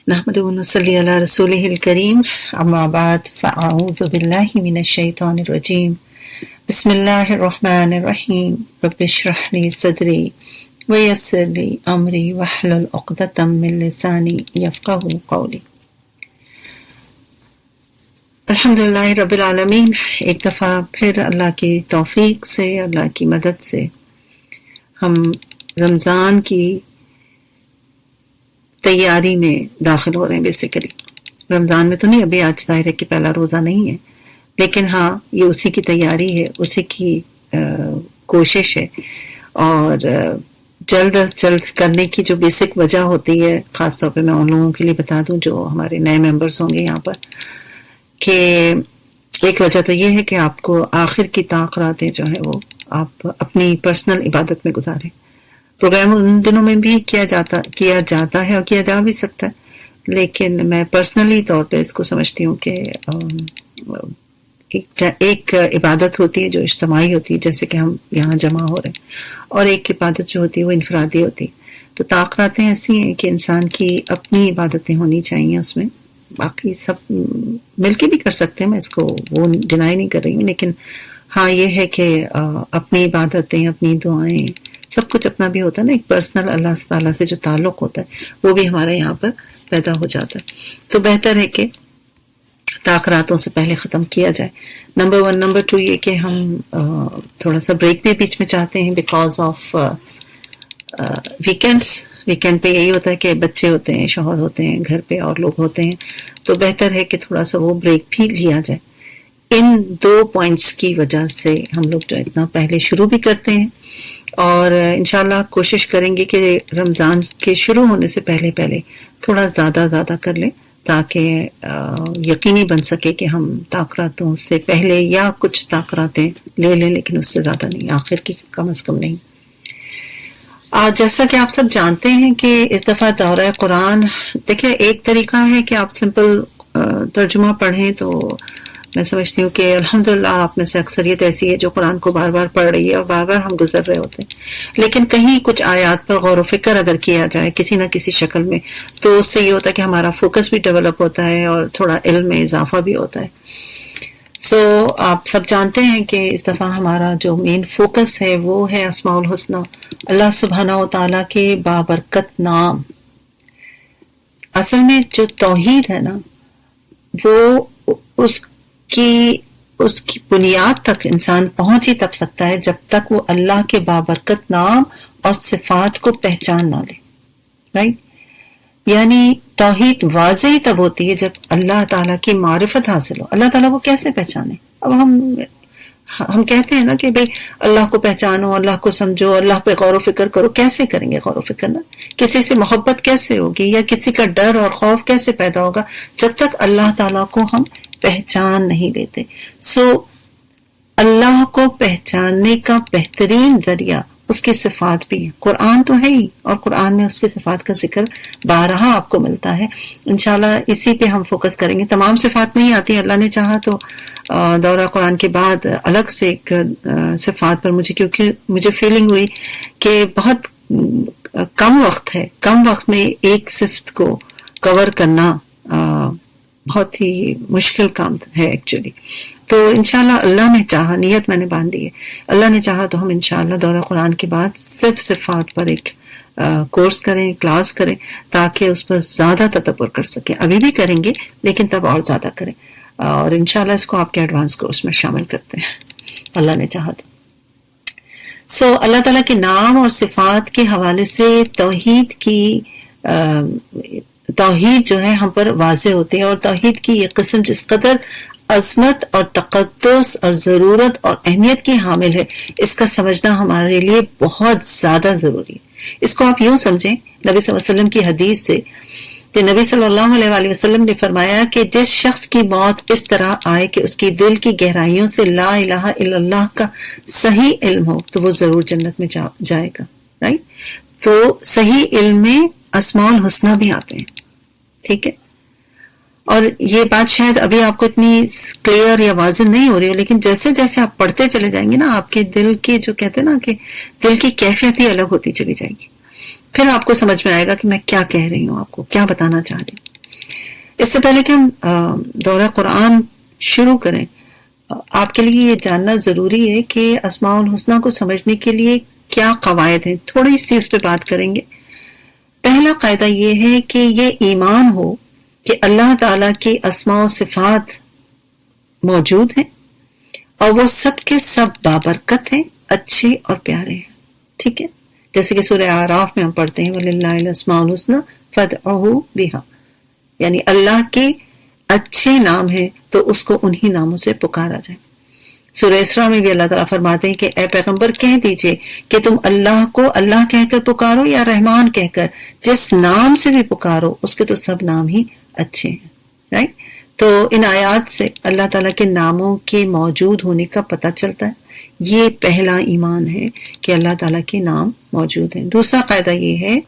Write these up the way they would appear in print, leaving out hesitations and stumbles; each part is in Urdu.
نحمد و نصلی علی رسولہ الکریم اما بعد فاعوذ باللہ من الشیطان الرجیم بسم اللہ الرحمن الرحیم رب اشرح لی صدری ویسر لی امری واحلل عقدۃ من لسانی یفقہوا قولی۔ الحمدللہ رب العالمین، ایک دفعہ پھر اللہ کی توفیق سے، اللہ کی مدد سے ہم رمضان کی تیاری میں داخل ہو رہے ہیں۔ بیسیکلی رمضان میں تو نہیں، ابھی آج ظاہر ہے کہ پہلا روزہ نہیں ہے، لیکن ہاں یہ اسی کی تیاری ہے، اسی کی کوشش ہے، اور جلد از جلد کرنے کی جو بیسک وجہ ہوتی ہے، خاص طور پہ میں ان لوگوں کے لیے بتا دوں جو ہمارے نئے ممبرز ہوں گے یہاں پر، کہ ایک وجہ تو یہ ہے کہ آپ کو آخر کی طاقتیں جو ہیں وہ آپ اپنی پرسنل عبادت میں گزاریں۔ پروگرام ان دنوں میں بھی کیا جاتا ہے اور کیا جا بھی سکتا ہے، لیکن میں پرسنلی طور پہ اس کو سمجھتی ہوں کہ ایک عبادت ہوتی ہے جو اجتماعی ہوتی ہے، جیسے کہ ہم یہاں جمع ہو رہے ہیں، اور ایک عبادت جو ہوتی ہے وہ انفرادی ہوتی ہے۔ تو طاقتیں ایسی ہیں کہ انسان کی اپنی عبادتیں ہونی چاہیے، اس میں باقی سب مل کے بھی کر سکتے ہیں، میں اس کو وہ ڈینائی نہیں کر رہی ہوں، لیکن ہاں یہ ہے کہ اپنی عبادتیں، اپنی دعائیں، سب کچھ اپنا بھی ہوتا ہے نا، ایک پرسنل اللہ تعالیٰ سے جو تعلق ہوتا ہے وہ بھی ہمارے یہاں پر پیدا ہو جاتا ہے۔ تو بہتر ہے کہ تاخیراتوں سے پہلے ختم کیا جائے، نمبر 1۔ نمبر 2 یہ کہ ہم تھوڑا سا بریک بھی بیچ میں چاہتے ہیں بیکاز آف ویکینڈ پہ یہی ہوتا ہے کہ بچے ہوتے ہیں، شوہر ہوتے ہیں گھر پہ، اور لوگ ہوتے ہیں، تو بہتر ہے کہ تھوڑا سا وہ بریک بھی لیا جائے۔ ان 2 پوائنٹس کی وجہ سے ہم لوگ جو اتنا پہلے شروع بھی کرتے ہیں، اور انشاءاللہ کوشش کریں گے کہ رمضان کے شروع ہونے سے پہلے تھوڑا زیادہ کر لیں، تاکہ یقینی بن سکے کہ ہم تاخیراتوں سے پہلے یا کچھ تاخیراتیں لے لیں، لیکن اس سے زیادہ نہیں، آخر کی کم از کم نہیں۔ جیسا کہ آپ سب جانتے ہیں کہ اس دفعہ دورہ قرآن، دیکھیں ایک طریقہ ہے کہ آپ سمپل ترجمہ پڑھیں، تو میں سمجھتی ہوں کہ الحمدللہ آپ میں سے اکثریت ایسی ہے جو قرآن کو بار بار پڑھ رہی ہے، اور بار بار ہم گزر رہے ہوتے ہیں، لیکن کہیں کچھ آیات پر غور و فکر اگر کیا جائے کسی نہ کسی شکل میں، تو اس سے یہ ہوتا ہے کہ ہمارا فوکس بھی ڈیولپ ہوتا ہے اور تھوڑا علم میں اضافہ بھی ہوتا ہے۔ آپ سب جانتے ہیں کہ اس دفعہ ہمارا جو مین فوکس ہے وہ ہے اسماء الحسنی، اللہ سبحانہ و تعالیٰ کے بابرکت نام۔ اصل میں جو توحید ہے نا، وہ اس کی بنیاد تک انسان پہنچ ہی تب سکتا ہے جب تک وہ اللہ کے بابرکت نام اور صفات کو پہچان نہ لے، رائٹ؟ یعنی توحید واضح تب ہوتی ہے جب اللہ تعالیٰ کی معرفت حاصل ہو۔ اللہ تعالیٰ کو کیسے پہچانے؟ اب ہم کہتے ہیں نا کہ بھئی اللہ کو پہچانو، اللہ کو سمجھو، اللہ پہ غور و فکر کرو۔ کیسے کریں گے غور و فکر نا؟ کسی سے محبت کیسے ہوگی، یا کسی کا ڈر اور خوف کیسے پیدا ہوگا جب تک اللہ تعالیٰ کو ہم پہچان نہیں لیتے۔ اللہ کو پہچاننے کا بہترین ذریعہ اس کی صفات بھی ہے، قرآن تو ہے ہی، اور قرآن میں اس کی صفات کا ذکر بارہا آپ کو ملتا ہے۔ انشاءاللہ اسی پہ ہم فوکس کریں گے۔ تمام صفات نہیں آتی، اللہ نے چاہا تو دورہ قرآن کے بعد الگ سے ایک صفات پر کیونکہ مجھے فیلنگ ہوئی کہ بہت کم وقت ہے، کم وقت میں ایک صفت کو کور کرنا بہت ہی مشکل کام ہے ایکچولی۔ تو انشاءاللہ اللہ نے چاہا، نیت میں نے باندھی ہے، اللہ نے چاہا تو ہم انشاءاللہ دورہ قرآن کے بعد صرف صفات پر ایک کورس کریں، کلاس کریں، تاکہ اس پر زیادہ تدبر کر سکیں۔ ابھی بھی کریں گے لیکن تب اور زیادہ کریں، اور انشاءاللہ اس کو آپ کے ایڈوانس کورس میں شامل کرتے ہیں، اللہ نے چاہا تو۔ اللہ تعالیٰ کے نام اور صفات کے حوالے سے توحید جو ہے ہم پر واضح ہوتی ہے، اور توحید کی یہ قسم جس قدر عظمت اور تقدس اور ضرورت اور اہمیت کی حامل ہے، اس کا سمجھنا ہمارے لیے بہت زیادہ ضروری ہے۔ اس کو آپ یوں سمجھیں، نبی صلی اللہ علیہ وسلم کی حدیث سے، کہ نبی صلی اللہ علیہ وسلم نے فرمایا کہ جس شخص کی موت اس طرح آئے کہ اس کی دل کی گہرائیوں سے لا الہ الا اللہ کا صحیح علم ہو، تو وہ ضرور جنت میں جائے گا، رائٹ؟ تو صحیح علم میں اسماء الحسنی بھی آتے ہیں، ٹھیک ہے؟ اور یہ بات شاید ابھی آپ کو اتنی کلیئر یا واضح نہیں ہو رہی ہے، لیکن جیسے جیسے آپ پڑھتے چلے جائیں گے نا، آپ کے دل کے جو کہتے ہیں نا کہ دل کی کیفیت ہی الگ ہوتی چلی جائے گی، پھر آپ کو سمجھ میں آئے گا کہ میں کیا کہہ رہی ہوں، آپ کو کیا بتانا چاہ رہی ہوں۔ اس سے پہلے کہ ہم دورہ قرآن شروع کریں، آپ کے لیے یہ جاننا ضروری ہے کہ اسماء الحسنہ کو سمجھنے کے لیے کیا قواعد ہیں. تھوڑی سی اس پہ بات کریں گے. پہلا قاعدہ یہ ہے کہ یہ ایمان ہو کہ اللہ تعالیٰ کی اسماء و صفات موجود ہیں اور وہ سب کے سب بابرکت ہیں، اچھے اور پیارے ہیں. ٹھیک ہے، جیسے کہ سورہ اعراف میں ہم پڑھتے ہیں وَلِلَّهِ الْأَسْمَاءُ الْحُسْنَىٰ فَادْعُوهُ بِهَا، یعنی اللہ کے اچھے نام ہیں تو اس کو انہی ناموں سے پکارا جائے. سورہ اسراء میں بھی اللہ تعالیٰ فرماتے ہیں کہ اے پیغمبر کہہ دیجئے کہ تم اللہ کو اللہ کہہ کر پکارو یا رحمان کہہ کر، جس نام سے بھی پکارو اس کے تو سب نام ہی اچھے ہیں. رائٹ؟ تو ان آیات سے اللہ تعالیٰ کے ناموں کے موجود ہونے کا پتہ چلتا ہے. یہ پہلا ایمان ہے کہ اللہ تعالیٰ کے نام موجود ہیں. دوسرا قاعدہ یہ ہے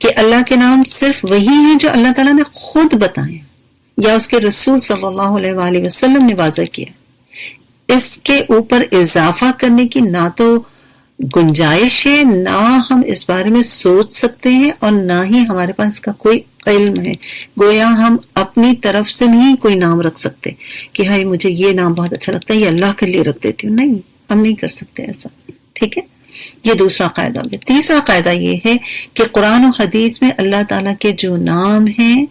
کہ اللہ کے نام صرف وہی ہیں جو اللہ تعالیٰ نے خود بتائے یا اس کے رسول صلی اللہ علیہ وآلہ وسلم نے واضح کیا. اس کے اوپر اضافہ کرنے کی نہ تو گنجائش ہے، نہ ہم اس بارے میں سوچ سکتے ہیں اور نہ ہی ہمارے پاس اس کا کوئی علم ہے. گویا ہم اپنی طرف سے نہیں کوئی نام رکھ سکتے کہ ہائی مجھے یہ نام بہت اچھا لگتا ہے یہ اللہ کے لیے رکھ دیتی ہوں. نہیں، ہم نہیں کر سکتے ایسا. ٹھیک ہے، یہ دوسرا قاعدہ ہو گیا. تیسرا قاعدہ یہ ہے کہ قرآن و حدیث میں اللہ تعالیٰ کے جو نام ہیں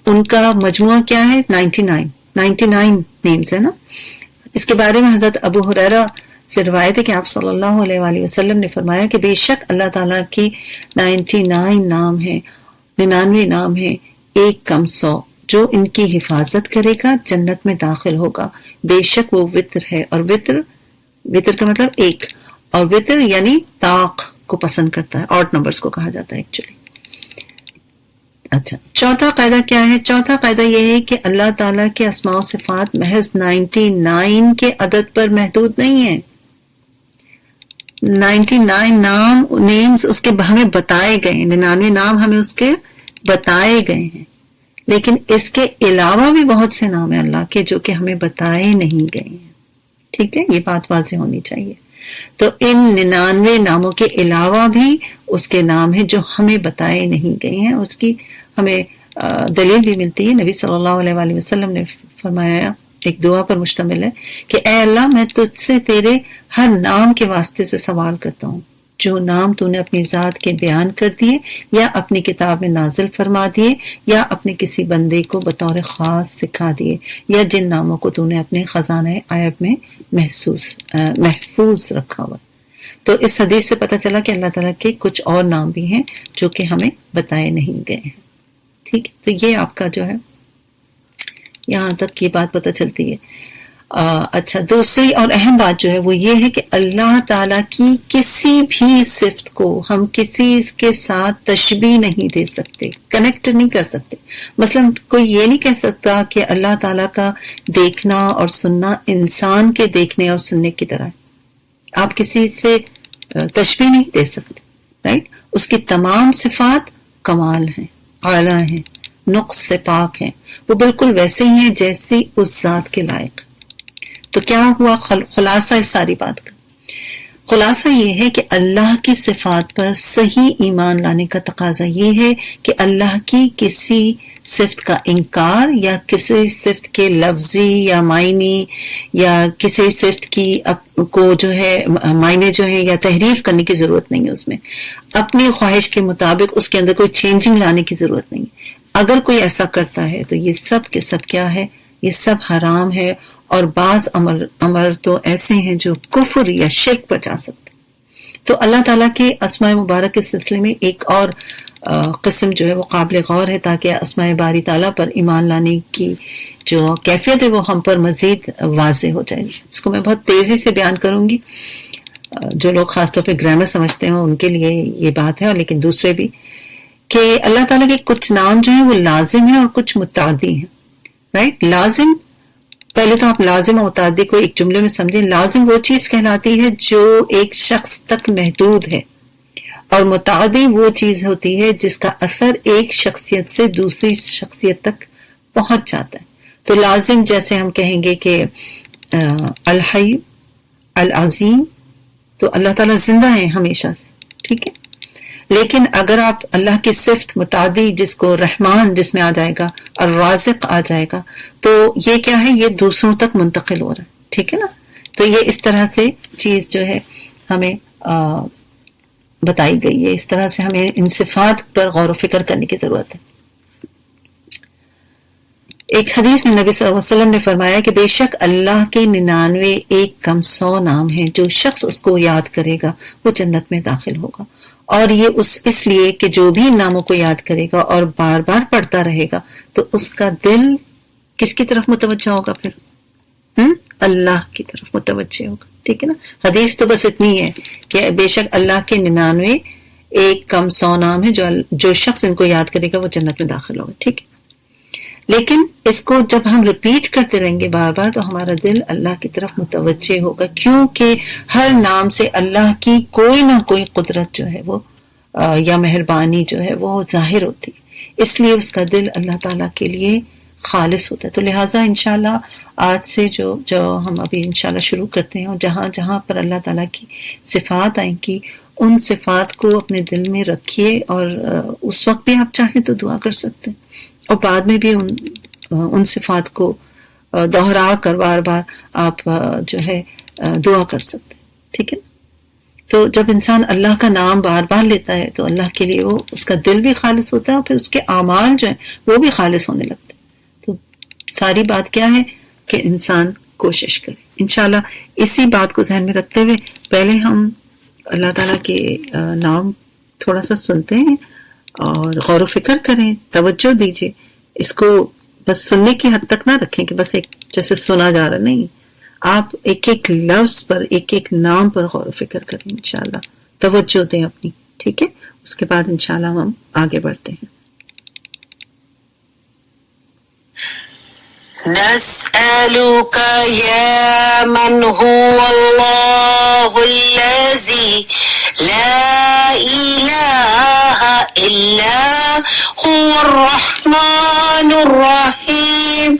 ان کا مجموعہ کیا ہے؟ 99 نیمز ہے نا. اس کے بارے میں حضرت ابو ہریرہ سے روایت ہے کہ آپ صلی اللہ علیہ وآلہ وسلم نے فرمایا کہ بے شک اللہ تعالیٰ کی 99 نام ہیں، 99 نام ہیں، ایک کم 100. جو ان کی حفاظت کرے گا جنت میں داخل ہوگا. بے شک وہ وتر ہے، اور وتر کا مطلب ایک، اور وتر یعنی طاق کو پسند کرتا ہے، آڈ نمبرز کو کہا جاتا ہے ایکچولی. اچھا، چوتھا قاعدہ کیا ہے؟ چوتھا قاعدہ یہ ہے کہ اللہ تعالیٰ کے اسماء و صفات محض 99 کے عدد پر محدود نہیں ہیں. 99 نیمز اس کے ہمیں بتائے گئے ہیں، 99 نام ہمیں اس کے بتائے گئے ہیں، لیکن اس کے علاوہ بھی بہت سے نام ہیں اللہ کے جو کہ ہمیں بتائے نہیں گئے ہیں. ٹھیک ہے، یہ بات واضح ہونی چاہیے. تو ان 99 ناموں کے علاوہ بھی اس کے نام ہیں جو ہمیں بتائے نہیں گئے ہیں. اس کی ہمیں دلیل بھی ملتی ہے. نبی صلی اللہ علیہ وآلہ وسلم نے فرمایا، ایک دعا پر مشتمل ہے کہ اے اللہ میں تجھ سے تیرے ہر نام کے واسطے سے سوال کرتا ہوں جو نام تو نے اپنی ذات کے بیان کر دیے یا اپنی کتاب میں نازل فرما دیے یا اپنے کسی بندے کو بطور خاص سکھا دیے یا جن ناموں کو تو نے اپنے خزانہ عیب میں محفوظ رکھا ہوا. تو اس حدیث سے پتہ چلا کہ اللہ تعالیٰ کے کچھ اور نام بھی ہیں جو کہ ہمیں بتائے نہیں گئے ہیں. ٹھیک ہے، تو یہ آپ کا جو ہے یہاں تک یہ بات پتہ چلتی ہے. اچھا، دوسری اور اہم بات جو ہے وہ یہ ہے کہ اللہ تعالیٰ کی کسی بھی صفت کو ہم کسی کے ساتھ تشبیہ نہیں دے سکتے، کنیکٹ نہیں کر سکتے. مثلا کوئی یہ نہیں کہہ سکتا کہ اللہ تعالیٰ کا دیکھنا اور سننا انسان کے دیکھنے اور سننے کی طرح ہے. آپ کسی سے تشبیہ نہیں دے سکتے. رائٹ؟ اس کی تمام صفات کمال ہیں، اعلیٰ ہیں، نقص سے پاک ہیں، وہ بالکل ویسے ہی ہیں جیسی اس ذات کے لائق. تو کیا ہوا خلاصہ اس ساری بات کا؟ خلاصہ یہ ہے کہ اللہ کی صفات پر صحیح ایمان لانے کا تقاضا یہ ہے کہ اللہ کی کسی صفت کا انکار یا کسی صفت کے لفظی یا معنی یا کسی صفت کی کو جو ہے معنی جو ہے یا تحریف کرنے کی ضرورت نہیں ہے. اس میں اپنی خواہش کے مطابق اس کے اندر کوئی چینجنگ لانے کی ضرورت نہیں. اگر کوئی ایسا کرتا ہے تو یہ سب کے سب کیا ہے؟ یہ سب حرام ہے. اور بعض امر تو ایسے ہیں جو کفر یا شرک پر جا سکتے. تو اللہ تعالیٰ کے اسماء مبارک کے سلسلے میں ایک اور قسم جو ہے وہ قابل غور ہے تاکہ اسماء باری تعالیٰ پر ایمان لانے کی جو کیفیت ہے وہ ہم پر مزید واضح ہو جائے گی. اس کو میں بہت تیزی سے بیان کروں گی. جو لوگ خاص طور پہ گرامر سمجھتے ہیں ان کے لیے یہ بات ہے، اور لیکن دوسرے بھی، کہ اللہ تعالیٰ کے کچھ نام جو ہیں وہ لازم ہیں اور کچھ متعدی ہیں. رائٹ؟ لازم، پہلے تو آپ لازم اور متعدی کو ایک جملے میں سمجھیں. لازم وہ چیز کہلاتی ہے جو ایک شخص تک محدود ہے، اور متعدی وہ چیز ہوتی ہے جس کا اثر ایک شخصیت سے دوسری شخصیت تک پہنچ جاتا ہے. تو لازم جیسے ہم کہیں گے کہ الحی، العظیم، تو اللہ تعالیٰ زندہ ہیں ہمیشہ سے. ٹھیک ہے. لیکن اگر آپ اللہ کی صفت متعدی جس کو رحمان جس میں آ جائے گا اور رازق آ جائے گا تو یہ کیا ہے، یہ دوسروں تک منتقل ہو رہا ہے. ٹھیک ہے نا. تو یہ اس طرح سے چیز جو ہے ہمیں بتائی گئی ہے، اس طرح سے ہمیں ان صفات پر غور و فکر کرنے کی ضرورت ہے. ایک حدیث میں نبی صلی اللہ علیہ وسلم نے فرمایا کہ بے شک اللہ کے 99 ایک کم 100 نام ہیں، جو شخص اس کو یاد کرے گا وہ جنت میں داخل ہوگا. اور یہ اس لیے کہ جو بھی ان ناموں کو یاد کرے گا اور بار بار پڑھتا رہے گا تو اس کا دل کس کی طرف متوجہ ہوگا؟ پھر اللہ کی طرف متوجہ ہوگا. ٹھیک ہے نا. حدیث تو بس اتنی ہے کہ بے شک اللہ کے 99 ایک کم 100 نام ہیں، جو شخص ان کو یاد کرے گا وہ جنت میں داخل ہوگا. ٹھیک ہے. لیکن اس کو جب ہم ریپیٹ کرتے رہیں گے بار بار تو ہمارا دل اللہ کی طرف متوجہ ہوگا، کیونکہ ہر نام سے اللہ کی کوئی نہ کوئی قدرت جو ہے وہ یا مہربانی جو ہے وہ ظاہر ہوتی ہے. اس لیے اس کا دل اللہ تعالیٰ کے لیے خالص ہوتا ہے. تو لہٰذا انشاءاللہ آج سے جو ہم ابھی انشاءاللہ شروع کرتے ہیں، جہاں جہاں پر اللہ تعالیٰ کی صفات آئیں گی ان صفات کو اپنے دل میں رکھیے، اور اس وقت بھی آپ چاہیں تو دعا کر سکتے ہیں، اور بعد میں بھی ان صفات کو دوہرا کر بار بار آپ جو ہے دعا کر سکتے ہیں. ٹھیک ہے. تو جب انسان اللہ کا نام بار بار لیتا ہے تو اللہ کے لیے وہ اس کا دل بھی خالص ہوتا ہے، اور پھر اس کے اعمال جو ہیں وہ بھی خالص ہونے لگتے ہیں. تو ساری بات کیا ہے کہ انسان کوشش کرے. انشاءاللہ اسی بات کو ذہن میں رکھتے ہوئے پہلے ہم اللہ تعالیٰ کے نام تھوڑا سا سنتے ہیں اور غور و فکر کریں، توجہ دیجئے. اس کو بس سننے کی حد تک نہ رکھیں کہ بس ایک جیسے سنا جا رہا، نہیں، آپ ایک ایک لفظ پر ایک ایک نام پر غور و فکر کریں. انشاءاللہ توجہ دیں اپنی. ٹھیک ہے. اس کے بعد انشاءاللہ ہم آگے بڑھتے ہیں. نسألك يا من هو الله الذي لا إله إلا هو الرحمن الرحيم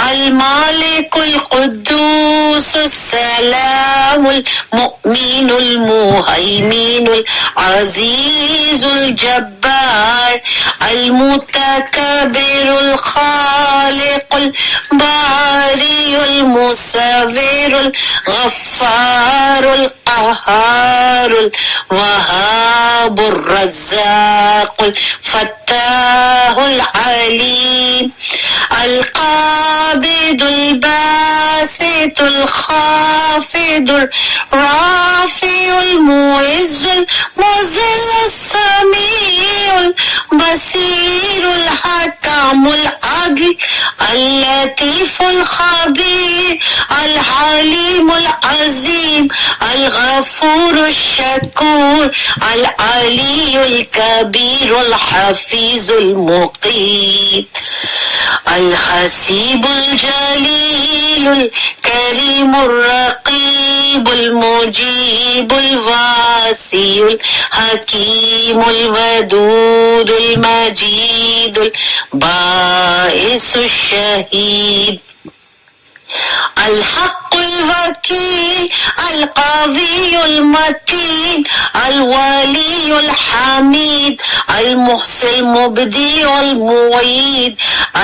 المالك القدوس السلام المؤمن المهيمن العزيز الجبار المتكبر الخالق الباري المصور الغفار القهار الوهاب الرزاق الفتاح العليم القابض الباسط الخافض الرافع المعز المذل السميع البصير الحكم العدل اللطيف الخبير الحليم العظيم الغفور الشكور العلي الكبير الحفيظ المقيت الحسيب الجليل الكريم الرقيب المجيب الواسع الحكيم الودود المجيد البائس الشهيد الحق الوكيل القوي المتين الولي الحميد المحصي المبدي المعيد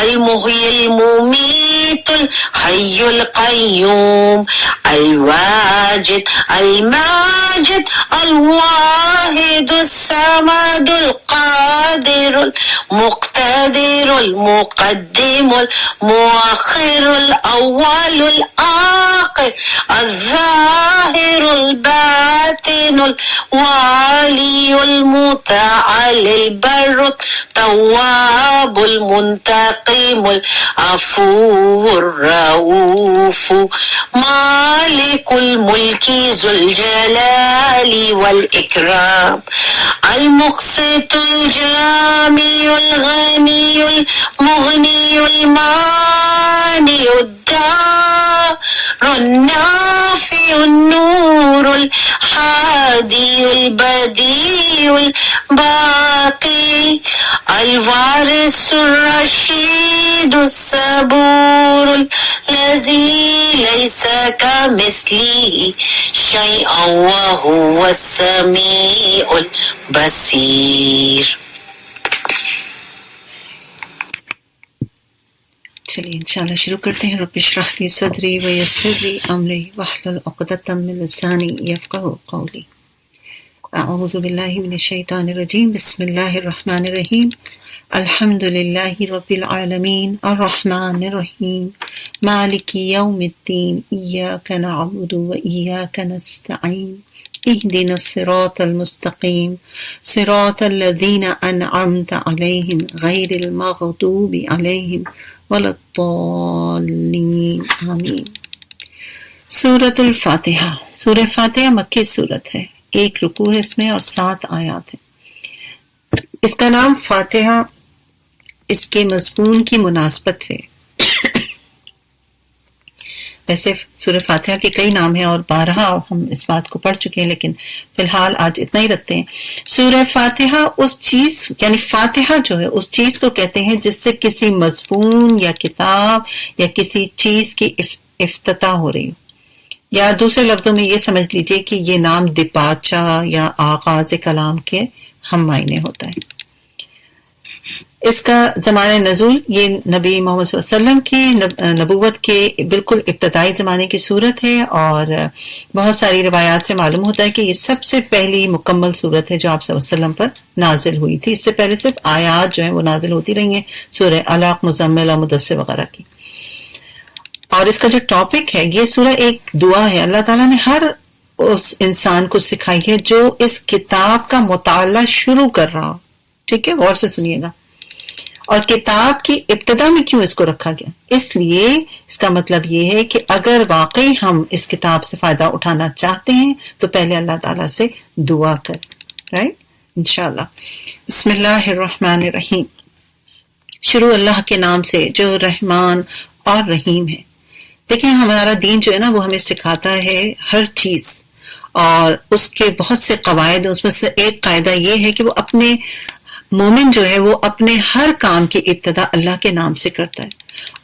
المحيي المميت الحي القيوم الواجد الماجد الواحد الصمد القادر المقتدر المقدم المؤخر الأول الآخر الظاهر الباطن الوالي المتعالي البر التواب المنتقم العفو الرؤوف مالك الملك ذو الجلال والإكرام المقسط الجامع الغني المغني المانع الدار النافع النور الهادي البديع الباقي الوارث الرشيد الصبور الذي ليس كمثله شيء وهو السميع البصير. چلیے انشاءاللہ شروع کرتے ہیں. رب اشرح لی صدری ویسر لی امری واحلل عقدۃ من لسانی یفقہوا قولی. اعوذ باللہ من الشیطان الرجیم. بسم اللہ الرحمن الرحیم. الحمد للہ رب العالمین الرحمن الرحیم مالک یوم الدین ایاک نعبد و ایاک نستعین اهدنا الصراط المستقیم صراط الذین انعمت علیہم غیر المغضوب علیہم ولا الضالین آمین. سورۃ الفاتحہ. سورہ فاتحہ مکی سورت ہے. 1 رکوع ہے اس میں اور 7 آیات ہیں. اس کا نام فاتحہ اس کے مضمون کی مناسبت ہے. ویسے سورہ فاتحہ کے کئی نام ہیں اور بارہا ہم اس بات کو پڑھ چکے ہیں، لیکن فی الحال آج اتنا ہی رکھتے ہیں. سورہ فاتحہ اس چیز یعنی فاتحہ جو ہے اس چیز کو کہتے ہیں جس سے کسی مضمون یا کتاب یا کسی چیز کی افتتاح ہو رہی ہو، یا دوسرے لفظوں میں یہ سمجھ لیجئے کہ یہ نام دپاچہ یا آغاز کلام کے ہم معنی ہوتا ہے. اس کا زمانہ نزول یہ نبی محمد صلی اللہ علیہ وسلم کی نبوت کے بالکل ابتدائی زمانے کی صورت ہے، اور بہت ساری روایات سے معلوم ہوتا ہے کہ یہ سب سے پہلی مکمل صورت ہے جو آپ صلی اللہ علیہ وسلم پر نازل ہوئی تھی. اس سے پہلے صرف آیات جو ہیں وہ نازل ہوتی رہی ہیں، سورہ علق، مزمل اور مدثر وغیرہ کی. اور اس کا جو ٹاپک ہے، یہ سورہ ایک دعا ہے اللہ تعالیٰ نے ہر اس انسان کو سکھائی ہے جو اس کتاب کا مطالعہ شروع کر رہا ہو. ٹھیک ہے، غور سے سنیے گا. اور کتاب کی ابتدا میں کیوں اس کو رکھا گیا؟ اس لیے اس کا مطلب یہ ہے کہ اگر واقعی ہم اس کتاب سے فائدہ اٹھانا چاہتے ہیں تو پہلے اللہ تعالیٰ سے دعا کریں. رائٹ، انشاءاللہ. بسم اللہ الرحمن الرحیم. شروع اللہ کے نام سے جو رحمان اور رحیم ہے. دیکھیں ہمارا دین جو ہے نا وہ ہمیں سکھاتا ہے ہر چیز، اور اس کے بہت سے قواعد. اس میں سے ایک قاعدہ یہ ہے کہ وہ اپنے مومن جو ہے وہ اپنے ہر کام کی ابتدا اللہ کے نام سے کرتا ہے.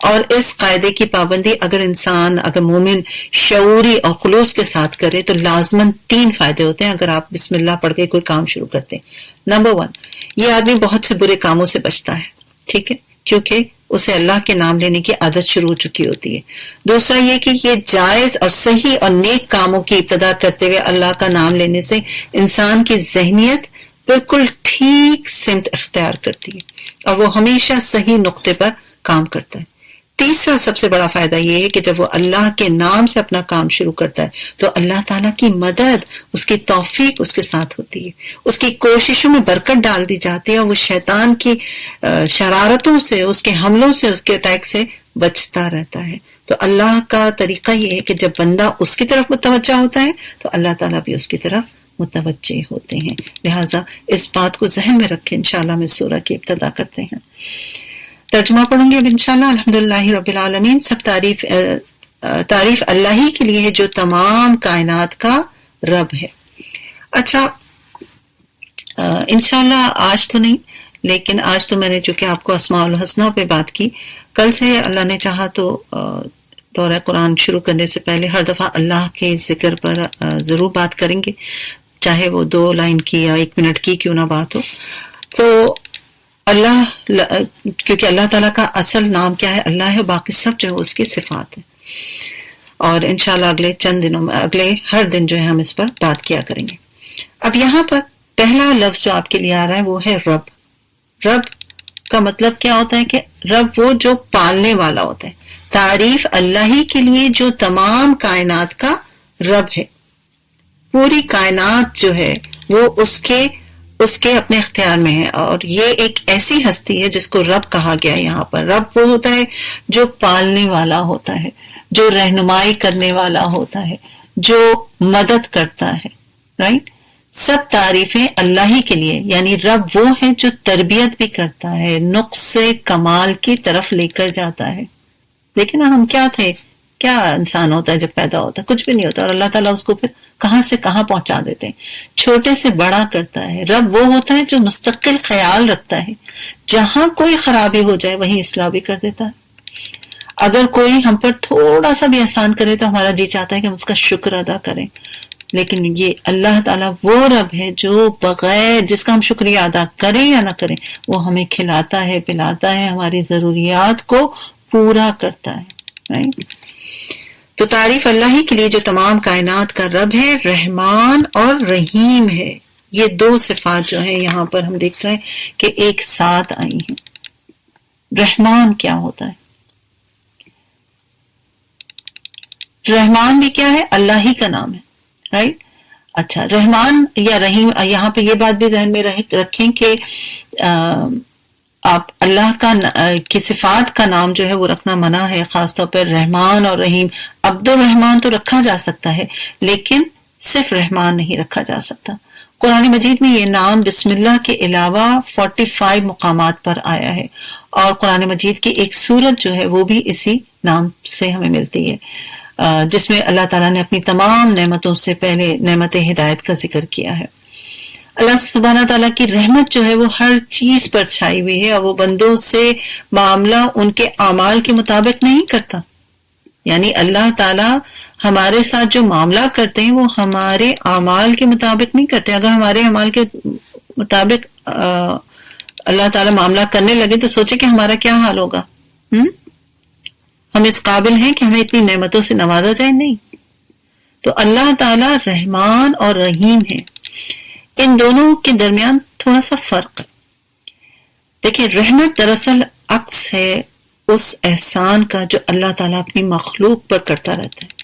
اور اس قاعدے کی پابندی اگر مومن شعوری اور خلوص کے ساتھ کرے تو لازماً 3 فائدے ہوتے ہیں اگر آپ بسم اللہ پڑھ کے کوئی کام شروع کرتے ہیں. نمبر 1، یہ آدمی بہت سے برے کاموں سے بچتا ہے. ٹھیک ہے، کیونکہ اسے اللہ کے نام لینے کی عادت شروع ہو چکی ہوتی ہے. دوسرا یہ کہ یہ جائز اور صحیح اور نیک کاموں کی ابتدا کرتے ہوئے اللہ کا نام لینے سے انسان کی ذہنیت بالکل ٹھیک سمت اختیار کرتی ہے اور وہ ہمیشہ صحیح نقطے پر کام کرتا ہے. تیسرا سب سے بڑا فائدہ یہ ہے کہ جب وہ اللہ کے نام سے اپنا کام شروع کرتا ہے تو اللہ تعالیٰ کی مدد، اس کی توفیق اس کے ساتھ ہوتی ہے، اس کی کوششوں میں برکت ڈال دی جاتی ہے، اور وہ شیطان کی شرارتوں سے، اس کے حملوں سے، اس کے اٹیک سے بچتا رہتا ہے. تو اللہ کا طریقہ یہ ہے کہ جب بندہ اس کی طرف متوجہ ہوتا ہے تو اللہ تعالیٰ بھی اس کی طرف متوجہ ہوتے ہیں. لہٰذا اس بات کو ذہن میں رکھیں. انشاءاللہ ہم اس سورہ کی ابتدا کرتے ہیں. ترجمہ پڑھوں گے اب انشاءاللہ. الحمدللہ رب العالمین. سب تعریف اللہ ہی کے لیے ہے جو تمام کائنات کا رب ہے. اچھا، انشاءاللہ آج تو نہیں، لیکن آج تو میں نے چونکہ آپ کو اسماء الحسنہ پہ بات کی، کل سے اللہ نے چاہا تو دورہ قرآن شروع کرنے سے پہلے ہر دفعہ اللہ کے ذکر پر ضرور بات کریں گے، چاہے وہ 2 لائن کی یا 1 منٹ کی کیوں نہ بات ہو. تو اللہ، کیونکہ اللہ تعالیٰ کا اصل نام کیا ہے؟ اللہ ہے، باقی سب جو ہے اس کی صفات ہے. اور انشاءاللہ اگلے چند دنوں میں، اگلے ہر دن جو ہے ہم اس پر بات کیا کریں گے. اب یہاں پر پہلا لفظ جو آپ کے لیے آ رہا ہے وہ ہے رب. رب کا مطلب کیا ہوتا ہے کہ رب وہ جو پالنے والا ہوتا ہے. تعریف اللہ ہی کے لیے جو تمام کائنات کا رب ہے. پوری کائنات جو ہے وہ اس کے اپنے اختیار میں ہے، اور یہ ایک ایسی ہستی ہے جس کو رب کہا گیا ہے. یہاں پر رب وہ ہوتا ہے جو پالنے والا ہوتا ہے، جو رہنمائی کرنے والا ہوتا ہے، جو مدد کرتا ہے. رائٹ، سب تعریفیں اللہ ہی کے لیے. یعنی رب وہ ہے جو تربیت بھی کرتا ہے، نقص کمال کی طرف لے کر جاتا ہے. لیکن ہم کیا تھے، کیا انسان ہوتا ہے جب پیدا ہوتا ہے؟ کچھ بھی نہیں ہوتا، اور اللہ تعالیٰ اس کو پھر کہاں سے کہاں پہنچا دیتے ہیں، چھوٹے سے بڑا کرتا ہے. رب وہ ہوتا ہے جو مستقل خیال رکھتا ہے، جہاں کوئی خرابی ہو جائے وہیں اصلاح بھی کر دیتا ہے. اگر کوئی ہم پر تھوڑا سا بھی احسان کرے تو ہمارا جی چاہتا ہے کہ ہم اس کا شکر ادا کریں، لیکن یہ اللہ تعالیٰ وہ رب ہے جو بغیر جس کا ہم شکریہ ادا کریں یا نہ کریں وہ ہمیں کھلاتا ہے، پلاتا ہے، ہماری ضروریات کو پورا کرتا ہے، right؟ تو تعریف اللہ ہی کے لیے جو تمام کائنات کا رب ہے، رحمان اور رحیم ہے۔ یہ دو صفات جو ہیں یہاں پر ہم دیکھ رہے ہیں کہ ایک ساتھ آئی ہیں۔ رحمان کیا ہوتا ہے؟ رحمان بھی کیا ہے؟ اللہ ہی کا نام ہے، رائٹ؟ اچھا، رحمان یا رحیم، یہاں پہ یہ بات بھی ذہن میں رکھیں کہ آپ اللہ کا کی صفات کا نام جو ہے وہ رکھنا منع ہے، خاص طور پر رحمان اور رحیم۔ عبد الرحمان تو رکھا جا سکتا ہے لیکن صرف رحمان نہیں رکھا جا سکتا۔ قرآن مجید میں یہ نام بسم اللہ کے علاوہ 45 مقامات پر آیا ہے، اور قرآن مجید کی ایک سورت جو ہے وہ بھی اسی نام سے ہمیں ملتی ہے، جس میں اللہ تعالیٰ نے اپنی تمام نعمتوں سے پہلے نعمت ہدایت کا ذکر کیا ہے۔ اللہ سبحانہ تعالیٰ کی رحمت جو ہے وہ ہر چیز پر چھائی ہوئی ہے، اور وہ بندوں سے معاملہ ان کے اعمال کے مطابق نہیں کرتا۔ یعنی اللہ تعالیٰ ہمارے ساتھ جو معاملہ کرتے ہیں وہ ہمارے اعمال کے مطابق نہیں کرتے۔ اگر ہمارے اعمال کے مطابق اللہ تعالیٰ معاملہ کرنے لگے تو سوچے کہ ہمارا کیا حال ہوگا۔ ہم اس قابل ہیں کہ ہمیں اتنی نعمتوں سے نوازا جائے؟ نہیں۔ تو اللہ تعالیٰ رحمان اور رحیم ہے، ان دونوں کے درمیان تھوڑا سا فرق ہے۔ دیکھیں، رحمت دراصل عکس ہے اس احسان کا جو اللہ تعالیٰ اپنی مخلوق پر کرتا رہتا ہے،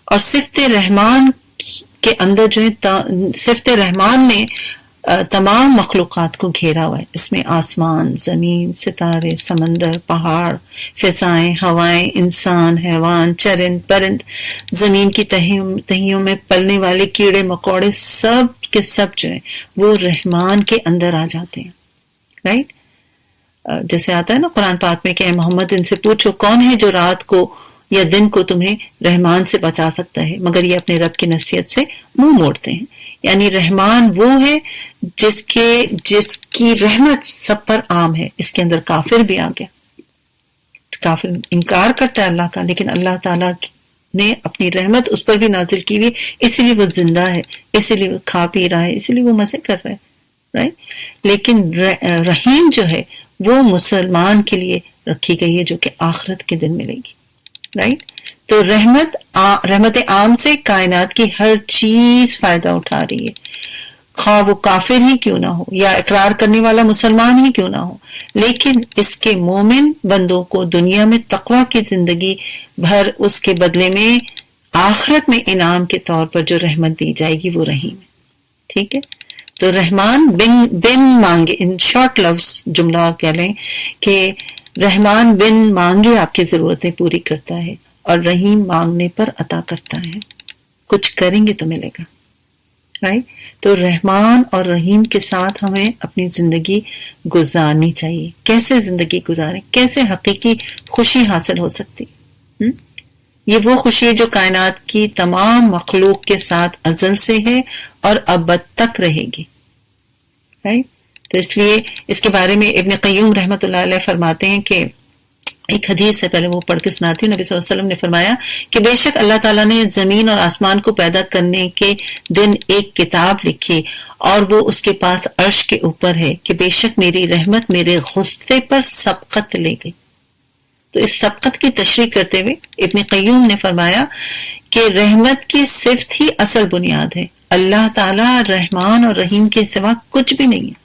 اور صفت رحمان کے اندر جو ہے صفت رحمان نے تمام مخلوقات کو گھیرا ہوا ہے۔ اس میں آسمان، زمین، ستارے، سمندر، پہاڑ، فضائیں، ہوائیں، انسان، حیوان، چرند، پرند، زمین کی تہیوں میں پلنے والے کیڑے مکوڑے، سب کے سب جو ہیں وہ رحمان کے اندر آ جاتے ہیں، رائٹ؟ جیسے آتا ہے نا قرآن پاک میں کہ اے محمد ان سے پوچھو کون ہے جو رات کو یا دن کو تمہیں رحمان سے بچا سکتا ہے، مگر یہ اپنے رب کی نصیحت سے منہ موڑتے ہیں۔ یعنی رحمان وہ ہے جس کی رحمت سب پر عام ہے۔ اس کے اندر کافر بھی آ گیا، کافر انکار کرتا ہے اللہ کا، لیکن اللہ تعالیٰ نے اپنی رحمت اس پر بھی نازل کی ہوئی، اسی لیے وہ زندہ ہے، اسی لیے وہ کھا پی رہا ہے، اسی لیے وہ مزے کر رہا ہے، رائٹ؟ لیکن رحیم جو ہے وہ مسلمان کے لیے رکھی گئی ہے، جو کہ آخرت کے دن ملے گی، رائٹ؟ تو رحمت عام سے کائنات کی ہر چیز فائدہ اٹھا رہی ہے، خواہ وہ کافر ہی کیوں نہ ہو یا اقرار کرنے والا مسلمان ہی کیوں نہ ہو، لیکن اس کے مومن بندوں کو دنیا میں تقوی کی زندگی بھر اس کے بدلے میں آخرت میں انعام کے طور پر جو رحمت دی جائے گی وہ رحیم ہے، ٹھیک ہے؟ تو رحمان بن مانگے، ان شارٹ لفظ جملہ کہہ لیں کہ رحمان بن مانگے آپ کی ضرورتیں پوری کرتا ہے، اور رحیم مانگنے پر عطا کرتا ہے، کچھ کریں گے تو ملے گا، رائٹ؟ تو رحمان اور رحیم کے ساتھ ہمیں اپنی زندگی گزارنی چاہیے۔ کیسے زندگی گزاریں؟ کیسے حقیقی خوشی حاصل ہو سکتی؟ یہ وہ خوشی جو کائنات کی تمام مخلوق کے ساتھ ازل سے ہے اور ابد تک رہے گی، رائٹ؟ تو اس لیے اس کے بارے میں ابن قیم رحمۃ اللہ علیہ فرماتے ہیں کہ ایک حدیث ہے، پہلے وہ پڑھ کے سناتی ہوں۔ نبی صلی اللہ علیہ وسلم نے فرمایا کہ بے شک اللہ تعالیٰ نے زمین اور آسمان کو پیدا کرنے کے دن ایک کتاب لکھی، اور وہ اس کے پاس عرش کے اوپر ہے کہ بے شک میری رحمت میرے غصے پر سبقت لے گئی۔ تو اس سبقت کی تشریح کرتے ہوئے ابن قیم نے فرمایا کہ رحمت کی صفت ہی اصل بنیاد ہے۔ اللہ تعالیٰ رحمان اور رحیم کے سوا کچھ بھی نہیں ہے،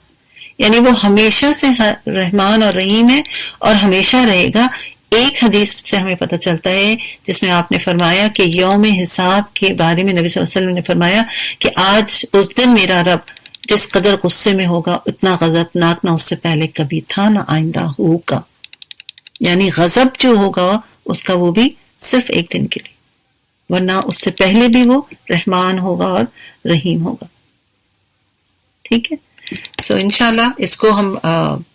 یعنی وہ ہمیشہ سے رحمان اور رحیم ہے اور ہمیشہ رہے گا۔ ایک حدیث سے ہمیں پتہ چلتا ہے جس میں آپ نے فرمایا کہ یوم حساب کے بارے میں نبی صلی اللہ علیہ وسلم نے فرمایا کہ آج اس دن میرا رب جس قدر غصے میں ہوگا اتنا غضبناک نہ اس سے پہلے کبھی تھا نہ آئندہ ہوگا۔ یعنی غضب جو ہوگا اس کا وہ بھی صرف ایک دن کے لیے، ورنہ اس سے پہلے بھی وہ رحمان ہوگا اور رحیم ہوگا، ٹھیک ہے؟ سو انشاءاللہ اس کو ہم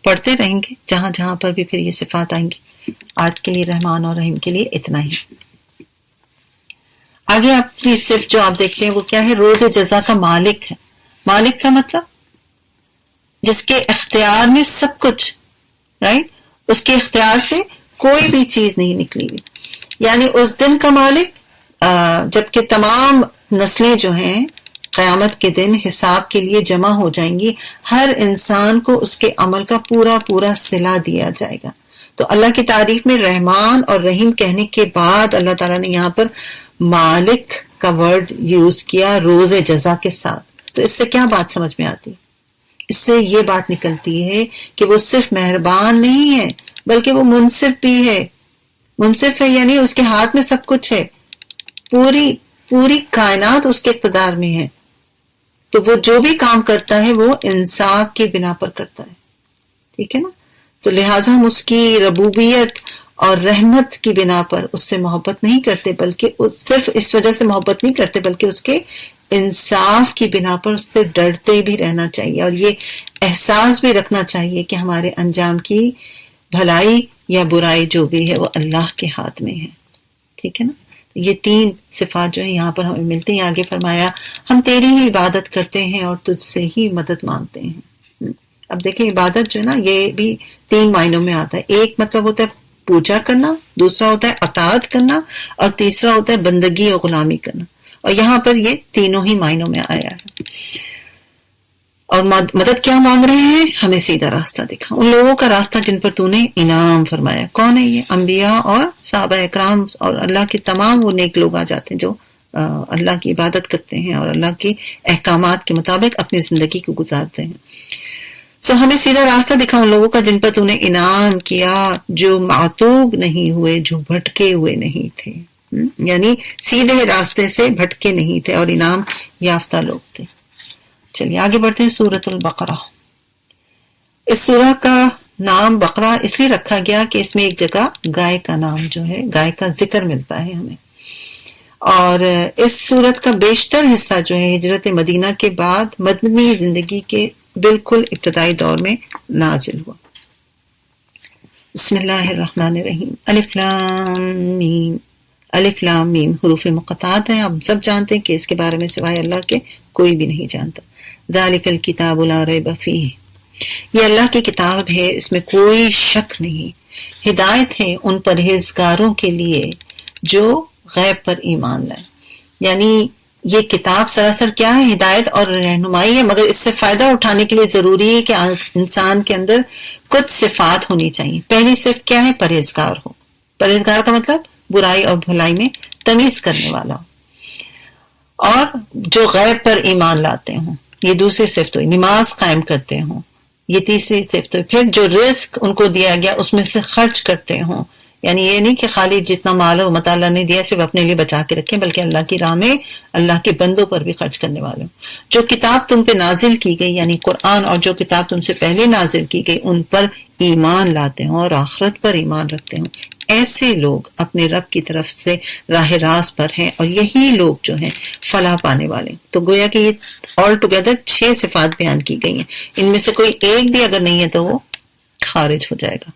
پڑھتے رہیں گے جہاں جہاں پر بھی پھر یہ صفات آئیں گی۔ آج کے لیے رحمان اور رحیم کے لیے اتنا ہی۔ آگے آپ کی صرف جو آپ دیکھتے ہیں وہ کیا ہے؟ روز جزا کا مالک ہے۔ مالک کا مطلب جس کے اختیار میں سب کچھ، رائٹ؟ اس کے اختیار سے کوئی بھی چیز نہیں نکلی ہوئی. یعنی اس دن کا مالک جبکہ تمام نسلیں جو ہیں قیامت کے دن حساب کے لیے جمع ہو جائیں گی، ہر انسان کو اس کے عمل کا پورا پورا صلہ دیا جائے گا. تو اللہ کی تعریف میں رحمان اور رحیم کہنے کے بعد اللہ تعالیٰ نے یہاں پر مالک کا ورڈ یوز کیا روز جزا کے ساتھ. تو اس سے کیا بات سمجھ میں آتی؟ اس سے یہ بات نکلتی ہے کہ وہ صرف مہربان نہیں ہے بلکہ وہ منصف بھی ہے. منصف ہے یعنی اس کے ہاتھ میں سب کچھ ہے، پوری کائنات اس کے اقتدار میں ہے. تو وہ جو بھی کام کرتا ہے وہ انصاف کی بنا پر کرتا ہے. ٹھیک ہے نا؟ تو لہٰذا ہم اس کی ربوبیت اور رحمت کی بنا پر اس سے محبت نہیں کرتے، بلکہ صرف اس وجہ سے محبت نہیں کرتے بلکہ اس کے انصاف کی بنا پر اس سے ڈرتے بھی رہنا چاہیے، اور یہ احساس بھی رکھنا چاہیے کہ ہمارے انجام کی بھلائی یا برائی جو بھی ہے وہ اللہ کے ہاتھ میں ہے. ٹھیک ہے نا؟ یہ 3 صفات جو ہے یہاں پر ہمیں ملتی ہیں. آگے فرمایا ہم تیری ہی عبادت کرتے ہیں اور تجھ سے ہی مدد مانگتے ہیں. اب دیکھیں عبادت جو ہے نا یہ بھی 3 معنوں میں آتا ہے. ایک مطلب ہوتا ہے پوجا کرنا، دوسرا ہوتا ہے اطاعت کرنا، اور تیسرا ہوتا ہے بندگی اور غلامی کرنا. اور یہاں پر یہ تینوں ہی معنوں میں آیا ہے. اور مدد کیا مانگ رہے ہیں؟ ہمیں سیدھا راستہ دکھا، ان لوگوں کا راستہ جن پر تو نے انعام فرمایا. کون ہے یہ؟ انبیاء اور صحابہ اکرام اور اللہ کے تمام وہ نیک لوگ آ جاتے ہیں جو اللہ کی عبادت کرتے ہیں اور اللہ کے احکامات کے مطابق اپنی زندگی کو گزارتے ہیں. ہمیں سیدھا راستہ دکھا ان لوگوں کا جن پر تو نے انعام کیا، جو معتوب نہیں ہوئے، جو بھٹکے ہوئے نہیں تھے. یعنی سیدھے راستے سے بھٹکے نہیں تھے اور انعام یافتہ لوگ تھے. چلیے آگے بڑھتے ہیں. سورۃ البقرہ. اس سورہ کا نام بقرہ اس لیے رکھا گیا کہ اس میں ایک جگہ گائے کا نام جو ہے، گائے کا ذکر ملتا ہے ہمیں. اور اس سورت کا بیشتر حصہ جو ہے ہجرت مدینہ کے بعد مدنی زندگی کے بالکل ابتدائی دور میں نازل ہوا. بسم اللہ الرحمن الرحیم. الف لام میم. الف لام میم حروف مقطعات ہیں. آپ سب جانتے ہیں کہ اس کے بارے میں سوائے اللہ کے کوئی بھی نہیں جانتا. ذالک الکتاب لا ریب فیہ. یہ اللہ کی کتاب ہے، اس میں کوئی شک نہیں. ہدایت ہے ان پرہیزگاروں کے لیے جو غیب پر ایمان لائے. یعنی یہ کتاب سراسر کیا ہے؟ ہدایت اور رہنمائی ہے، مگر اس سے فائدہ اٹھانے کے لیے ضروری ہے کہ انسان کے اندر کچھ صفات ہونی چاہیے. پہلی صفت کیا ہے؟ پرہیزگار ہو. پرہیزگار کا مطلب برائی اور بھلائی میں تمیز کرنے والا ہو، اور جو غیب پر ایمان لاتے ہوں. یہ دوسری صفت ہوئی. نماز قائم کرتے ہوں، یہ تیسری صفت ہوئی. پھر جو رزق ان کو دیا گیا اس میں سے خرچ کرتے ہوں. یعنی یہ نہیں کہ خالی جتنا مال و متا اللہ نے دیا صرف اپنے لیے بچا کے رکھیں، بلکہ اللہ کی راہ میں اللہ کے بندوں پر بھی خرچ کرنے والے ہوں. جو کتاب تم پہ نازل کی گئی یعنی قرآن، اور جو کتاب تم سے پہلے نازل کی گئی ان پر ایمان لاتے ہوں اور آخرت پر ایمان رکھتے ہوں. ایسے لوگ اپنے رب کی طرف سے راہ راست پر ہیں، اور یہی لوگ جو ہیں فلاح پانے والے. تو گویا کہ یہ آل ٹوگیدر 6 صفات بیان کی گئی ہیں. ان میں سے کوئی ایک بھی اگر نہیں ہے تو وہ خارج ہو جائے گا.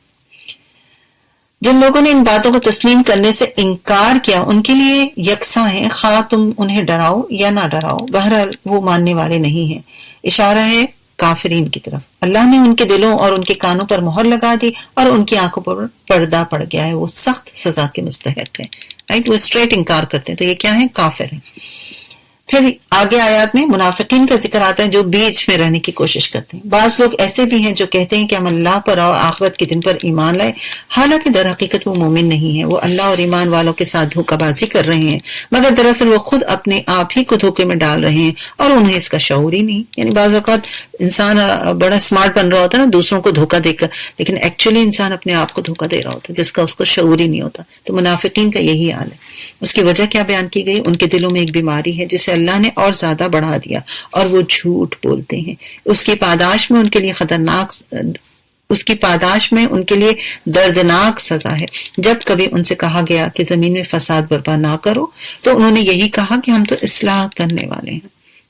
جن لوگوں نے ان باتوں کو تسلیم کرنے سے انکار کیا ان کے لیے یکساں ہیں، خواہ تم انہیں ڈراؤ یا نہ ڈراؤ، بہرحال وہ ماننے والے نہیں ہیں. اشارہ ہے کافرین کی طرف. اللہ نے ان کے دلوں اور ان کے کانوں پر مہر لگا دی اور ان کی آنکھوں پر پردہ پڑ گیا ہے. وہ سخت سزا کے مستحق ہیں. رائٹ، وہ اسٹریٹ انکار کرتے ہیں. تو یہ کیا ہے؟ کافر ہیں. پھر آگے آیات میں منافقین کا ذکر آتا ہے جو بیچ میں رہنے کی کوشش کرتے ہیں. بعض لوگ ایسے بھی ہیں جو کہتے ہیں کہ ہم اللہ پر اور آخرت کے دن پر ایمان لائے، حالانکہ در حقیقت وہ مومن نہیں ہیں. وہ اللہ اور ایمان والوں کے ساتھ دھوکہ بازی کر رہے ہیں، مگر دراصل وہ خود اپنے آپ ہی کو دھوکے میں ڈال رہے ہیں اور انہیں اس کا شعور ہی نہیں. یعنی بعض اوقات انسان بڑا اسمارٹ بن رہا ہوتا ہے نا دوسروں کو دھوکہ دے کر، لیکن ایکچولی انسان اپنے آپ کو دھوکہ دے رہا ہوتا ہے جس کا اس کو شعور ہی نہیں ہوتا. تو منافقین کا یہی حال ہے. اس کی وجہ کیا بیان کی گئی؟ ان کے دلوں میں ایک بیماری ہے جسے اللہ نے اور زیادہ بڑھا دیا، اور وہ جھوٹ بولتے ہیں. اس کی پاداش میں ان کے لیے ان کے لیے دردناک سزا ہے. جب کبھی ان سے کہا گیا کہ زمین میں فساد برپا نہ کرو تو انہوں نے یہی کہا کہ ہم تو اصلاح کرنے والے ہیں.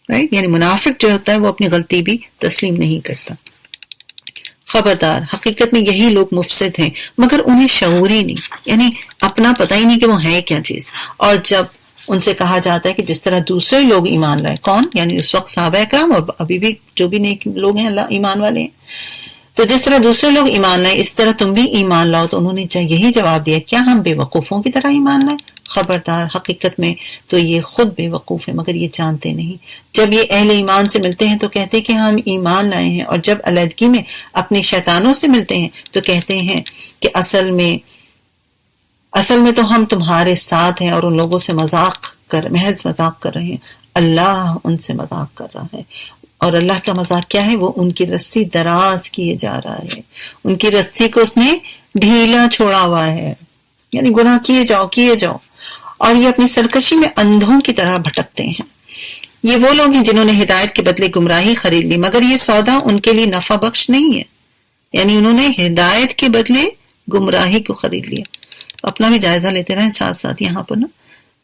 رائٹ، یعنی منافق جو ہوتا ہے وہ اپنی غلطی بھی تسلیم نہیں کرتا. خبردار، حقیقت میں یہی لوگ مفسد ہیں مگر انہیں شعور ہی نہیں، یعنی اپنا پتہ ہی نہیں کہ وہ ہے کیا چیز. اور جب ان سے کہا جاتا ہے کہ جس طرح دوسرے لوگ ایمان لائے، کون؟ یعنی اس وقت صحابہ اکرام اور ابھی بھی جو بھی نیک لوگ ہیں اللہ ایمان والے ہیں، تو جس طرح دوسرے لوگ ایمان لائے اس طرح تم بھی ایمان لاؤ. تو انہوں نے یہی جواب دیا کیا ہم بے وقوفوں کی طرح ایمان لائیں؟ خبردار، حقیقت میں تو یہ خود بے وقوف ہیں مگر یہ جانتے نہیں. جب یہ اہل ایمان سے ملتے ہیں تو کہتے ہیں کہ ہم ایمان لائے ہیں، اور جب علیحدگی میں اپنے شیطانوں سے ملتے ہیں تو کہتے ہیں کہ اصل میں تو ہم تمہارے ساتھ ہیں اور ان لوگوں سے محض مذاق کر رہے ہیں. اللہ ان سے مذاق کر رہا ہے، اور اللہ کا مذاق کیا ہے؟ وہ ان کی رسی دراز کیے جا رہا ہے، ان کی رسی کو اس نے ڈھیلا چھوڑا ہوا ہے. یعنی گناہ کیے جاؤ اور یہ اپنی سرکشی میں اندھوں کی طرح بھٹکتے ہیں. یہ وہ لوگ ہیں جنہوں نے ہدایت کے بدلے گمراہی خرید لی، مگر یہ سودا ان کے لیے نفع بخش نہیں ہے. یعنی انہوں نے ہدایت کے بدلے گمراہی کو خرید لیا. اپنا بھی جائزہ لیتے رہیں ساتھ ساتھ یہاں پر نا،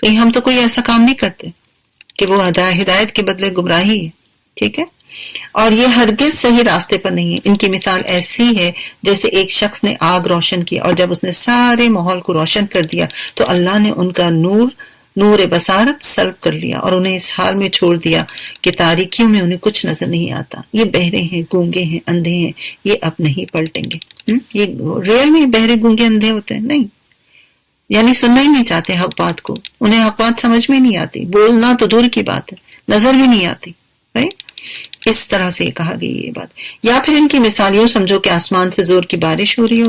کہیں ہم تو کوئی ایسا کام نہیں کرتے کہ وہ ہدایت کے بدلے گمراہی ہے. ٹھیک ہے، اور یہ ہرگز صحیح راستے پر نہیں ہے. ان کی مثال ایسی ہے جیسے ایک شخص نے آگ روشن کی، اور جب اس نے سارے ماحول کو روشن کر دیا تو اللہ نے ان کا نور بصارت سلب کر لیا اور انہیں اس حال میں چھوڑ دیا کہ تاریکیوں میں انہیں کچھ نظر نہیں آتا. یہ بہرے ہیں، گونگے ہیں، اندھے ہیں، یہ اب نہیں پلٹیں گے. یہ ریئل میں بہرے گونگے اندھے ہوتے ہیں؟ نہیں، یعنی سننا ہی نہیں چاہتے حق بات کو، انہیں حق بات سمجھ میں نہیں آتی، بولنا تو دور کی بات ہے، نظر بھی نہیں آتی. اس طرح سے کہا گئی یہ بات. یا پھر ان کی مثال یوں سمجھو کہ آسمان سے زور کی بارش ہو رہی ہے،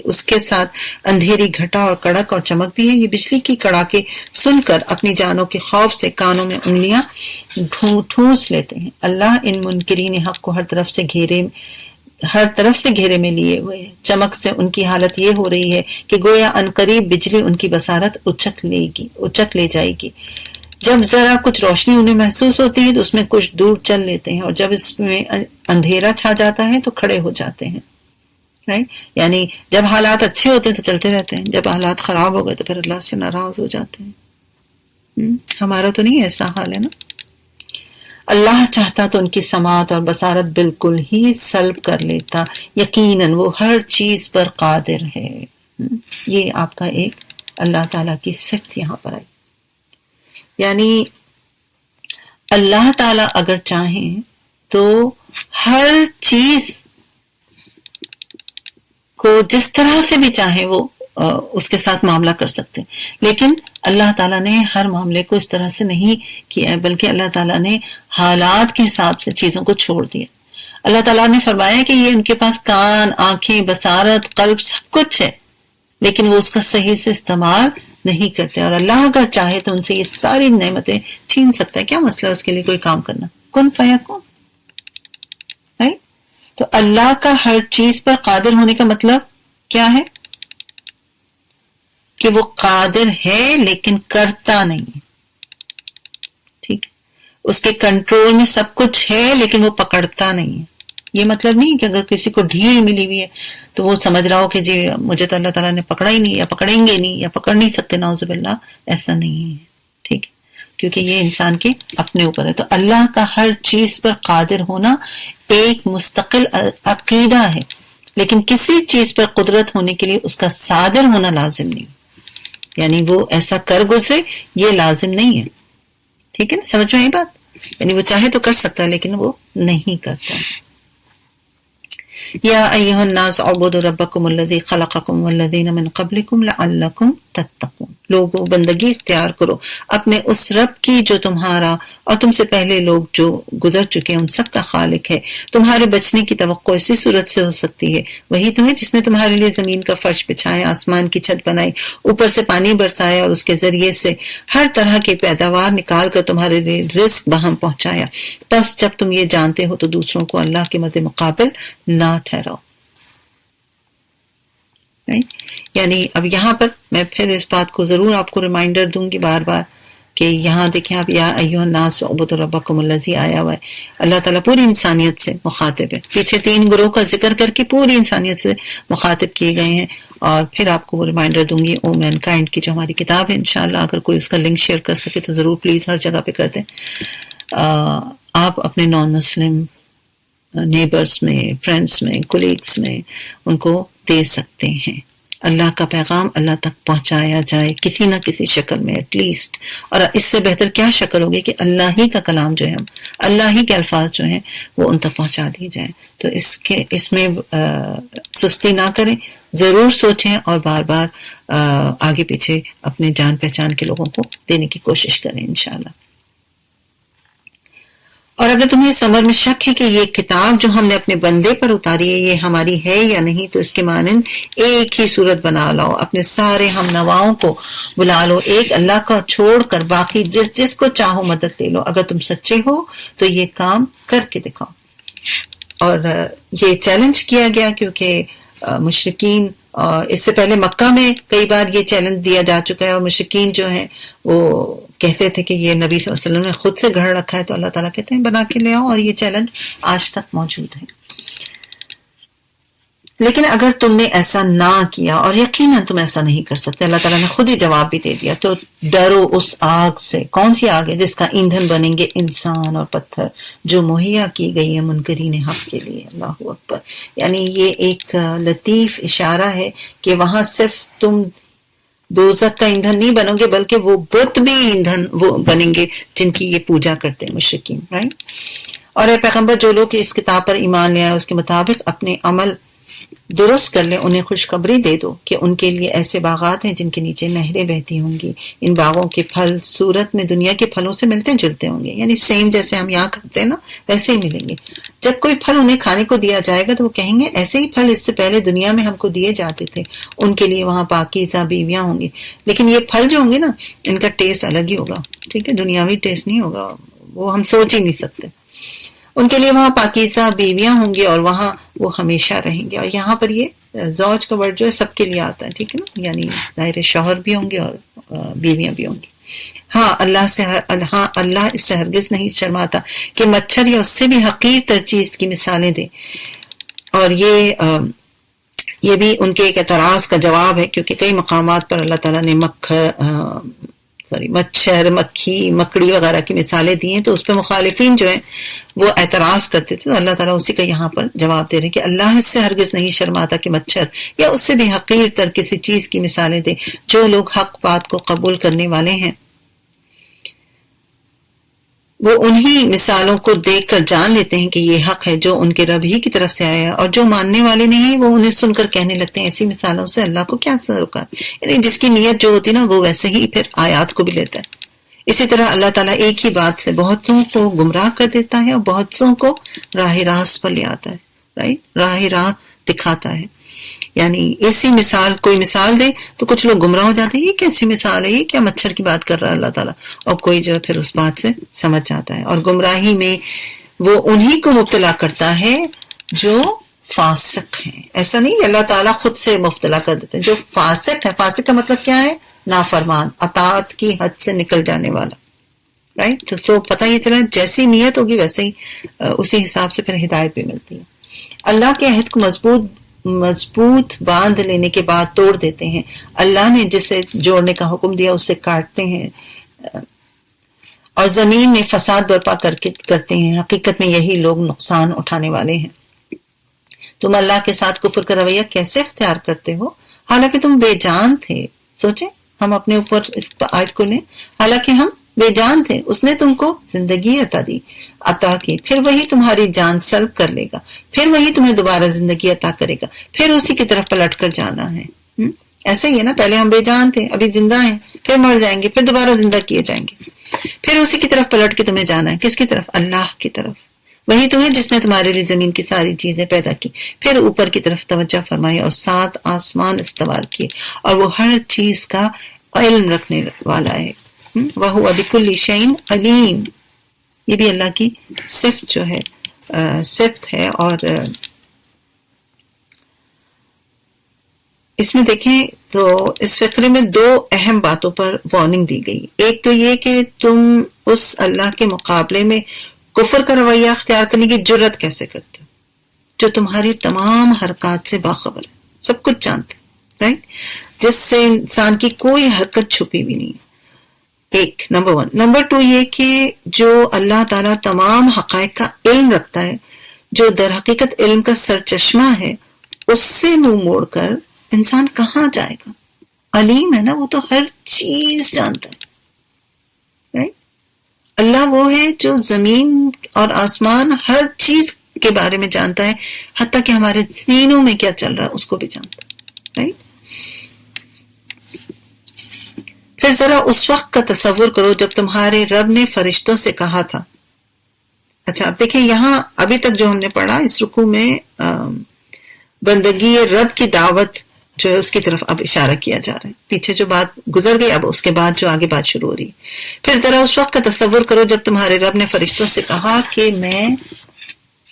اس کے ساتھ اندھیری گھٹا اور کڑک اور چمک بھی ہے. یہ بجلی کی کڑاکے سن کر اپنی جانوں کے خوف سے کانوں میں انگلیاں ٹھونس لیتے ہیں. اللہ ان منکرین حق کو ہر طرف سے گھیرے میں لیے ہوئے ہے. چمک سے ان کی حالت یہ ہو رہی ہے کہ گویا عنقریب بجلی ان کی بصارت اچک لے جائے گی. جب ذرا کچھ روشنی انہیں محسوس ہوتی ہے تو اس میں کچھ دور چل لیتے ہیں، اور جب اس میں اندھیرا چھا جاتا ہے تو کھڑے ہو جاتے ہیں. یعنی جب حالات اچھے ہوتے ہیں تو چلتے رہتے ہیں، جب حالات خراب ہو گئے تو پھر اللہ سے ناراض ہو جاتے ہیں. ہمارا تو نہیں ایسا حال ہے نا. اللہ چاہتا تو ان کی سماعت اور بصارت بالکل ہی سلب کر لیتا. یقیناً وہ ہر چیز پر قادر ہے. یہ آپ کا ایک اللہ تعالیٰ کی صفت یہاں پر آئی. یعنی اللہ تعالیٰ اگر چاہیں تو ہر چیز کو جس طرح سے بھی چاہیں وہ اس کے ساتھ معاملہ کر سکتے ہیں، لیکن اللہ تعالیٰ نے ہر معاملے کو اس طرح سے نہیں کیا ہے، بلکہ اللہ تعالیٰ نے حالات کے حساب سے چیزوں کو چھوڑ دیا. اللہ تعالیٰ نے فرمایا کہ یہ ان کے پاس کان، آنکھیں، بصارت، قلب سب کچھ ہے، لیکن وہ اس کا صحیح سے استعمال نہیں کرتے. اور اللہ اگر چاہے تو ان سے یہ ساری نعمتیں چھین سکتا ہے. کیا مسئلہ ہے اس کے لیے کوئی کام کرنا؟ کن فیکون. تو اللہ کا ہر چیز پر قادر ہونے کا مطلب کیا ہے؟ کہ وہ قادر ہے لیکن کرتا نہیں ہے. ٹھیک ہے، اس کے کنٹرول میں سب کچھ ہے لیکن وہ پکڑتا نہیں ہے. یہ مطلب نہیں کہ اگر کسی کو ڈھیل ملی ہوئی ہے تو وہ سمجھ رہا ہو کہ جی مجھے تو اللہ تعالیٰ نے پکڑا ہی نہیں، یا پکڑیں گے نہیں، یا پکڑ نہیں سکتے، نعوذ باللہ. ایسا نہیں ہے. ٹھیک ہے، کیونکہ یہ انسان کے اپنے اوپر ہے. تو اللہ کا ہر چیز پر قادر ہونا ایک مستقل عقیدہ ہے، لیکن کسی چیز پر قدرت ہونے کے لیے اس کا صادر ہونا لازم نہیں. یعنی وہ ایسا کر گزرے یہ لازم نہیں ہے. ٹھیک ہے نا، سمجھ میں یہ بات؟ یعنی وہ چاہے تو کر سکتا ہے لیکن وہ نہیں کرتا. یا ایھا الناس اعبدوا ربکم الذی خلقکم والذین من قبلکم لعلکم تتقون. لوگوں بندگی اختیار کرو اپنے اس رب کی جو تمہارا اور تم سے پہلے لوگ جو گزر چکے ہیں ان سب کا خالق ہے. تمہارے بچنے کی توقع اسی صورت سے ہو سکتی ہے، وہی تو ہے جس نے تمہارے لیے زمین کا فرش بچھایا، آسمان کی چھت بنائی، اوپر سے پانی برسایا اور اس کے ذریعے سے ہر طرح کی پیداوار نکال کر تمہارے لیے رزق بہم پہنچایا. بس جب تم یہ جانتے ہو تو دوسروں کو اللہ کے مد مقابل نہ ٹھہراؤ. یعنی اب یہاں پر میں پھر اس بات کو ضرور آپ کو ریمائنڈر دوں گی بار بار کہ یہاں دیکھیں آپ، یا ایھا الناس اعبدوا ربکم الذی آیا ہوا ہے. اللہ تعالیٰ پوری انسانیت سے مخاطب ہے. پیچھے 3 گروہ کا ذکر کر کے پوری انسانیت سے مخاطب کیے گئے ہیں. اور پھر آپ کو وہ ریمائنڈر دوں گی او مین کائنڈ کی جو ہماری کتاب ہے. انشاءاللہ اگر کوئی اس کا لنک شیئر کر سکے تو ضرور پلیز ہر جگہ پہ کر دیں. آپ اپنے نان مسلم نیبرز میں، فرینڈز میں، کولیگز میں ان کو دے سکتے ہیں. اللہ کا پیغام اللہ تک پہنچایا جائے کسی نہ کسی شکل میں ایٹ لیسٹ. اور اس سے بہتر کیا شکل ہوگی کہ اللہ ہی کا کلام جو ہے اللہ ہی کے الفاظ جو ہیں وہ ان تک پہنچا دیے جائیں. تو اس میں سستی نہ کریں, ضرور سوچیں اور بار بار آگے پیچھے اپنے جان پہچان کے لوگوں کو دینے کی کوشش کریں انشاءاللہ. اور اگر تمہیں اس امر میں شک ہے کہ یہ کتاب جو ہم نے اپنے بندے پر اتاری ہے یہ ہماری ہے یا نہیں, تو اس کے مانند ایک ہی صورت بنا لاؤ, اپنے سارے ہم نواؤں کو بلا لو, ایک اللہ کا چھوڑ کر باقی جس کو چاہو مدد لے لو. اگر تم سچے ہو تو یہ کام کر کے دکھاؤ. اور یہ چیلنج کیا گیا کیونکہ مشرکین, اس سے پہلے مکہ میں کئی بار یہ چیلنج دیا جا چکا ہے, اور مشرکین جو ہیں وہ کہتے تھے کہ یہ نبی صلی اللہ علیہ وسلم نے خود سے گھڑ رکھا ہے, تو اللہ تعالیٰ کہتے ہیں بنا کے لے آؤ, اور یہ چیلنج آج تک موجود ہے. لیکن اگر تم نے ایسا نہ کیا, اور یقیناً تم ایسا نہیں کر سکتے, اللہ تعالیٰ نے خود ہی جواب بھی دے دیا, تو ڈرو اس آگ سے. کون سی آگ ہے؟ جس کا ایندھن بنیں گے انسان اور پتھر, جو مہیا کی گئی ہے منکرین حق کے لیے. اللہ اکبر. یعنی یہ ایک لطیف اشارہ ہے کہ وہاں صرف تم دوزخ کا ایندھن نہیں بنو گے, بلکہ وہ بت بھی ایندھن وہ بنیں گے جن کی یہ پوجا کرتے ہیں مشرکین, رائٹ. اور اے پیغمبر, جو لوگ اس کتاب پر ایمان لے آئے اس کے مطابق اپنے عمل درست کر لیں, انہیں خوشخبری دے دو کہ ان کے لیے ایسے باغات ہیں جن کے نیچے نہریں بہتی ہوں گی. ان باغوں کے پھل صورت میں دنیا کے پھلوں سے ملتے جلتے ہوں گے, یعنی سیم جیسے ہم یہاں کھاتے ہیں نا ویسے ہی ملیں گے. جب کوئی پھل انہیں کھانے کو دیا جائے گا تو وہ کہیں گے ایسے ہی پھل اس سے پہلے دنیا میں ہم کو دیے جاتے تھے. ان کے لیے وہاں پاکیزہ بیویاں ہوں گی, لیکن یہ پھل جو ہوں گے نا ان کا ٹیسٹ الگ ہی ہوگا, ٹھیک ہے, دنیاوی ٹیسٹ نہیں ہوگا, وہ ہم سوچ ہی نہیں سکتے. ان کے لیے وہاں پاکیزہ بیویاں ہوں گی اور وہاں وہ ہمیشہ رہیں گے. اور یہاں پر یہ زوج کا ورڈ جو ہے سب کے لیے آتا ہے, ٹھیک ہے نا, یعنی ظاہر شوہر بھی ہوں گے اور بیویاں بھی ہوں گی. ہاں اللہ اس سے ہرگز نہیں شرماتا کہ مچھر یا اس سے بھی حقیر تر چیز کی مثالیں دے. اور یہ بھی ان کے ایک اعتراض کا جواب ہے, کیونکہ کئی مقامات پر اللہ تعالیٰ نے مچھر, مکھی, مکڑی وغیرہ کی مثالیں دی ہیں, تو اس پہ مخالفین جو ہیں وہ اعتراض کرتے تھے. تو اللہ تعالیٰ اسی کا یہاں پر جواب دے رہے ہیں کہ اللہ اس سے ہرگز نہیں شرماتا کہ مچھر یا اس سے بھی حقیر تر کسی چیز کی مثالیں دے. جو لوگ حق بات کو قبول کرنے والے ہیں وہ انہی مثالوں کو دیکھ کر جان لیتے ہیں کہ یہ حق ہے جو ان کے رب ہی کی طرف سے آیا ہے, اور جو ماننے والے نہیں وہ انہیں سن کر کہنے لگتے ہیں ایسی مثالوں سے اللہ کو کیا سروکار. یعنی جس کی نیت جو ہوتی نا وہ ویسے ہی پھر آیات کو بھی لیتا ہے. اسی طرح اللہ تعالیٰ ایک ہی بات سے بہتوں کو گمراہ کر دیتا ہے اور بہتوں کو راہ راست پر لے آتا ہے, رائٹ, راہ راہ دکھاتا ہے. یعنی ایسی مثال, کوئی مثال دے تو کچھ لوگ گمراہ ہو جاتے ہیں, یہ کیسی مثال ہے, یہ کیا مچھر کی بات کر رہا ہے اللہ تعالیٰ, اور کوئی جو پھر اس بات سے سمجھ جاتا ہے. اور گمراہی میں وہ انہی کو مبتلا کرتا ہے جو فاسق ہیں. ایسا نہیں کہ اللہ تعالیٰ خود سے مبتلا کر دیتے ہیں. جو فاسق ہے, فاسق کا مطلب کیا ہے؟ نافرمان, اطاعت کی حد سے نکل جانے والا, رائٹ. تو پتہ یہ چلا جیسی نیت ہوگی ویسے ہی اسی حساب سے پھر ہدایت بھی ملتی ہے. اللہ کے عہد کو مضبوط باندھ لینے کے بعد توڑ دیتے ہیں. اللہ نے جسے جوڑنے کا حکم دیا اسے کاٹتے ہیں, اور زمین میں فساد برپا کرتے ہیں. حقیقت میں یہی لوگ نقصان اٹھانے والے ہیں. تم اللہ کے ساتھ کفر کا رویہ کیسے اختیار کرتے ہو حالانکہ تم بے جان تھے. سوچیں, ہم اپنے اوپر اس آیت کو لیں, حالانکہ ہم بے جان تھے, اس نے تم کو زندگی عطا کی, پھر وہی تمہاری جان سلب کر لے گا, پھر وہی تمہیں دوبارہ زندگی عطا کرے گا, پھر اسی کی طرف پلٹ کر جانا ہے. ایسا ہی ہے نا, پہلے ہم بے جان تھے, ابھی زندہ ہیں, پھر مر جائیں گے, پھر دوبارہ زندہ کیے جائیں گے, پھر اسی کی طرف پلٹ کے تمہیں جانا ہے. کس کی طرف؟ اللہ کی طرف. وہی تو ہے جس نے تمہارے لیے زمین کی ساری چیزیں پیدا کی, پھر اوپر کی طرف توجہ فرمائی اور 7 آسمان استوار کیے, اور وہ ہر چیز کا علم رکھنے والا ہے. وَهُوَ بِكُلِّ شَيْءٍ عَلِيمٌ. یہ بھی اللہ کی صفت جو ہے صفت ہے. اور اس میں دیکھیں تو اس فقرے میں 2 اہم باتوں پر وارننگ دی گئی. ایک تو یہ کہ تم اس اللہ کے مقابلے میں کفر کا رویہ اختیار کرنے کی جرت کیسے کرتے ہو جو تمہاری تمام حرکات سے باخبر ہے, سب کچھ جانتے ہیں, رائٹ, جس سے انسان کی کوئی حرکت چھپی بھی نہیں ہے. ایک نمبر 1. نمبر 2 یہ کہ جو اللہ تعالیٰ تمام حقائق کا علم رکھتا ہے, جو در حقیقت علم کا سرچشمہ ہے, اس سے منہ موڑ کر انسان کہاں جائے گا؟ علیم ہے نا، وہ تو ہر چیز جانتا ہے، right؟ اللہ وہ ہے جو زمین اور آسمان ہر چیز کے بارے میں جانتا ہے، حتیٰ کہ ہمارے سینوں میں کیا چل رہا ہے اس کو بھی جانتا ہے، right؟ پھر ذرا اس وقت کا تصور کرو جب تمہارے رب نے فرشتوں سے کہا تھا. اچھا اب دیکھیں یہاں ابھی تک جو ہم نے پڑھا اس رکوع میں بندگی رب کی دعوت جو ہے اس کی طرف اب اشارہ کیا جا رہا ہے. پیچھے جو بات گزر گئی اب اس کے بعد جو آگے بات شروع ہو رہی ہے. پھر ذرا اس وقت کا تصور کرو جب تمہارے رب نے فرشتوں سے کہا کہ میں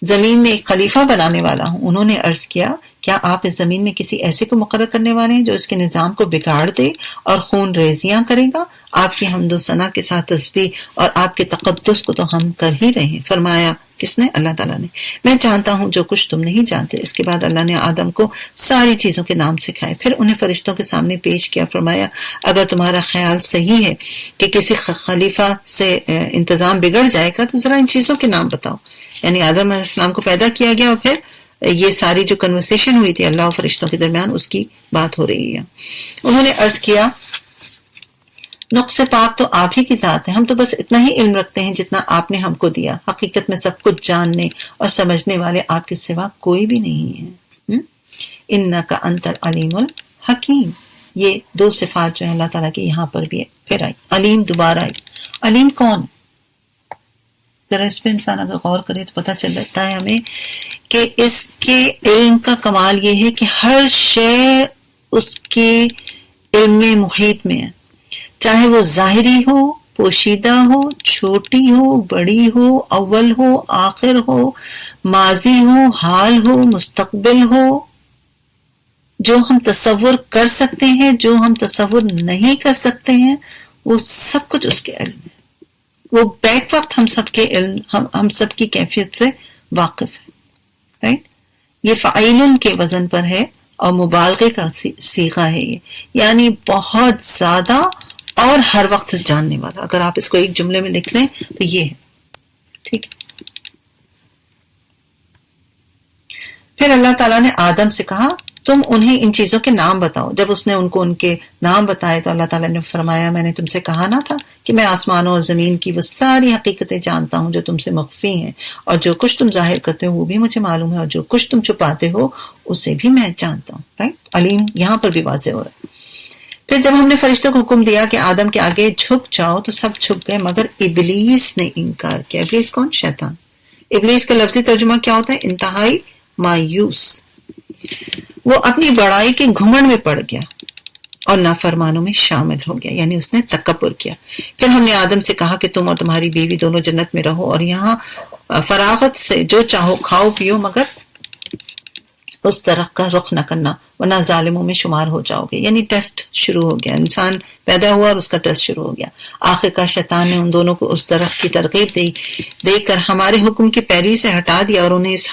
زمین میں ایک خلیفہ بنانے والا ہوں. انہوں نے عرض کیا کیا آپ اس زمین میں کسی ایسے کو مقرر کرنے والے ہیں جو اس کے نظام کو بگاڑ دے اور خون ریزیاں کرے گا؟ آپ کی حمد و ثنا کے ساتھ تسبیح اور آپ کے تقدس کو تو ہم کر ہی رہے ہیں. فرمایا کس نے؟ اللہ تعالیٰ نے. میں جانتا ہوں جو کچھ تم نہیں جانتے. اس کے بعد اللہ نے آدم کو ساری چیزوں کے نام سکھائے، پھر انہیں فرشتوں کے سامنے پیش کیا. فرمایا اگر تمہارا خیال صحیح ہے کہ کسی خلیفہ سے انتظام بگڑ جائے گا تو ذرا ان چیزوں کے نام بتاؤ. یعنی آدم علیہ السلام کو پیدا کیا گیا اور پھر یہ ساری جو کنورسیشن ہوئی تھی اللہ و فرشتوں کے درمیان اس کی بات ہو رہی ہے. انہوں نے عرض کیا نقص پاک تو آپ ہی کی ذات ہے، ہم تو بس اتنا ہی علم رکھتے ہیں جتنا آپ نے ہم کو دیا. حقیقت میں سب کچھ جاننے اور سمجھنے والے آپ کے سوا کوئی بھی نہیں ہے. انک انت العلیم الحکیم. یہ دو صفات جو ہیں اللہ تعالیٰ کی یہاں پر بھی ہے. پھر آئی علیم، دوبارہ آئی. علیم کون؟ ذرا اس پہ انسان اگر غور کرے تو پتہ چل جاتا ہے ہمیں کہ اس کے علم کا کمال یہ ہے کہ ہر شے اس کے علم میں محیط میں ہے، چاہے وہ ظاہری ہو، پوشیدہ ہو، چھوٹی ہو، بڑی ہو، اول ہو، آخر ہو، ماضی ہو، حال ہو، مستقبل ہو. جو ہم تصور کر سکتے ہیں، جو ہم تصور نہیں کر سکتے ہیں، وہ سب کچھ اس کے علم میں. وہ بیک وقت ہم سب کے علم، ہم سب کی کیفیت سے واقف ہے. رائٹ؟ یہ فعیل کے وزن پر ہے اور مبالغے کا صیغہ ہے یہ، یعنی بہت زیادہ اور ہر وقت جاننے والا. اگر آپ اس کو ایک جملے میں لکھ لیں تو یہ ہے. ٹھیک ہے. پھر اللہ تعالیٰ نے آدم سے کہا تم انہیں ان چیزوں کے نام بتاؤ. جب اس نے ان کو ان کے نام بتائے تو اللہ تعالیٰ نے فرمایا میں نے تم سے کہا نہ تھا کہ میں آسمانوں اور زمین کی وہ ساری حقیقتیں جانتا ہوں جو تم سے مخفی ہیں، اور جو کچھ تم ظاہر کرتے ہو وہ بھی مجھے معلوم ہے، اور جو کچھ تم چھپاتے ہو اسے بھی میں جانتا ہوں. رائٹ؟ علیم یہاں پر بھی واضح ہو رہا ہے. پھر جب ہم نے فرشتوں کو حکم دیا کہ آدم کے آگے جھک جاؤ تو سب جھک گئے مگر ابلیس نے انکار کیا. ابلیس کون؟ شیطان. ابلیس کا لفظی ترجمہ کیا ہوتا ہے؟ انتہائی مایوس. وہ اپنی بڑائی کے گھمنڈ میں پڑ گیا اور نافرمانوں میں شامل ہو گیا، یعنی اس نے تکبر کیا. پھر ہم نے آدم سے کہا کہ تم اور تمہاری بیوی دونوں جنت میں رہو اور یہاں فراغت سے جو چاہو کھاؤ پیو، مگر اس درخت کا رخ نہ کرنا ورنہ ظالموں میں شمار ہو جاؤ گے. یعنی ٹیسٹ شروع ہو گیا. انسان پیدا ہوا اور اس کا ٹیسٹ شروع ہو گیا. آخر کا شیطان نے ان دونوں کو اس درخت کی ترغیب دے کر ہمارے حکم کی پیروی سے ہٹا دیا اور انہیں اس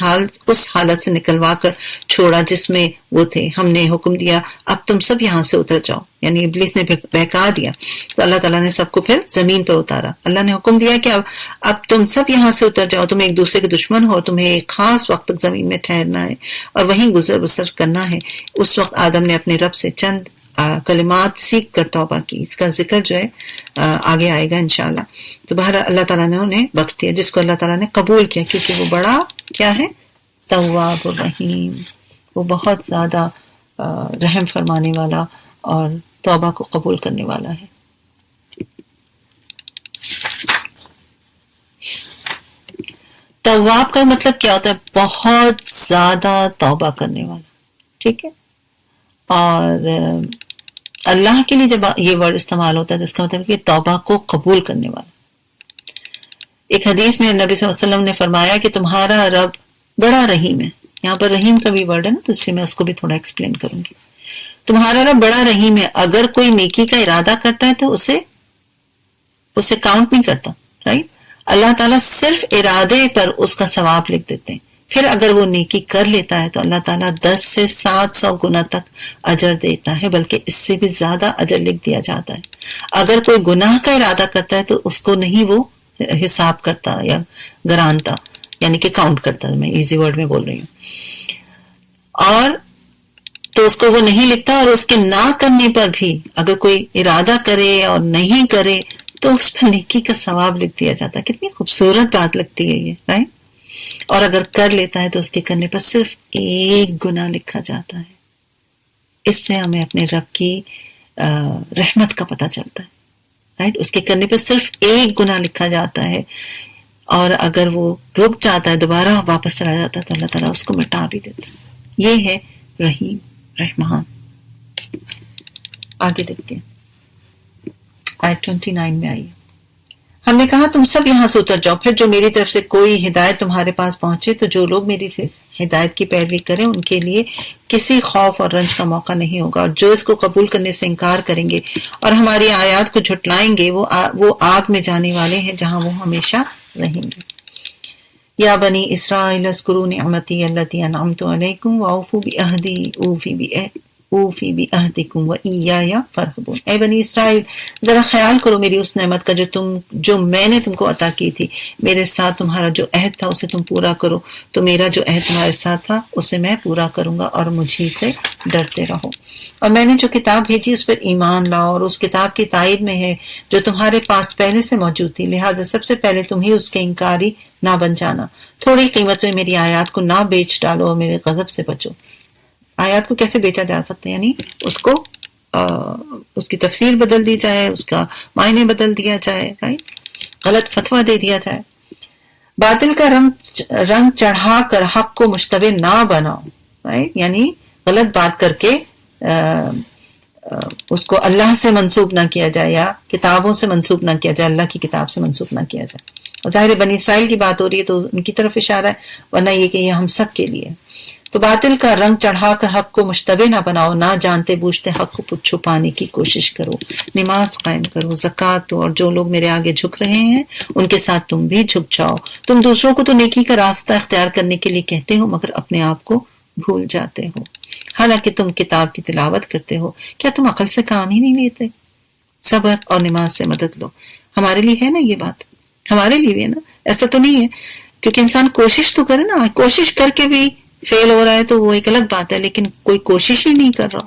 حالت سے نکلوا کر چھوڑا جس میں وہ تھے. ہم نے حکم دیا اب تم سب یہاں سے اتر جاؤ، یعنی ابلیس نے بہکا دیا تو اللہ تعالیٰ نے سب کو پھر زمین پر اتارا. اللہ نے حکم دیا کہ اب تم سب یہاں سے اتر جاؤ، تم ایک دوسرے کے دشمن ہو، تمہیں ایک خاص وقت تک زمین میں ٹھہرنا ہے اور وہیں گزر بسر کرنا ہے. اس وقت آدم نے اپنے رب سے چند کلمات سیکھ کر توبہ کی. اس کا ذکر جو ہے آگے آئے گا انشاءاللہ. تو بہرحال اللہ تعالیٰ نے انہیں بخش دیا جس کو اللہ تعالیٰ نے قبول کیا، کیونکہ وہ بڑا کیا ہے؟ تواب الرحیم. وہ بہت زیادہ رحم فرمانے والا اور توبہ کو قبول کرنے والا ہے. تواب کا مطلب کیا ہوتا ہے؟ بہت زیادہ توبہ کرنے والا. ٹھیک ہے. اور اللہ کے لیے جب یہ ورڈ استعمال ہوتا ہے تو اس کا مطلب کہ توبہ کو قبول کرنے والا. ایک حدیث میں نبی صلی اللہ علیہ وسلم نے فرمایا کہ تمہارا رب بڑا رحیم ہے. یہاں پر رحیم کا بھی ورڈ ہے نا، تو اس لیے میں اس کو بھی تھوڑا ایکسپلین کروں گی. تمہارا رب بڑا رحیم ہے، اگر کوئی نیکی کا ارادہ کرتا ہے تو اسے کاؤنٹ نہیں کرتا. رائٹ؟ اللہ تعالیٰ صرف ارادے پر اس کا ثواب لکھ دیتے ہیں. پھر اگر وہ نیکی کر لیتا ہے تو اللہ تعالیٰ 10 سے 700 گنا تک اجر دیتا ہے، بلکہ اس سے بھی زیادہ اجر لکھ دیا جاتا ہے. اگر کوئی گناہ کا ارادہ کرتا ہے تو اس کو نہیں وہ حساب کرتا یا گرانتا، یعنی کہ کاؤنٹ کرتا. میں ایزی ورڈ میں بول رہی ہوں. اور تو اس کو وہ نہیں لکھتا، اور اس کے نہ کرنے پر بھی اگر کوئی ارادہ کرے اور نہیں کرے تو اس پر نیکی کا ثواب لکھ دیا جاتا ہے. کتنی خوبصورت بات لگتی ہے یہ، رائٹ؟ اور اگر کر لیتا ہے تو اس کے کرنے پر صرف ایک گناہ لکھا جاتا ہے. اس سے ہمیں اپنے رب کی رحمت کا پتہ چلتا ہے، رائٹ؟ اس کے کرنے پر صرف ایک گناہ لکھا جاتا ہے، اور اگر وہ رک جاتا ہے دوبارہ واپس چلا جاتا ہے تو اللہ تعالیٰ اس کو مٹا بھی دیتا ہے. یہ ہے رحیم رحمان. آگے دیکھتے ہیں آیت 29 میں آئیے. ہم نے کہا تم سب یہاں سے اتر جاؤ، پھر جو میری طرف سے کوئی ہدایت تمہارے پاس پہنچے تو جو لوگ میری ہدایت کی پیروی کریں ان کے لیے کسی خوف اور رنج کا موقع نہیں ہوگا، اور جو اس کو قبول کرنے سے انکار کریں گے اور ہماری آیات کو جھٹلائیں گے وہ آگ میں جانے والے ہیں جہاں وہ ہمیشہ رہیں گے. یا بنی اسرائیل اذکروا نعمتی التی انعمت علیکم واوفوا بعہدی اوفی بعہدکم وایای فارہبون. اے بنی اسرائیل، ذرا خیال کرو میری اس نعمت کا جو میں نے تم کو عطا کی تھی. میرے ساتھ تمہارا جو عہد تھا اسے تم پورا کرو، تو میرا جو عہد تمہارے ساتھ تھا اسے میں پورا کروں گا، اور مجھے سے ڈرتے رہو. اور میں نے جو کتاب بھیجی اس پر ایمان لاؤ، اور اس کتاب کی تائید میں ہے جو تمہارے پاس پہلے سے موجود تھی، لہٰذا سب سے پہلے تم ہی اس کے انکاری نہ بن جانا. تھوڑی قیمت میں میری آیات کو نہ بیچ ڈالو اور میرے غضب سے بچو. آیات کو کیسے بیچا جا سکتا ہے؟ یعنی اس کو اس کی تفسیر بدل دی جائے، اس کا معنی بدل دیا جائے، رائٹ؟ غلط فتویٰ دے دیا جائے. باطل کا رنگ چڑھا کر حق کو مشتبہ نہ بناؤ، رائٹ؟ یعنی غلط بات کر کے اس کو اللہ سے منسوب نہ کیا جائے یا کتابوں سے منسوب نہ کیا جائے، اللہ کی کتاب سے منسوب نہ کیا جائے. اور ظاہر بنی اسرائیل کی بات ہو رہی ہے تو ان کی طرف اشارہ ہے، ورنہ یہ کہ یہ ہم سب کے لیے. تو باطل کا رنگ چڑھا کر حق کو مشتبہ نہ بناؤ، نہ جانتے بوجھتے حق کو چھپانے کی کوشش کرو. نماز قائم کرو، زکوٰۃ دو، اور جو لوگ میرے آگے جھک رہے ہیں ان کے ساتھ تم بھی جھک جاؤ. تم دوسروں کو تو نیکی کا راستہ اختیار کرنے کے لیے کہتے ہو مگر اپنے آپ کو بھول جاتے ہو، حالانکہ تم کتاب کی تلاوت کرتے ہو. کیا تم عقل سے کام ہی نہیں لیتے؟ صبر اور نماز سے مدد لو. ہمارے لیے ہے نا یہ بات، ہمارے لیے بھی ہے نا. ایسا تو نہیں ہے کیونکہ انسان کوشش تو کرے نا، کوشش کر کے بھی فیل ہو رہا ہے تو وہ ایک الگ بات ہے، لیکن کوئی کوشش ہی نہیں کر رہا،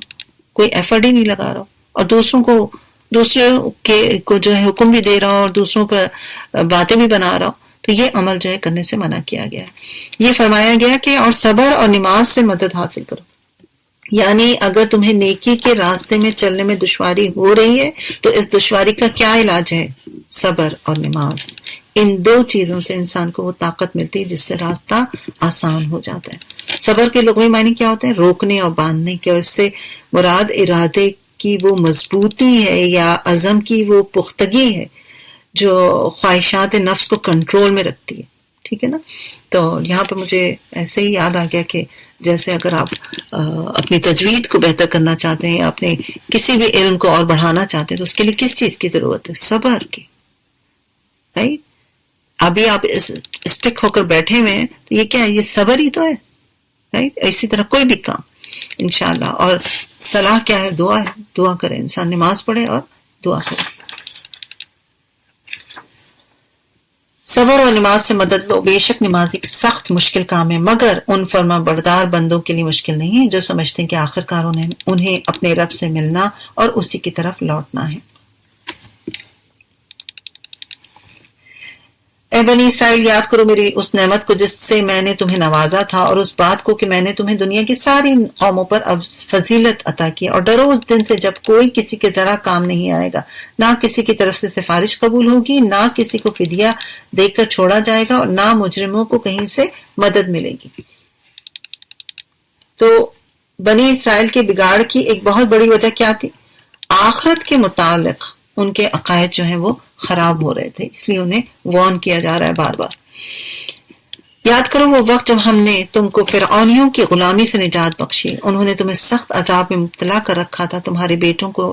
کوئی ایفرٹ ہی نہیں لگا رہا، اور دوسروں کو جو ہے حکم بھی دے رہا ہوں اور دوسروں پر باتیں بھی بنا رہا ہوں، تو یہ عمل جو ہے کرنے سے منع کیا گیا ہے. یہ فرمایا گیا کہ اور صبر اور نماز سے مدد حاصل کرو. یعنی اگر تمہیں نیکی کے راستے میں چلنے میں دشواری ہو رہی ہے تو اس دشواری کا کیا علاج ہے؟ صبر اور نماز. ان دو چیزوں سے انسان کو وہ طاقت ملتی ہے جس سے راستہ آسان ہو جاتا ہے. صبر کے لغوی معنی کیا ہوتے ہیں؟ روکنے اور باندھنے کے، اور اس سے مراد ارادے کی وہ مضبوطی ہے یا عزم کی وہ پختگی ہے جو خواہشات نفس کو کنٹرول میں رکھتی ہے. ٹھیک ہے نا؟ تو یہاں پہ مجھے ایسے ہی یاد آ گیا کہ جیسے اگر آپ اپنی تجوید کو بہتر کرنا چاہتے ہیں، اپنے کسی بھی علم کو اور بڑھانا چاہتے ہیں تو اس کے لیے کس چیز کی ضرورت ہے؟ صبر کی، رائٹ؟ ابھی آپ اسٹک ہو کر بیٹھے ہوئے ہیں تو یہ کیا ہے؟ یہ صبر ہی تو ہے، رائٹ؟ اسی طرح کوئی بھی کام انشاءاللہ. اور صلاح کیا ہے؟ دعا ہے. دعا کرے انسان، نماز پڑھے اور دعا کرے. صبر اور نماز سے مدد لو. بے شک نماز ایک سخت مشکل کام ہے مگر ان فرما بردار بندوں کے لیے مشکل نہیں ہے جو سمجھتے ہیں کہ آخرکار انہیں اپنے رب سے ملنا اور اسی کی طرف لوٹنا ہے. اے بنی اسرائیل، یاد کرو میری اس نعمت کو جس سے میں نے تمہیں نوازا تھا، اور اس بات کو کہ میں نے تمہیں دنیا کی ساری قوموں پر فضیلت عطا کی. اور ڈرو اس دن سے جب کوئی کسی کے ذرا کام نہیں آئے گا، نہ کسی کی طرف سے سفارش قبول ہوگی، نہ کسی کو فدیہ دے کر چھوڑا جائے گا، اور نہ مجرموں کو کہیں سے مدد ملے گی. تو بنی اسرائیل کے بگاڑ کی ایک بہت بڑی وجہ کیا تھی؟ آخرت کے متعلق ان کے عقائد جو ہیں وہ خراب ہو رہے تھے، اس لیے انہیں وارن کیا جا رہا ہے بار بار. یاد کرو وہ وقت جب ہم نے تم کو فرعونیوں کی غلامی سے نجات بخشی. انہوں نے تمہیں سخت عذاب میں مبتلا کر رکھا تھا، تمہارے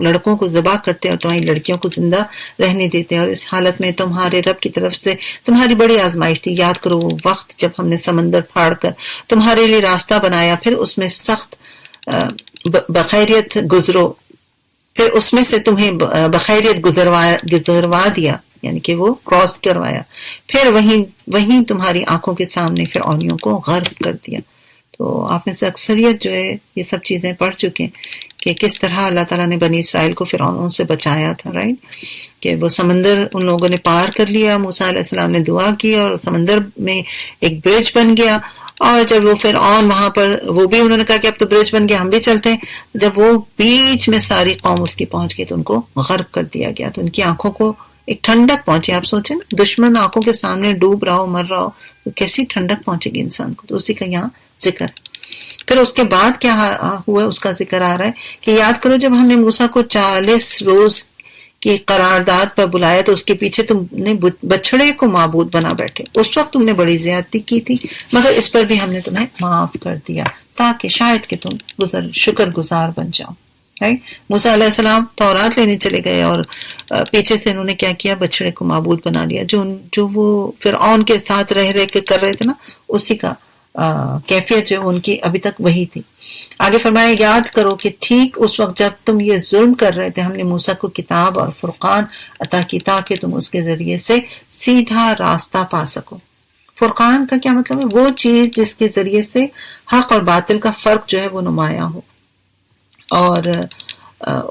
لڑکوں کو ذبح کرتے اور تمہاری لڑکیوں کو زندہ رہنے دیتے، اور اس حالت میں تمہارے رب کی طرف سے تمہاری بڑی آزمائش تھی. یاد کرو وہ وقت جب ہم نے سمندر پھاڑ کر تمہارے لیے راستہ بنایا، پھر اس میں سخت بخیریت گزرو، پھر اس میں سے تمہیں بخیریت گزروا دیا، یعنی کہ وہ کراس کروایا، پھر وہیں تمہاری آنکھوں کے سامنے فرعونیوں کو غرق کر دیا. تو آپ میں سے اکثریت جو ہے یہ سب چیزیں پڑھ چکے ہیں کہ کس طرح اللہ تعالیٰ نے بنی اسرائیل کو فرعون سے بچایا تھا، رائٹ، کہ وہ سمندر ان لوگوں نے پار کر لیا، موسیٰ علیہ السلام نے دعا کی اور سمندر میں ایک برج بن گیا، اور جب وہ فرعون وہاں پر وہ بھی انہوں نے کہا کہ اب تو برج بن گیا ہم بھی چلتے ہیں، جب وہ بیچ میں ساری قوم اس کی پہنچ گئی تو ان کو غرق کر دیا گیا، تو ان کی آنکھوں کو ایک ٹھنڈک پہنچی. آپ سوچیں نا، دشمن آنکھوں کے سامنے ڈوب رہا ہو، مر رہا ہو، تو کیسی ٹھنڈک پہنچے گی انسان کو. تو اسی کا یہاں ذکر ہے. پھر اس کے بعد کیا ہوا اس کا ذکر آ رہا ہے کہ یاد کرو جب ہم نے موسیٰ کو 40 روز کی قرارداد پر بلایا تو اس کے پیچھے تم نے بچڑے کو معبود بنا بیٹھے. اس وقت تم نے بڑی زیادتی کی تھی، مگر اس پر بھی ہم نے تمہیں معاف کر دیا تاکہ شاید کہ تم شکر گزار بن جاؤ. موسیٰ علیہ السلام تورات لینے چلے گئے اور پیچھے سے انہوں نے کیا کیا، بچڑے کو معبود بنا لیا، جو وہ فرعون کے ساتھ رہ کے کر رہے تھے نا، اسی کا کیفیت جو ان کی ابھی تک وہی تھی. آگے فرمایا یاد کرو کہ ٹھیک اس وقت جب تم یہ ظلم کر رہے تھے ہم نے موسیٰ کو کتاب اور فرقان عطا کی تاکہ تم اس کے ذریعے سے سیدھا راستہ پا سکو. فرقان کا کیا مطلب ہے؟ وہ چیز جس کے ذریعے سے حق اور باطل کا فرق جو ہے وہ نمایاں ہو. اور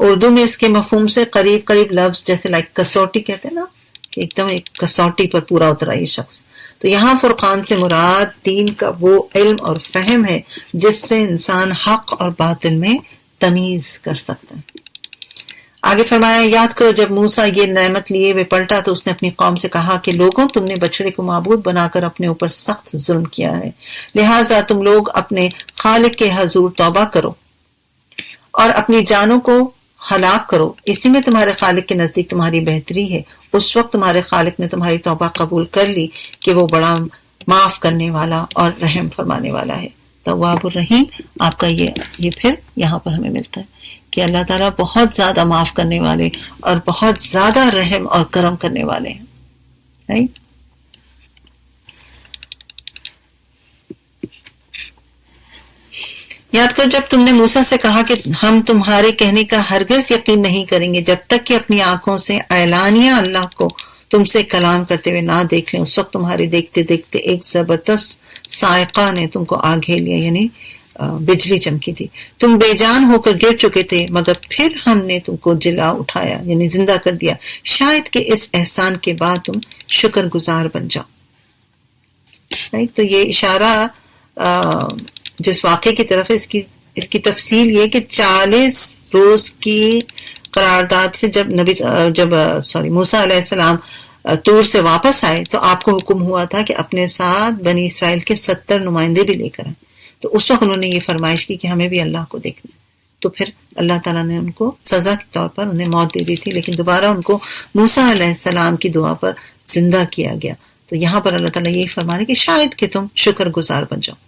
اردو میں اس کے مفہوم سے قریب قریب لفظ جیسے لائک کسوٹی کہتے ہیں نا، کہ ایک دم ایک کسوٹی پر پورا اترا یہ شخص. تو یہاں فرقان سے مراد دین کا وہ علم اور فہم ہے جس سے انسان حق اور باطل میں تمیز کر سکتا ہے. آگے فرمایا یاد کرو جب موسیٰ یہ نعمت لیے ہوئے پلٹا تو اس نے اپنی قوم سے کہا کہ لوگوں تم نے بچڑے کو معبود بنا کر اپنے اوپر سخت ظلم کیا ہے، لہٰذا تم لوگ اپنے خالق کے حضور توبہ کرو اور اپنی جانوں کو ہلاک کرو، اسی میں تمہارے خالق کے نزدیک تمہاری بہتری ہے. اس وقت تمہارے خالق نے تمہاری توبہ قبول کر لی کہ وہ بڑا معاف کرنے والا اور رحم فرمانے والا ہے. تواب الرحیم آپ کا یہ پھر یہاں پر ہمیں ملتا ہے کہ اللہ تعالیٰ بہت زیادہ معاف کرنے والے اور بہت زیادہ رحم اور کرم کرنے والے ہیں. right? یاد کرو جب تم نے موسیٰ سے کہا کہ ہم تمہارے کہنے کا ہرگز یقین نہیں کریں گے جب تک کہ اپنی آنکھوں سے اعلانیہ اللہ کو تم سے کلام کرتے ہوئے نہ دیکھ لیں. اس وقت تمہارے دیکھتے دیکھتے ایک زبردست صاعقہ نے تم کو آ گھیر لیا، یعنی بجلی چمکی تھی. تم بے جان ہو کر گر چکے تھے مگر پھر ہم نے تم کو جلا اٹھایا، یعنی زندہ کر دیا. شاید کہ اس احسان کے بعد تم شکر گزار بن جاؤ. تو یہ اشارہ جس واقعے کی طرف ہے اس کی تفصیل یہ کہ 40 روز کی قرارداد سے جب موسیٰ علیہ السلام طور سے واپس آئے تو آپ کو حکم ہوا تھا کہ اپنے ساتھ بنی اسرائیل کے 70 نمائندے بھی لے کر آئیں. تو اس وقت انہوں نے یہ فرمائش کی کہ ہمیں بھی اللہ کو دیکھنا ہے. تو پھر اللہ تعالیٰ نے ان کو سزا کے طور پر انہیں موت دے دی تھی، لیکن دوبارہ ان کو موسیٰ علیہ السلام کی دعا پر زندہ کیا گیا. تو یہاں پر اللہ تعالیٰ یہی فرما رہے کہ شاید کہ تم شکر گزار بن جاؤ.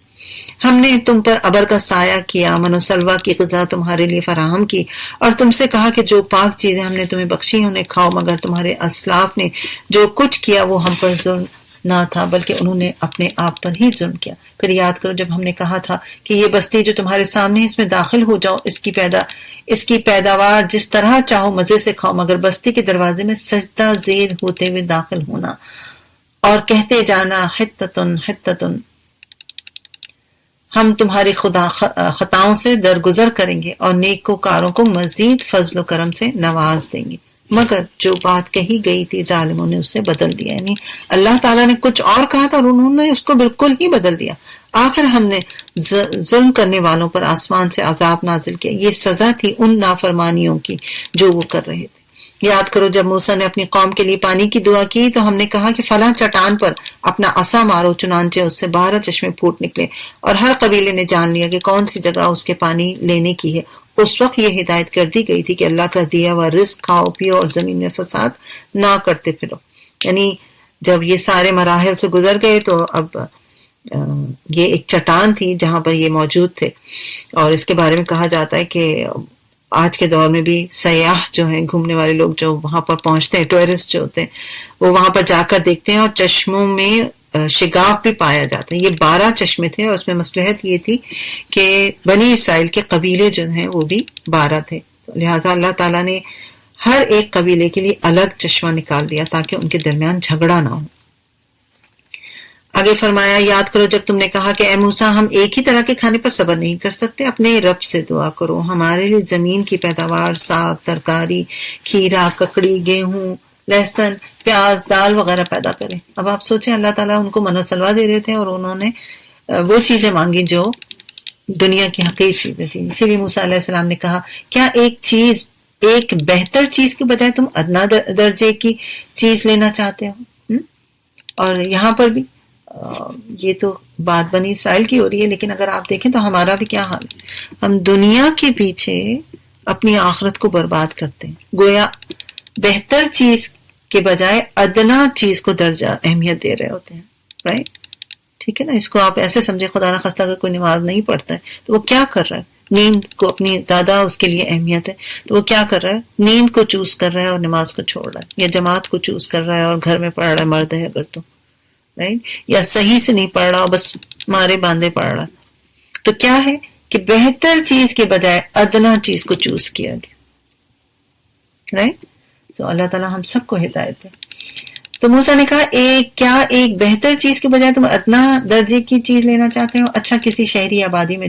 ہم نے تم پر ابر کا سایہ کیا، من و سلوہ کی غذا تمہارے لیے فراہم کی، اور تم سے کہا کہ جو پاک چیزیں ہم نے تمہیں بخشی انہیں کھاؤ، مگر تمہارے اسلاف نے جو کچھ کیا وہ ہم پر ظلم نہ تھا بلکہ انہوں نے اپنے آپ پر ہی ظلم کیا. پھر یاد کرو جب ہم نے کہا تھا کہ یہ بستی جو تمہارے سامنے ہے اس میں داخل ہو جاؤ، اس کی پیداوار جس طرح چاہو مزے سے کھاؤ، مگر بستی کے دروازے میں سجدہ زیر ہوتے ہوئے داخل ہونا اور کہتے جانا حتتن حتتن، ہم تمہاری خطاؤں سے درگزر کریں گے اور نیکوکاروں کو مزید فضل و کرم سے نواز دیں گے. مگر جو بات کہی گئی تھی ظالموں نے اسے بدل دیا، یعنی اللہ تعالیٰ نے کچھ اور کہا تھا اور انہوں نے اس کو بالکل ہی بدل دیا. آخر ہم نے ظلم کرنے والوں پر آسمان سے عذاب نازل کیا. یہ سزا تھی ان نافرمانیوں کی جو وہ کر رہے تھے. یاد کرو جب موسیٰ نے اپنی قوم کے لیے پانی کی دعا کی تو ہم نے کہا کہ فلاں چٹان پر اپنا عصا مارو، چنانچہ اس سے 12 چشمے پھوٹ نکلے اور ہر قبیلے نے جان لیا کہ کون سی جگہ اس کے پانی لینے کی ہے. اس وقت یہ ہدایت کر دی گئی تھی کہ اللہ کا دیا ہوا رزق کھاؤ پیو اور زمین میں فساد نہ کرتے پھرو. یعنی جب یہ سارے مراحل سے گزر گئے تو اب یہ ایک چٹان تھی جہاں پر یہ موجود تھے. اور اس کے بارے میں کہا جاتا ہے کہ آج کے دور میں بھی سیاح جو ہیں، گھومنے والے لوگ جو وہاں پر پہنچتے ہیں، ٹورسٹ جو ہوتے ہیں، وہ وہاں پر جا کر دیکھتے ہیں اور چشموں میں شگاف بھی پایا جاتا ہے. یہ 12 چشمے تھے اور اس میں مصلحت یہ تھی کہ بنی اسرائیل کے قبیلے جو ہیں وہ بھی 12 تھے، لہذا اللہ تعالیٰ نے ہر ایک قبیلے کے لیے الگ چشمہ نکال دیا تاکہ ان کے درمیان جھگڑا نہ ہو. آگے فرمایا یاد کرو جب تم نے کہا کہ اے موسیٰ ہم ایک ہی طرح کے کھانے پر صبر نہیں کر سکتے، اپنے رب سے دعا کرو ہمارے لیے زمین کی پیداوار، ساگ، ترکاری، کھیرا، ککڑی، گیہوں، لہسن، پیاز، دال وغیرہ پیدا کرے۔ اب آپ سوچیں اللہ تعالیٰ ان کو من و سلوا دے رہے تھے اور انہوں نے وہ چیزیں مانگی جو دنیا کی حقیقی چیزیں تھیں۔ اسی لیے موسیٰ علیہ السلام نے کہا کیا ایک بہتر چیز کے بجائے تم ادنا درجے کی چیز لینا چاہتے ہو؟ اور یہاں پر بھی یہ تو بات بنی اسرائیل کی ہو رہی ہے، لیکن اگر آپ دیکھیں تو ہمارا بھی کیا حال ہے، ہم دنیا کے پیچھے اپنی آخرت کو برباد کرتے ہیں، گویا بہتر چیز کے بجائے ادنا چیز کو درجہ اہمیت دے رہے ہوتے ہیں، رائٹ؟ ٹھیک ہے نا، اس کو آپ ایسے سمجھے خدا نخواستہ اگر کوئی نماز نہیں پڑھتا ہے تو وہ کیا کر رہا ہے، نیند کو اپنی زیادہ اس کے لیے اہمیت ہے تو وہ کیا کر رہا ہے، نیند کو چوز کر رہا ہے اور نماز کو چھوڑ رہا ہے، یا جماعت کو چوز کر رہا ہے اور گھر میں پڑھ رہا ہے، مرد ہے اگر تو رائٹ، یا صحیح سے نہیں پڑھ رہا بس مارے باندھے پڑھ رہا، تو کیا ہے کہ بہتر چیز کے بجائے ادنا چیز کو چوز کیا گیا، رائٹ؟ سو اللہ تعالیٰ ہم سب کو ہدایت ہے۔ تو موسیٰ نے کہا کیا ایک بہتر چیز کے بجائے تم ادنا درجے کی چیز لینا چاہتے ہو؟ اچھا کسی شہری آبادی میں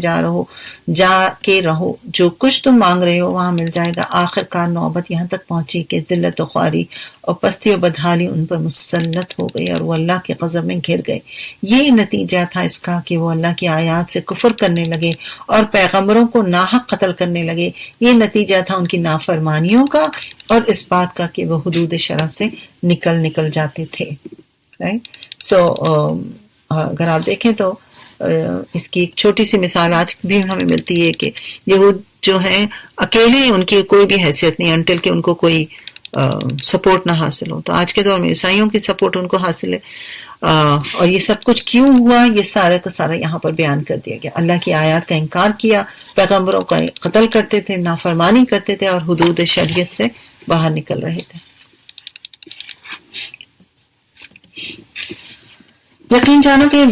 جا کے رہو، جو کچھ تم مانگ رہے ہو وہاں مل جائے گا۔ آخر کار نوبت یہاں تک پہنچی کہ ذلت و خواری اور پستی و بدحالی ان پر مسلط ہو گئی اور وہ اللہ کے غضب میں گھر گئے۔ یہ نتیجہ تھا اس کا کہ وہ اللہ کی آیات سے کفر کرنے لگے اور پیغمبروں کو ناحق قتل کرنے لگے۔ یہ نتیجہ تھا ان کی نافرمانیوں کا اور اس بات کا کہ وہ حدود شرع سے نکل جاتے تھے، رائٹ؟ سو اگر آپ دیکھیں تو اس کی ایک چھوٹی سی مثال آج بھی ہمیں ملتی ہے کہ یہود جو ہیں اکیلے ان کی کوئی بھی حیثیت نہیں انٹل کہ ان کو کوئی سپورٹ نہ حاصل ہو، تو آج کے دور میں عیسائیوں کی سپورٹ ان کو حاصل ہے، اور یہ سب کچھ کیوں ہوا یہ سارا کا سارا یہاں پر بیان کر دیا گیا۔ اللہ کی آیات کا انکار کیا، پیغمبروں کا قتل کرتے تھے، نافرمانی کرتے تھے اور حدود شریعت سے باہر نکل رہے تھے۔ یقین جانو کہ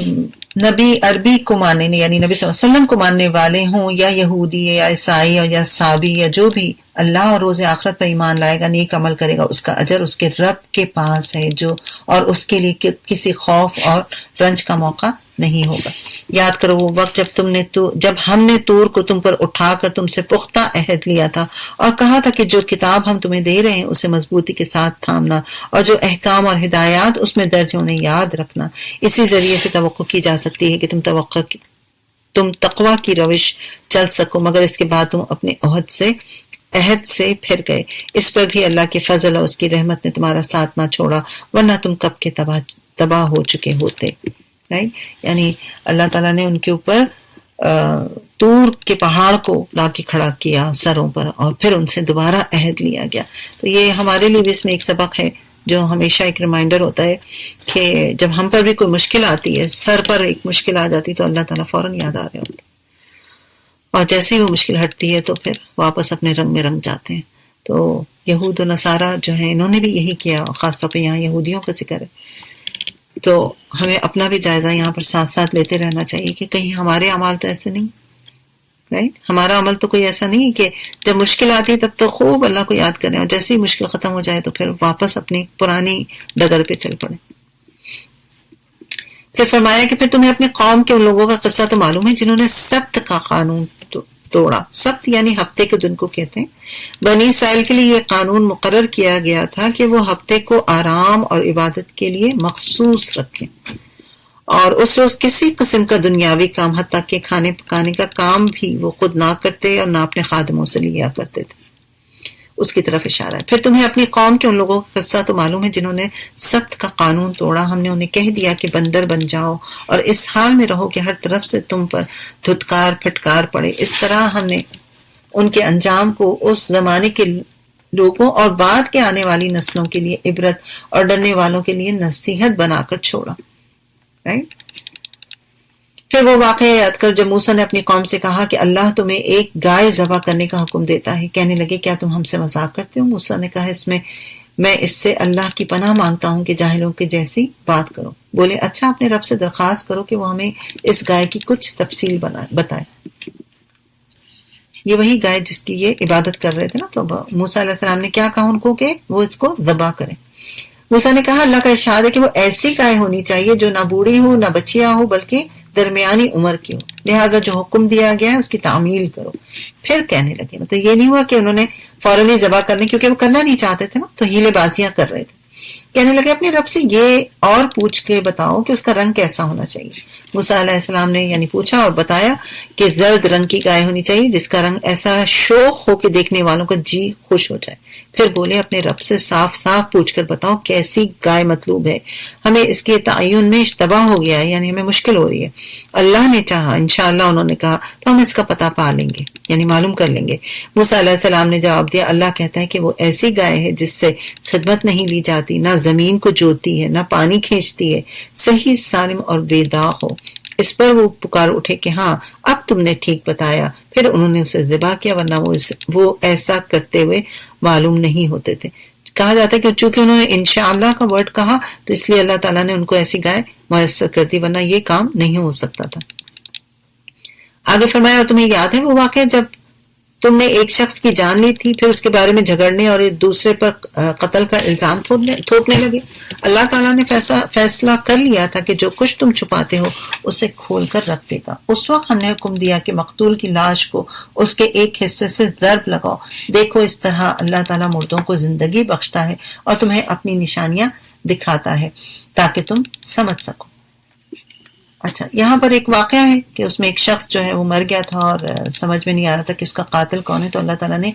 نبی عربی کو ماننے یعنی نبی صلی اللہ علیہ وسلم کو ماننے والے ہوں یا یہودی یا عیسائی یا صابی یا جو بھی اللہ اور روز آخرت پر ایمان لائے گا، نیک عمل کرے گا، اس کا اجر اس کے رب کے پاس ہے اور اس کے لیے کسی خوف اور رنج کا موقع نہیں ہوگا۔ یاد کرو وہ وقت جب ہم نے طور کو تم پر اٹھا کر تم سے پختہ عہد لیا تھا اور کہا تھا کہ جو کتاب ہم تمہیں دے رہے ہیں اسے مضبوطی کے ساتھ تھامنا اور جو احکام اور ہدایات اس میں درج ہیں انہیں یاد رکھنا۔ اسی ذریعے سے توقع کی جا سکتی ہے کہ تم تقوی کی روش چل سکو، مگر اس کے بعد تم اپنے عہد سے پھر گئے۔ اس پر بھی اللہ کے فضل اور اس کی رحمت نے تمہارا ساتھ نہ چھوڑا، ورنہ تم کب کے تباہ ہو چکے ہوتے، رائٹ؟ یعنی اللہ تعالیٰ نے ان کے اوپر طور کے پہاڑ کو لا کے کھڑا کیا سروں پر اور پھر ان سے دوبارہ عہد لیا گیا۔ تو یہ ہمارے لیے بھی اس میں ایک سبق ہے جو ہمیشہ ایک ریمائنڈر ہوتا ہے کہ جب ہم پر بھی کوئی مشکل آتی ہے، سر پر ایک مشکل آ جاتی تو اللہ تعالیٰ فوراً یاد آ رہے ہوتے، اور جیسے ہی وہ مشکل ہٹتی ہے تو پھر واپس اپنے رنگ میں رنگ جاتے ہیں۔ تو یہود و نصارہ جو ہیں انہوں نے بھی یہی کیا، خاص طور پہ یہاں یہودیوں کا ذکر ہے۔ تو ہمیں اپنا بھی جائزہ یہاں پر ساتھ ساتھ لیتے رہنا چاہیے کہ کہیں ہمارے اعمال تو ایسے نہیں، رائٹ؟ ہمارا عمل تو کوئی ایسا نہیں کہ جب مشکل آتی ہے تب تو خوب اللہ کو یاد کریں اور جیسے ہی مشکل ختم ہو جائے تو پھر واپس اپنی پرانی ڈگر پہ چل پڑیں۔ پھر فرمایا کہ پھر تمہیں اپنی قوم کے ان لوگوں کا قصہ تو معلوم ہے جنہوں نے سبت کا قانون توڑا۔ سبت یعنی ہفتے کے دن کو کہتے ہیں۔ بنی اسرائیل کے لیے یہ قانون مقرر کیا گیا تھا کہ وہ ہفتے کو آرام اور عبادت کے لیے مخصوص رکھیں اور اس روز کسی قسم کا دنیاوی کام حتیٰ کہ کھانے پکانے کا کام بھی وہ خود نہ کرتے اور نہ اپنے خادموں سے لیا کرتے تھے۔ اس کی طرف اشارہ ہے۔ پھر تمہیں اپنی قوم کے ان لوگوں کا قصہ تو معلوم ہے جنہوں نے سبت کا قانون توڑا۔ ہم نے انہیں کہہ دیا کہ بندر بن جاؤ اور اس حال میں رہو کہ ہر طرف سے تم پر دھتکار پھٹکار پڑے۔ اس طرح ہم نے ان کے انجام کو اس زمانے کے لوگوں اور بعد کے آنے والی نسلوں کے لیے عبرت اور ڈرنے والوں کے لیے نصیحت بنا کر چھوڑا، رائٹ؟ پھر وہ واقعہ یاد کر جب موسیٰ نے اپنی قوم سے کہا کہ اللہ تمہیں ایک گائے ذبح کرنے کا حکم دیتا ہے۔ کہنے لگے کیا تم ہم سے مذاق کرتے ہو؟ موسیٰ نے کہا میں اس سے اللہ کی پناہ مانگتا ہوں کہ جاہلوں کے جیسی بات کرو۔ بولے اچھا اپنے رب سے درخواست کرو کہ وہ ہمیں اس گائے کی کچھ تفصیل بتائے۔ یہ وہی گائے جس کی یہ عبادت کر رہے تھے نا، تو موسیٰ علیہ السلام نے کیا کہا ان کو کہ وہ اس کو ذبح کریں۔ موسیٰ نے کہا اللہ کا ارشاد ہے کہ وہ ایسی گائے ہونی چاہیے جو نہ بوڑھی ہو نہ بچیا ہو بلکہ درمیانی عمر کی ہو، لہذا جو حکم دیا گیا ہے اس کی تعمیل کرو۔ پھر کہنے لگے، مطلب یہ نہیں ہوا کہ انہوں نے فوراً ہی ذبح کرنے، کیونکہ وہ کرنا نہیں چاہتے تھے نا، تو ہیلے بازیاں کر رہے تھے۔ کہنے لگے اپنے رب سے یہ اور پوچھ کے بتاؤ کہ اس کا رنگ کیسا ہونا چاہیے۔ موسیٰ علیہ السلام نے یعنی پوچھا اور بتایا کہ زرد رنگ کی گائے ہونی چاہیے جس کا رنگ ایسا شوخ ہو کہ دیکھنے والوں کا جی خوش ہو جائے۔ پھر بولے اپنے رب سے صاف صاف پوچھ کر بتاؤ کیسی گائے مطلوب ہے، ہمیں اس کے تعین میں اشتباہ ہو گیا ہے، یعنی ہمیں مشکل ہو رہی ہے۔ اللہ نے چاہا، انشاءاللہ انہوں نے کہا تو ہم اس کا پتہ پا لیں گے، یعنی معلوم کر لیں گے۔ موسیٰ علیہ السلام نے جواب دیا، اللہ کہتا ہے کہ وہ ایسی گائے ہے جس سے خدمت نہیں لی جاتی، نہ زمین کو جوتتی ہے، نہ پانی کھینچتی ہے، صحیح سالم اور بے داغ ہو۔ اس پر وہ پکار اٹھے کہ ہاں اب تم نے ٹھیک بتایا، پھر انہوں نے اسے ذبح کیا، ورنہ وہ ایسا کرتے ہوئے معلوم نہیں ہوتے تھے۔ کہا جاتا ہے کہ چونکہ انہوں نے انشاءاللہ کا ورڈ کہا تو اس لیے اللہ تعالیٰ نے ان کو ایسی گائے میسر کر دی، ورنہ یہ کام نہیں ہو سکتا تھا۔ آگے فرمایا، اور تمہیں یاد ہے وہ واقعہ جب تم نے ایک شخص کی جان لی تھی، پھر اس کے بارے میں جھگڑنے اور ایک دوسرے پر قتل کا الزام تھوپنے لگے؟ اللہ تعالیٰ نے فیصلہ کر لیا تھا کہ جو کچھ تم چھپاتے ہو اسے کھول کر رکھ دے گا۔ اس وقت ہم نے حکم دیا کہ مقتول کی لاش کو اس کے ایک حصے سے ضرب لگاؤ۔ دیکھو اس طرح اللہ تعالیٰ مردوں کو زندگی بخشتا ہے اور تمہیں اپنی نشانیاں دکھاتا ہے تاکہ تم سمجھ سکو۔ اچھا، یہاں پر ایک واقعہ ہے کہ اس میں ایک شخص جو ہے وہ مر گیا تھا اور سمجھ میں نہیں آ رہا تھا کہ اس کا قاتل کون ہے، تو اللہ تعالیٰ نے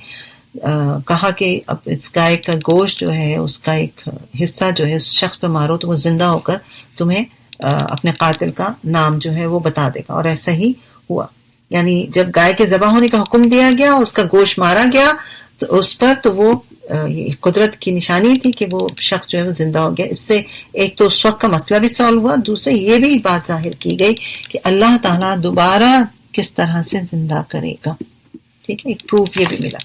کہا کہ اب اس گائے کا گوشت جو ہے اس کا ایک حصہ جو ہے اس شخص پہ مارو تو وہ زندہ ہو کر تمہیں اپنے قاتل کا نام جو ہے وہ بتا دے گا، اور ایسا ہی ہوا۔ یعنی جب گائے کے ذبح ہونے کا حکم دیا گیا، اس کا گوشت مارا گیا تو اس پر تو وہ قدرت کی نشانی تھی کہ وہ شخص جو ہے وہ زندہ ہو گیا۔ اس سے ایک تو اس وقت کا مسئلہ بھی سالو ہوا، دوسرے یہ بھی بات ظاہر کی گئی کہ اللہ تعالیٰ دوبارہ کس طرح سے زندہ کرے گا۔ ٹھیک ہے، ایک پروف یہ بھی ملا۔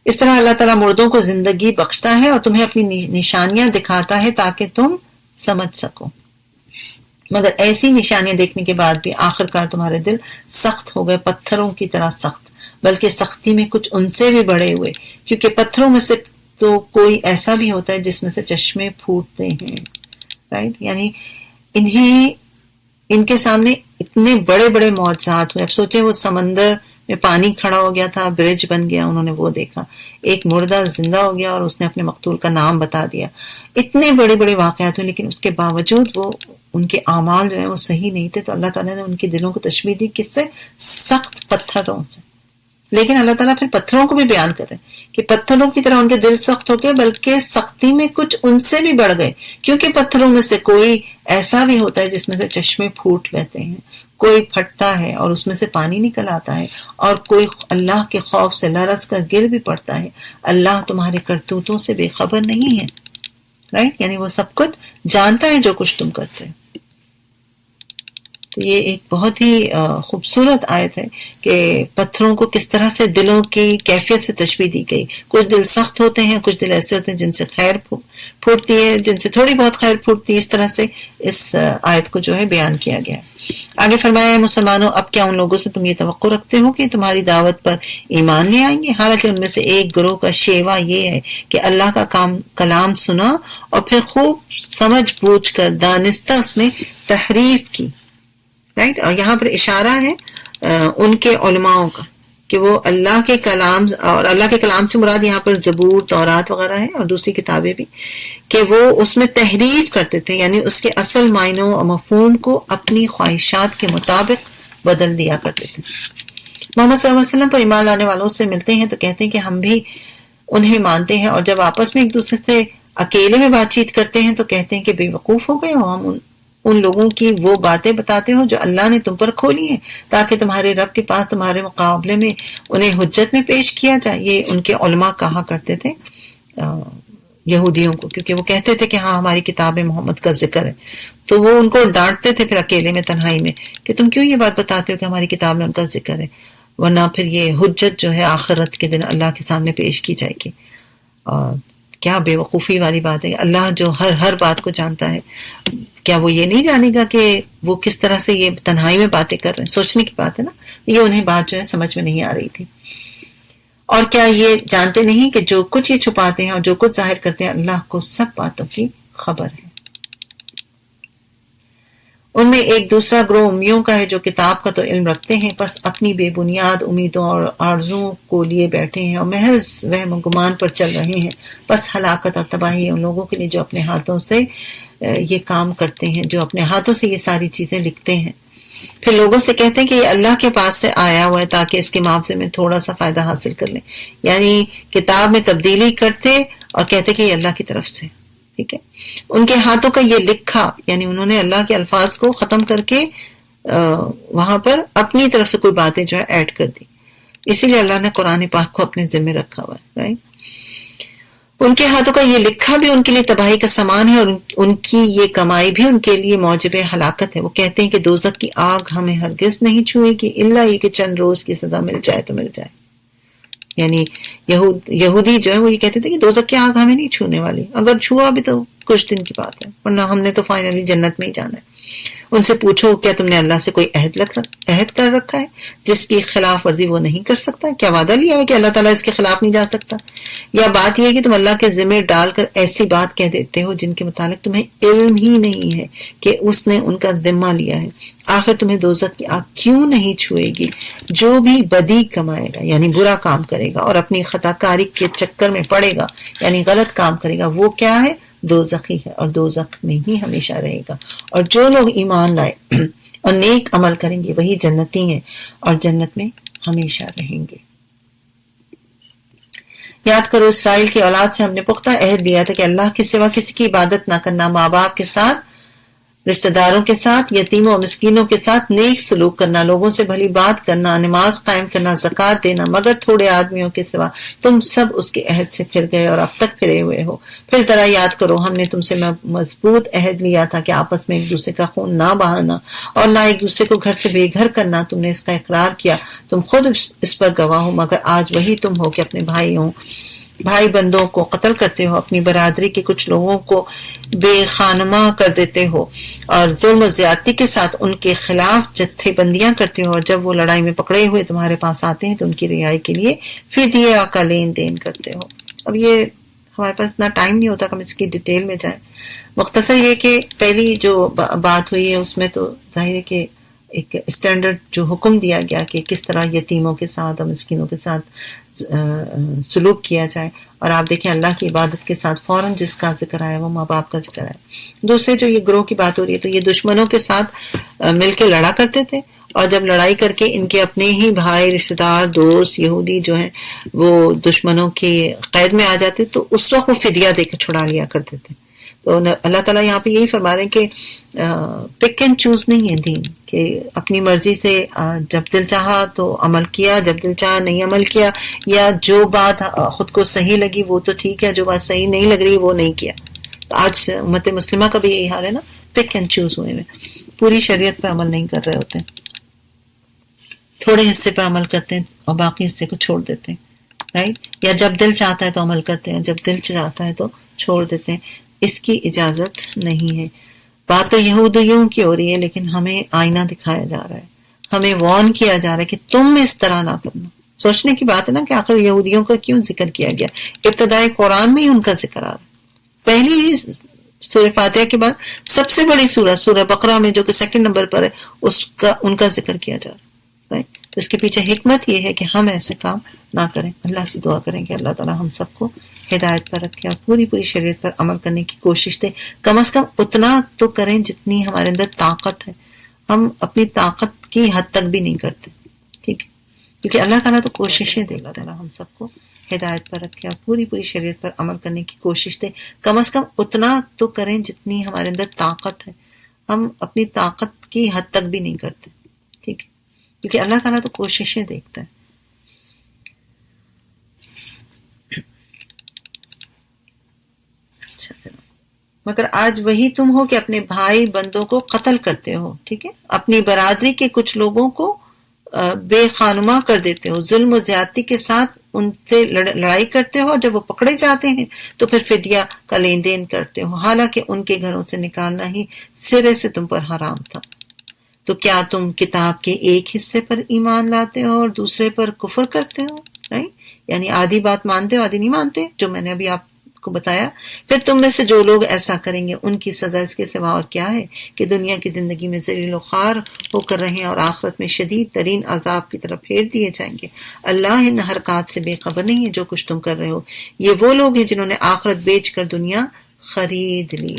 اس طرح اللہ تعالیٰ مردوں کو زندگی بخشتا ہے اور تمہیں اپنی نشانیاں دکھاتا ہے تاکہ تم سمجھ سکو، مگر ایسی نشانیاں دیکھنے کے بعد بھی آخرکار تمہارے دل سخت ہو گئے، پتھروں کی طرح سخت، بلکہ سختی میں کچھ ان سے بھی بڑے ہوئے، کیونکہ پتھروں میں سے تو کوئی ایسا بھی ہوتا ہے جس میں سے چشمے پھوٹتے ہیں۔ رائٹ، یعنی ان کے سامنے اتنے بڑے بڑے معجزات ہوئے۔ اب سوچیں وہ سمندر میں پانی کھڑا ہو گیا تھا، برج بن گیا، انہوں نے وہ دیکھا، ایک مردہ زندہ ہو گیا اور اس نے اپنے مقتول کا نام بتا دیا۔ اتنے بڑے بڑے واقعات ہوئے، لیکن اس کے باوجود وہ ان کے اعمال جو ہیں وہ صحیح نہیں تھے، تو اللہ تعالیٰ نے ان کے دلوں کو تشبیہ دی کس سے؟ سخت پتھروں سے۔ لیکن اللہ تعالیٰ پھر پتھروں کو بھی بیان کر رہے ہیں کہ پتھروں کی طرح ان کے دل سخت ہو گئے، بلکہ سختی میں کچھ ان سے بھی بڑھ گئے، کیونکہ پتھروں میں سے کوئی ایسا بھی ہوتا ہے جس میں سے چشمے پھوٹ رہتے ہیں، کوئی پھٹتا ہے اور اس میں سے پانی نکل آتا ہے، اور کوئی اللہ کے خوف سے لرز کر گر بھی پڑتا ہے۔ اللہ تمہارے کرتوتوں سے بے خبر نہیں ہے۔ رائٹ، یعنی وہ سب کچھ جانتا ہے جو کچھ تم کرتے ہیں۔ تو یہ ایک بہت ہی خوبصورت آیت ہے کہ پتھروں کو کس طرح سے دلوں کی کیفیت سے تشبیہ دی گئی۔ کچھ دل سخت ہوتے ہیں، کچھ دل ایسے ہوتے ہیں جن سے خیر پھوٹتی ہے، جن سے تھوڑی بہت خیر پھوٹتی ہے۔ اس طرح سے اس آیت کو جو ہے بیان کیا گیا ہے۔ آگے فرمایا ہے، مسلمانوں اب کیا ان لوگوں سے تم یہ توقع رکھتے ہو کہ تمہاری دعوت پر ایمان لے آئیں گے؟ حالانکہ ان میں سے ایک گروہ کا شیوا یہ ہے کہ اللہ کا کلام سنا اور پھر خوب سمجھ بوجھ کر دانستہ اس میں تحریف کی۔ رائٹ، اور یہاں پر اشارہ ہے ان کے علماءوں کا کہ وہ اللہ کے کلام، اور اللہ کے کلام سے مراد یہاں پر زبور، تورات وغیرہ ہے اور دوسری کتابیں بھی، کہ وہ اس میں تحریف کرتے تھے، یعنی اس کے اصل معنوں اور مفہوم کو اپنی خواہشات کے مطابق بدل دیا کرتے تھے۔ محمد صلی اللہ علیہ وسلم پر ایمان لانے والوں سے ملتے ہیں تو کہتے ہیں کہ ہم بھی انہیں مانتے ہیں، اور جب آپس میں ایک دوسرے سے اکیلے میں بات چیت کرتے ہیں تو کہتے ہیں کہ بے وقوف ہو گئے ہو، ہم ان لوگوں کی وہ باتیں بتاتے ہو جو اللہ نے تم پر کھولی ہیں تاکہ تمہارے رب کے پاس تمہارے مقابلے میں انہیں حجت میں پیش کیا جائے۔ یہ ان کے علماء کہا کرتے تھے یہودیوں کو، کیونکہ وہ کہتے تھے کہ ہاں ہماری کتاب میں محمد کا ذکر ہے، تو وہ ان کو ڈانٹتے تھے پھر اکیلے میں، تنہائی میں، کہ تم کیوں یہ بات بتاتے ہو کہ ہماری کتاب میں ان کا ذکر ہے، ورنہ پھر یہ حجت جو ہے آخرت کے دن اللہ کے سامنے پیش کی جائے گی۔ اور کیا بے وقوفی والی بات ہے، اللہ جو ہر بات کو جانتا ہے، کیا وہ یہ نہیں جانے گا کہ وہ کس طرح سے یہ تنہائی میں باتیں کر رہے ہیں؟ سوچنے کی بات ہے نا، یہ انہیں بات جو ہے سمجھ میں نہیں آ رہی تھی۔ اور کیا یہ جانتے نہیں کہ جو کچھ یہ چھپاتے ہیں اور جو کچھ ظاہر کرتے ہیں اللہ کو سب باتوں کی خبر ہے۔ ان میں ایک دوسرا گروہ امیوں کا ہے جو کتاب کا تو علم رکھتے ہیں، بس اپنی بے بنیاد امیدوں اور آرزوؤں کو لیے بیٹھے ہیں اور محض وہم و گمان پر چل رہے ہیں۔ بس ہلاکت اور تباہی ان لوگوں کے لیے جو اپنے ہاتھوں سے یہ کام کرتے ہیں، جو اپنے ہاتھوں سے یہ ساری چیزیں لکھتے ہیں، پھر لوگوں سے کہتے ہیں کہ یہ اللہ کے پاس سے آیا ہوا ہے تاکہ اس کے معاوضے میں تھوڑا سا فائدہ حاصل کر لیں۔ یعنی کتاب میں تبدیلی کرتے اور کہتے کہ یہ اللہ کی طرف سے، ٹھیک ہے۔ ان کے ہاتھوں کا یہ لکھا، یعنی انہوں نے اللہ کے الفاظ کو ختم کر کے وہاں پر اپنی طرف سے کوئی باتیں جو ہے ایڈ کر دی، اسی لیے اللہ نے قرآن پاک کو اپنے ذمہ رکھا ہوا ہے، رائٹ۔ ان کے ہاتھوں کا یہ لکھا بھی ان کے لیے تباہی کا سامان ہے اور ان کی یہ کمائی بھی ان کے لیے موجب ہلاکت ہے۔ وہ کہتے ہیں کہ دوزخ کی آگ ہمیں ہرگز نہیں چھوئے گی الا یہ کہ چند روز کی سزا مل جائے تو مل جائے۔ یعنی یہودی جو ہے وہ یہ کہتے تھے کہ دوزخ کی آگ ہمیں نہیں چھونے والی، اگر چھوا بھی تو کچھ دن کی بات ہے، ورنہ ہم نے تو فائنلی جنت میں ہی جانا ہے۔ ان سے پوچھو کیا تم نے اللہ سے کوئی عہد کر رکھا ہے جس کی خلاف ورزی وہ نہیں کر سکتا؟ کیا وعدہ لیا ہے کہ اللہ تعالیٰ اس کے خلاف نہیں جا سکتا؟ یا بات یہ ہے کہ تم اللہ کے ذمہ ڈال کر ایسی بات کہہ دیتے ہو جن کے متعلق تمہیں علم ہی نہیں ہے کہ اس نے ان کا ذمہ لیا ہے؟ آخر تمہیں دوزخ کی آگ کیوں نہیں چھوئے گی؟ جو بھی بدی کمائے گا یعنی برا کام کرے گا اور اپنی خطا کاری کے چکر میں پڑے گا یعنی غلط کام کرے گا، وہ کیا ہے؟ دوزخی ہے اور دوزخ میں ہی ہمیشہ رہے گا۔ اور جو لوگ ایمان لائے اور نیک عمل کریں گے وہی جنتی ہیں اور جنت میں ہمیشہ رہیں گے۔ یاد کرو اسرائیل کی اولاد سے ہم نے پختہ عہد دیا تھا کہ اللہ کے سوا کسی کی عبادت نہ کرنا، ماں باپ کے ساتھ، رشتہ داروں کے ساتھ، یتیموں اور مسکینوں کے ساتھ نیک سلوک کرنا، لوگوں سے بھلی بات کرنا، نماز قائم کرنا، زکوٰۃ دینا، مگر تھوڑے آدمیوں کے سوا تم سب اس کے عہد سے پھر گئے اور اب تک پھرے ہوئے ہو۔ پھر ذرا یاد کرو ہم نے تم سے مضبوط عہد لیا تھا کہ آپس میں ایک دوسرے کا خون نہ بہانا اور نہ ایک دوسرے کو گھر سے بے گھر کرنا۔ تم نے اس کا اقرار کیا، تم خود اس پر گواہ ہو، مگر آج وہی تم ہو کہ اپنے بھائی بندوں کو قتل کرتے ہو، اپنی برادری کے کچھ لوگوں کو بے خانمہ کر دیتے ہو اور ظلم و زیادتی کے ساتھ ان کے خلاف جتھے بندیاں کرتے ہو، اور جب وہ لڑائی میں پکڑے ہوئے تمہارے پاس آتے ہیں تو ان کی رہائی کے لیے فدیہ کا لین دین کرتے ہو۔ اب یہ ہمارے پاس اتنا ٹائم نہیں ہوتا کہ ہم اس کی ڈیٹیل میں جائیں، مختصر یہ کہ پہلی جو بات ہوئی ہے اس میں تو ظاہر ہے کہ ایک اسٹینڈرڈ جو حکم دیا گیا کہ کس طرح یتیموں کے ساتھ اور مسکینوں کے ساتھ سلوک کیا جائے، اور آپ دیکھیں اللہ کی عبادت کے ساتھ فوراً جس کا ذکر آیا وہ ماں باپ کا ذکر آیا۔ دوسرے جو یہ گروہ کی بات ہو رہی ہے تو یہ دشمنوں کے ساتھ مل کے لڑا کرتے تھے، اور جب لڑائی کر کے ان کے اپنے ہی بھائی، رشتہ دار، دوست یہودی جو ہیں وہ دشمنوں کے قید میں آ جاتے تو اس وقت وہ فدیہ دے کے چھڑا لیا کرتے تھے۔ تو اللہ تعالیٰ یہاں پہ یہی فرما رہے ہیں کہ پک اینڈ چوز نہیں ہے دین، کہ اپنی مرضی سے جب دل چاہا تو عمل کیا، جب دل چاہا نہیں عمل کیا، یا جو بات خود کو صحیح لگی وہ تو ٹھیک ہے، جو بات صحیح نہیں لگ رہی وہ نہیں کیا۔ آج امت مسلمہ کا بھی یہی حال ہے نا، پک اینڈ چوز ہوئے ہیں، پوری شریعت پہ عمل نہیں کر رہے ہوتے، تھوڑے حصے پہ عمل کرتے ہیں اور باقی حصے کو چھوڑ دیتے ہیں، رائٹ؟ یا جب دل چاہتا ہے تو عمل کرتے ہیں، جب دل چاہتا ہے تو چھوڑ دیتے ہیں۔ اس کی اجازت نہیں ہے۔ بات تو یہودیوں کی ہو رہی ہے لیکن ہمیں آئینہ دکھایا جا رہا ہے، ہمیں وارن کیا جا رہا ہے کہ تم اس طرح نہ کرنا۔ سوچنے کی بات ہے نا کہ آخر یہودیوں کا کیوں ذکر کیا گیا؟ ابتدائی قرآن میں ہی ان کا ذکر آ رہا ہے، پہلی ہی سورہ فاتحہ کے بعد سب سے بڑی سورہ بقرہ میں جو کہ سیکنڈ نمبر پر ہے ان کا ذکر کیا جا رہا ہے۔ تو اس کے پیچھے حکمت یہ ہے کہ ہم ایسے کام نہ کریں۔ اللہ سے دعا کریں کہ اللہ تعالی ہم سب کو ہدایت پر رکھے اور پوری شریعت پر عمل کرنے کی کوشش دے۔ کم از کم اتنا تو کریں جتنی ہمارے اندر طاقت ہے، ہم اپنی طاقت کی حد تک بھی نہیں کرتے، ٹھیک ہے؟ کیونکہ اللہ تعالیٰ تو کوششیں دے گا، تعالیٰ ہم سب کو ہدایت پر رکھے اور پوری شریعت پر عمل کرنے کی کوشش دے۔ کم از کم اتنا تو کریں جتنی ہمارے اندر طاقت ہے، ہم اپنی طاقت کی حد تک بھی نہیں کرتے، ٹھیک ہے؟ کیونکہ اللہ تعالیٰ تو کوششیں دیکھتا ہے۔ مگر آج وہی تم ہو کہ اپنے بھائی بندوں کو قتل کرتے ہو، ٹھیک ہے؟ اپنی برادری کے کچھ لوگوں کو بے خانما کر دیتے ہو، ظلم و زیادتی کے ساتھ ان سے لڑائی کرتے ہو، جب وہ پکڑے جاتے ہیں تو پھر فدیہ کا لین دین کرتے ہو، حالانکہ ان کے گھروں سے نکالنا ہی سرے سے تم پر حرام تھا۔ تو کیا تم کتاب کے ایک حصے پر ایمان لاتے ہو اور دوسرے پر کفر کرتے ہو؟ نہیں، یعنی آدھی بات مانتے ہو آدھی نہیں مانتے، جو میں نے ابھی آپ کو بتایا. پھر تم میں سے جو لوگ ایسا کریں گے ان کی سزا اس کے سوا اور کیا ہے کہ دنیا کی زندگی میں ذلیل و خوار ہو کر رہیں اور آخرت میں شدید ترین عذاب کی طرف پھیر دیے جائیں گے. اللہ ان حرکات سے بے خبر نہیں ہے جو کچھ تم کر رہے ہو. یہ وہ لوگ ہیں جنہوں نے آخرت بیچ کر دنیا خرید لی،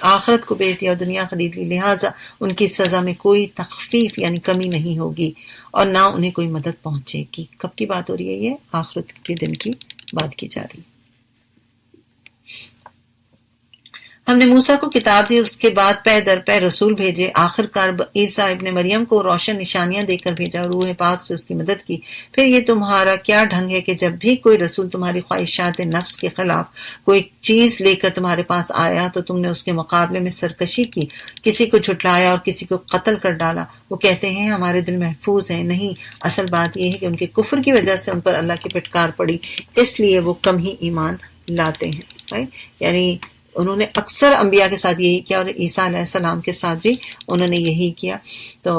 آخرت کو بیچ دیا اور دنیا خرید لی، لہٰذا ان کی سزا میں کوئی تخفیف یعنی کمی نہیں ہوگی اور نہ انہیں کوئی مدد پہنچے گی. کب کی بات ہو رہی ہے؟ یہ آخرت کے دن کی بات کی جا رہی ہے. ہم نے موسیٰ کو کتاب دی، اس کے بعد پے در پے رسول بھیجے، آخر کار عیسیٰ ابن مریم کو روشن نشانیاں دے کر بھیجا، روح پاک سے اس کی مدد کی. پھر یہ تمہارا کیا ڈھنگ ہے کہ جب بھی کوئی رسول تمہاری خواہشات نفس کے خلاف کوئی چیز لے کر تمہارے پاس آیا تو تم نے اس کے مقابلے میں سرکشی کی، کسی کو جھٹلایا اور کسی کو قتل کر ڈالا. وہ کہتے ہیں ہمارے دل محفوظ ہیں. نہیں، اصل بات یہ ہے کہ ان کے کفر کی وجہ سے ان پر اللہ کی پھٹکار پڑی، اس لیے وہ کم ہی ایمان لاتے ہیں. یعنی انہوں نے اکثر انبیاء کے ساتھ یہی کیا اور عیسیٰ علیہ السلام کے ساتھ بھی انہوں نے یہی کیا. تو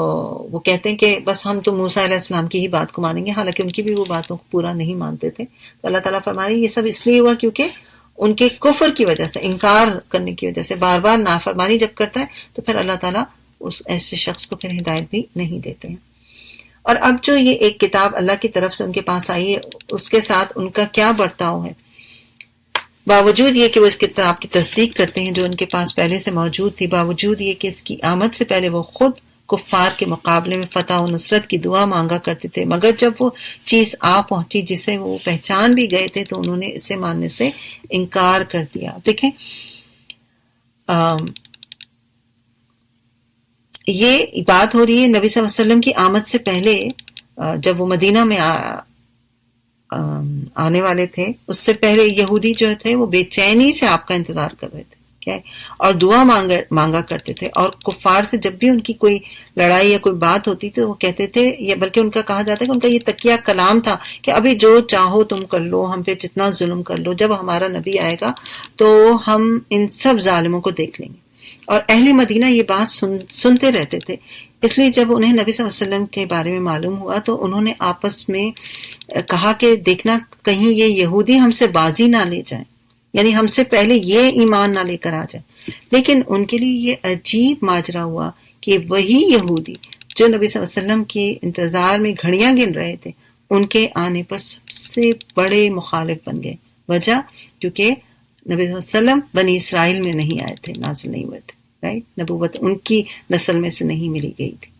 وہ کہتے ہیں کہ بس ہم تو موسیٰ علیہ السلام کی ہی بات کو مانیں گے، حالانکہ ان کی بھی وہ باتوں کو پورا نہیں مانتے تھے. تو اللہ تعالیٰ فرمائے یہ سب اس لیے ہوا کیونکہ ان کے کفر کی وجہ سے، انکار کرنے کی وجہ سے، بار بار نافرمانی جب کرتا ہے تو پھر اللہ تعالیٰ اس ایسے شخص کو پھر ہدایت بھی نہیں دیتے ہیں. اور اب جو یہ ایک کتاب اللہ کی طرف سے ان کے پاس آئی ہے، اس کے ساتھ ان کا کیا برتاؤ ہے؟ باوجود یہ کہ وہ اس کتاب کی تصدیق کرتے ہیں جو ان کے پاس پہلے سے موجود تھی، باوجود یہ کہ اس کی آمد سے پہلے وہ خود کفار کے مقابلے میں فتح و نصرت کی دعا مانگا کرتے تھے، مگر جب وہ چیز آ پہنچی جسے وہ پہچان بھی گئے تھے تو انہوں نے اسے ماننے سے انکار کر دیا. دیکھیں یہ بات ہو رہی ہے نبی صلی اللہ علیہ وسلم کی آمد سے پہلے، جب وہ مدینہ میں آنے والے تھے، اس سے پہلے یہودی جو تھے وہ بے چینی سے آپ کا انتظار کر رہے تھے اور دعا مانگا کرتے تھے. اور کفار سے جب بھی ان کی کوئی لڑائی یا کوئی بات ہوتی تو وہ کہتے تھے، یا بلکہ ان کا کہا جاتا ہے کہ ان کا یہ تکیہ کلام تھا کہ ابھی جو چاہو تم کر لو، ہم پہ جتنا ظلم کر لو، جب ہمارا نبی آئے گا تو ہم ان سب ظالموں کو دیکھ لیں گے. اور اہل مدینہ یہ بات سنتے رہتے تھے. اس لیے جب انہیں نبی صلی اللہ علیہ وسلم کے بارے میں معلوم ہوا تو انہوں نے آپس میں کہا کہ دیکھنا کہیں یہ یہودی ہم سے بازی نہ لے جائیں، یعنی ہم سے پہلے یہ ایمان نہ لے کر آ جائیں. لیکن ان کے لیے یہ عجیب ماجرا ہوا کہ وہی یہودی جو نبی صلی اللہ علیہ وسلم کے انتظار میں گھڑیاں گن رہے تھے، ان کے آنے پر سب سے بڑے مخالف بن گئے. وجہ کیونکہ نبی صلی اللہ علیہ وسلم بنی اسرائیل میں نہیں آئے تھے، نازل نہیں ہوئے تھے، نبوت ان کی نسل میں سے نہیں ملی گئی تھی.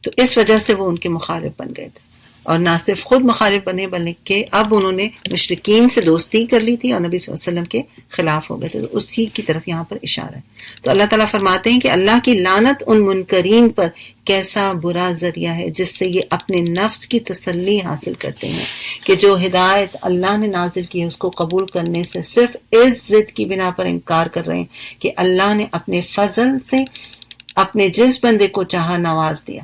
تو اس وجہ سے وہ ان کے مخالف بن گئے تھے، اور نہ صرف خود مخالف بنے بلکہ اب انہوں نے مشرکین سے دوستی کر لی تھی اور نبی صلی اللہ علیہ وسلم کے خلاف ہو گئے تھے. تو اسی کی طرف یہاں پر اشارہ ہے. تو اللہ تعالیٰ فرماتے ہیں کہ اللہ کی لعنت ان منکرین پر کیسا برا ذریعہ ہے جس سے یہ اپنے نفس کی تسلی حاصل کرتے ہیں کہ جو ہدایت اللہ نے نازل کی ہے اس کو قبول کرنے سے صرف اس ضد کی بنا پر انکار کر رہے ہیں کہ اللہ نے اپنے فضل سے اپنے جس بندے کو چاہا نواز دیا،